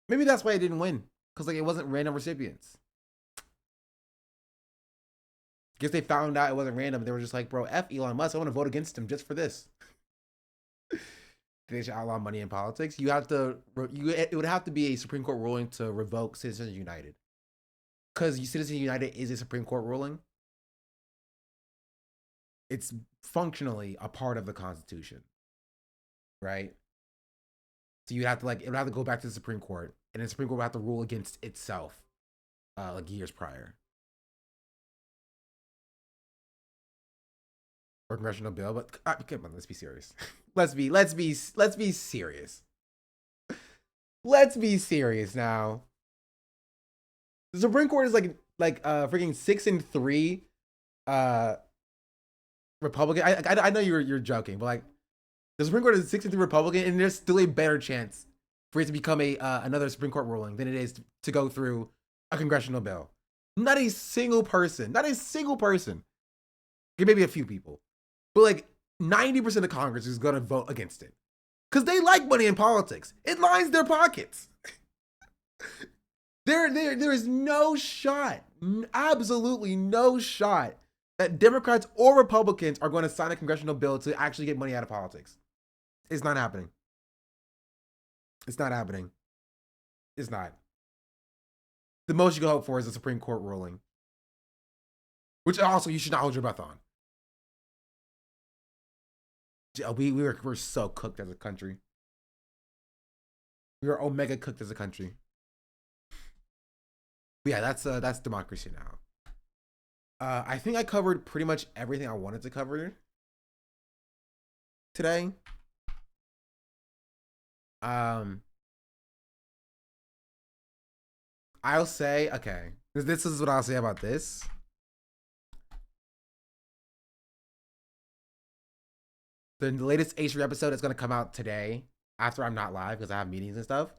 Maybe that's why it didn't win. Because like it wasn't random recipients. Guess they found out it wasn't random. They were just like, bro, F Elon Musk. I want to vote against him just for this. They should outlaw money in politics. You have to. It would have to be a Supreme Court ruling to revoke Citizens United. Because Citizens United is a Supreme Court ruling. It's functionally a part of the Constitution, right? So you have to it would have to go back to the Supreme Court, and the Supreme Court would have to rule against itself, like years prior. Or congressional bill, but come on, let's be serious. let's be serious. Let's be serious now. The Supreme Court is like freaking 6-3, Republican. I know you're joking, but like the Supreme Court is 6-3 Republican, and there's still a better chance for it to become another Supreme Court ruling than it is to go through a congressional bill. Not a single person. Maybe a few people. But like 90% of Congress is going to vote against it. Because they like money in politics. It lines their pockets. There is no shot, absolutely no shot, that Democrats or Republicans are going to sign a congressional bill to actually get money out of politics. It's not happening. It's not happening. It's not. The most you can hope for is a Supreme Court ruling. Which also you should not hold your breath on. We're so cooked as a country. We are omega cooked as a country. But yeah, that's democracy now. I think I covered pretty much everything I wanted to cover today. I'll say, okay, this is what I'll say about this. The latest H3 episode is going to come out today after I'm not live because I have meetings and stuff.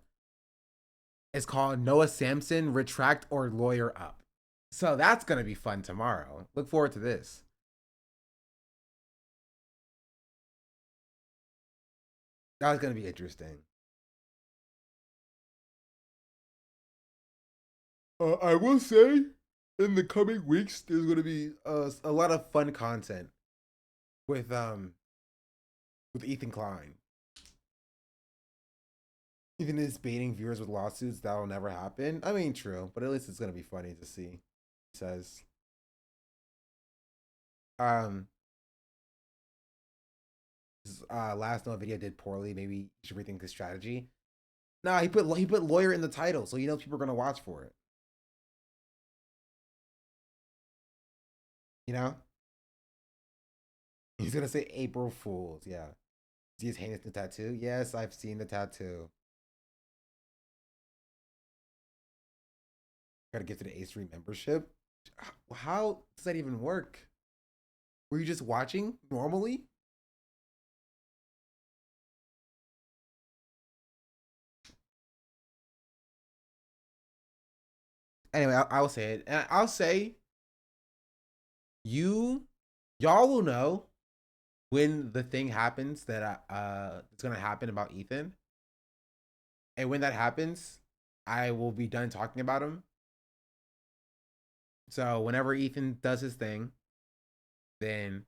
It's called Noah Samson, Retract or Lawyer Up. So that's going to be fun tomorrow. Look forward to this. That's going to be interesting. I will say, in the coming weeks, there's going to be a lot of fun content with Ethan Klein. Even is baiting viewers with lawsuits. That'll never happen. I mean, true, but at least it's going to be funny to see. He says. His last Noah video did poorly. Maybe you should rethink his strategy. Nah, he put lawyer in the title, so he knows people are going to watch for it. You know? He's going to say April Fools. Yeah. See his heinous new tattoo? Yes, I've seen the tattoo. Gotta get to the A3 membership. How does that even work? Were you just watching normally? Anyway, I'll say it. And I'll say y'all will know when the thing happens that it's gonna happen about Ethan. And when that happens, I will be done talking about him. So whenever Ethan does his thing, then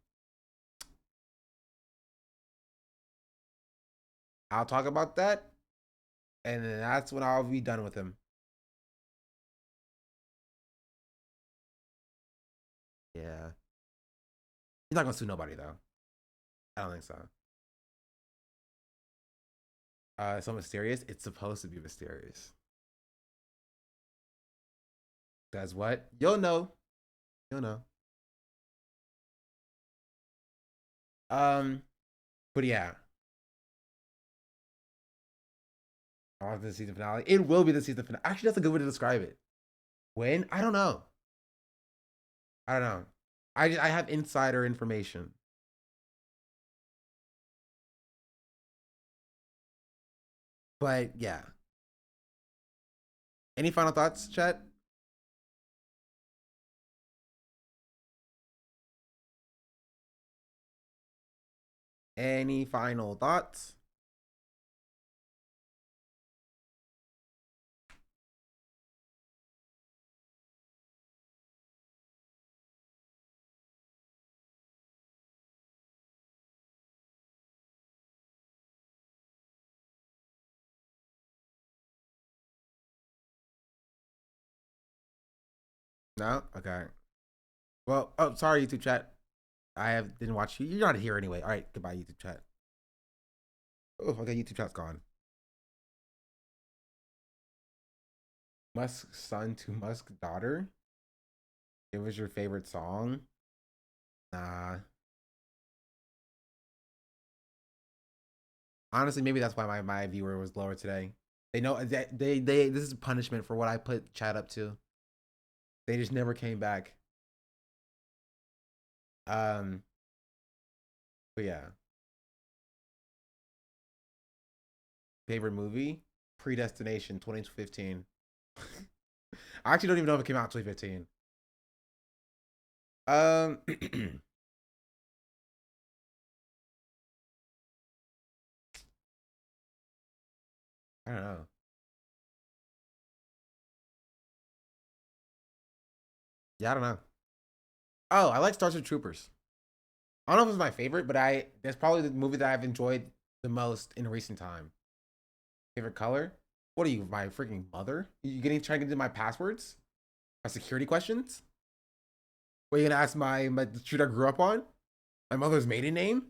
I'll talk about that. And then that's when I'll be done with him. Yeah. He's not gonna sue nobody though. I don't think so. So mysterious? It's supposed to be mysterious. That's what? You'll know. You'll know. But yeah. On the season finale. It will be the season finale. Actually, that's a good way to describe it. When? I don't know. I don't know. I have insider information. But yeah. Any final thoughts, chat? Any final thoughts? No? Okay. Well, oh, sorry, YouTube chat. I didn't watch you. You're not here anyway. All right, goodbye, YouTube chat. Oh, okay, YouTube chat's gone. Musk's son to Musk's daughter? It was your favorite song? Nah. Honestly, maybe that's why my viewer was lower today. They know that they this is punishment for what I put chat up to. They just never came back. But yeah. Favorite movie? Predestination 2015. I actually don't even know if it came out in 2015. I don't know. Yeah, I don't know. Oh, I like Starship Troopers. I don't know if it's my favorite, but that's probably the movie that I've enjoyed the most in recent time. Favorite color? What are you, my freaking mother? You trying to get into my passwords? My security questions? What are you gonna ask the street I grew up on? My mother's maiden name?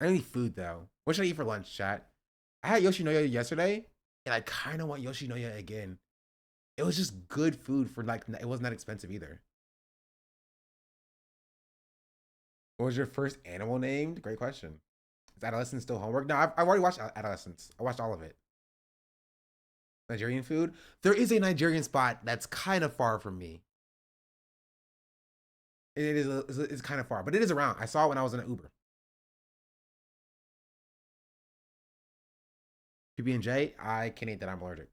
I need food though. What should I eat for lunch, chat? I had Yoshinoya yesterday, and I kind of want Yoshinoya again. It was just good food for it wasn't that expensive either. What was your first animal named? Great question. Is Adolescence still homework? No, I've already watched Adolescence. I watched all of it. Nigerian food? There is a Nigerian spot that's kind of far from me. It's kind of far, but it is around. I saw it when I was in an Uber. PB&J? I can't eat that. I'm allergic.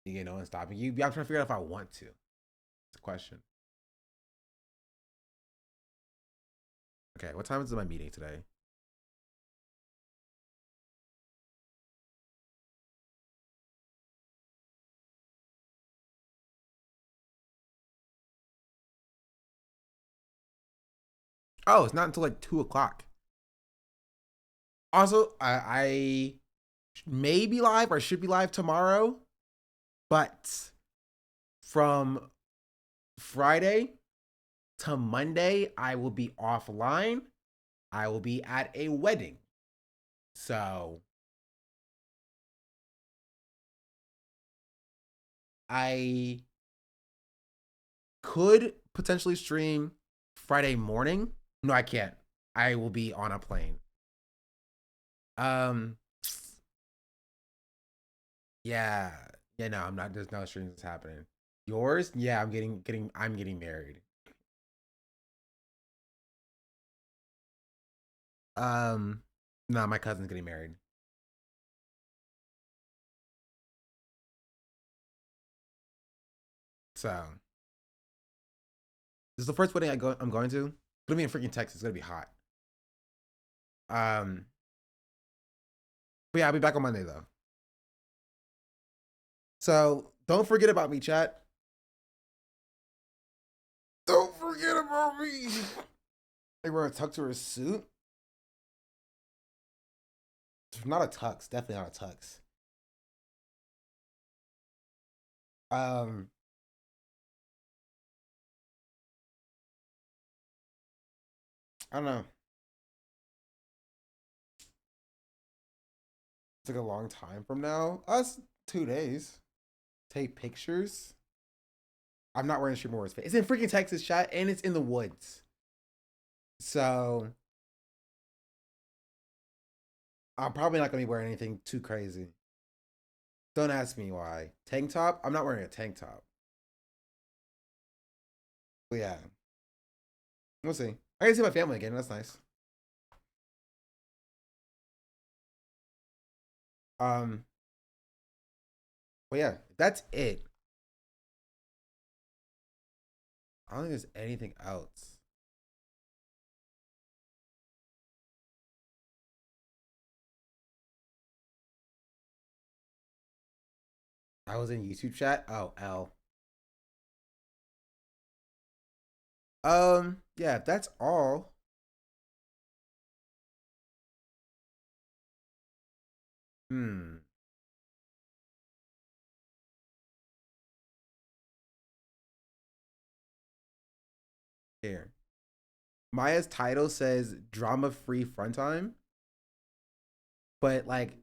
You know, and stopping you. I'm trying to figure out if I want to. It's a question. Okay, what time is my meeting today? Oh, it's not until like 2 o'clock. Also, I may be live or should be live tomorrow, but from Friday to Monday, I will be offline. I will be at a wedding. So I could potentially stream Friday morning. No, I can't. I will be on a plane. Yeah. Yeah, no, I'm not. There's no streams happening. Yours? Yeah, I'm getting married. No, my cousin's getting married. So this is the first wedding I'm going to. It's gonna be in freaking Texas. It's gonna be hot. But yeah, I'll be back on Monday though. So don't forget about me, chat. Don't forget about me. They wear a tux or a suit. Not a tux, definitely not a tux. I don't know. It's like a long time from now. Us 2 days. Take pictures. I'm not wearing Streamer's face. It's in freaking Texas, chat, and it's in the woods. So I'm probably not gonna be wearing anything too crazy. Don't ask me why. Tank top? I'm not wearing a tank top. But yeah. We'll see. I can see my family again. That's nice. But yeah, that's it. I don't think there's anything else. I was in YouTube chat. Oh, L. Yeah, that's all. Here. Maya's title says drama-free front time. But like,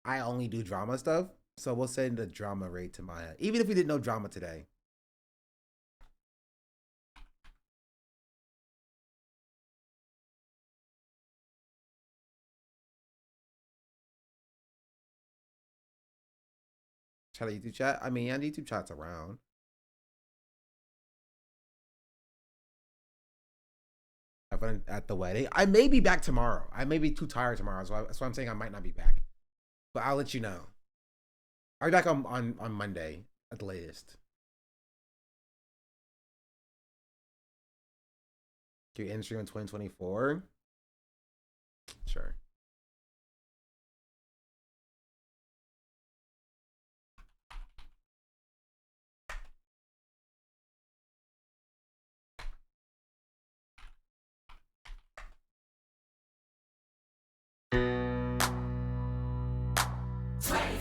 I only do drama stuff. So we'll send the drama rate to Maya. Even if we did no drama today. Try to YouTube chat. I mean, and YouTube chat's around. At the wedding. I may be back tomorrow. I may be too tired tomorrow. So that's why I'm saying I might not be back. But I'll let you know. I'll be back on Monday at the latest. Do you end stream in 2024? Sure.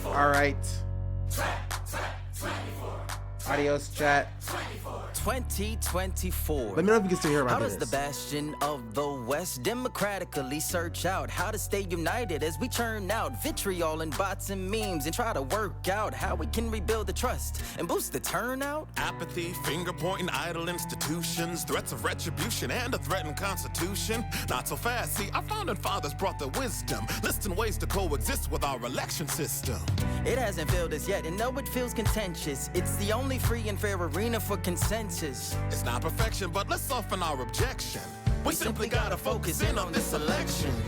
All right. Adios, chat. 2024. Let me know if you can still hear about How this. does the bastion of the West democratically search out how to stay united as we churn out vitriol and bots and memes and try to work out how we can rebuild the trust and boost the turnout? Apathy, finger-pointing idle institutions, threats of retribution and a threatened constitution. Not so fast, see, our founding fathers brought the wisdom, listing ways to coexist with our election system. It hasn't failed us yet, and no, it feels contentious. It's the only free and fair arena for consensus. It's not perfection, but let's soften our objection. We simply gotta focus in on this election.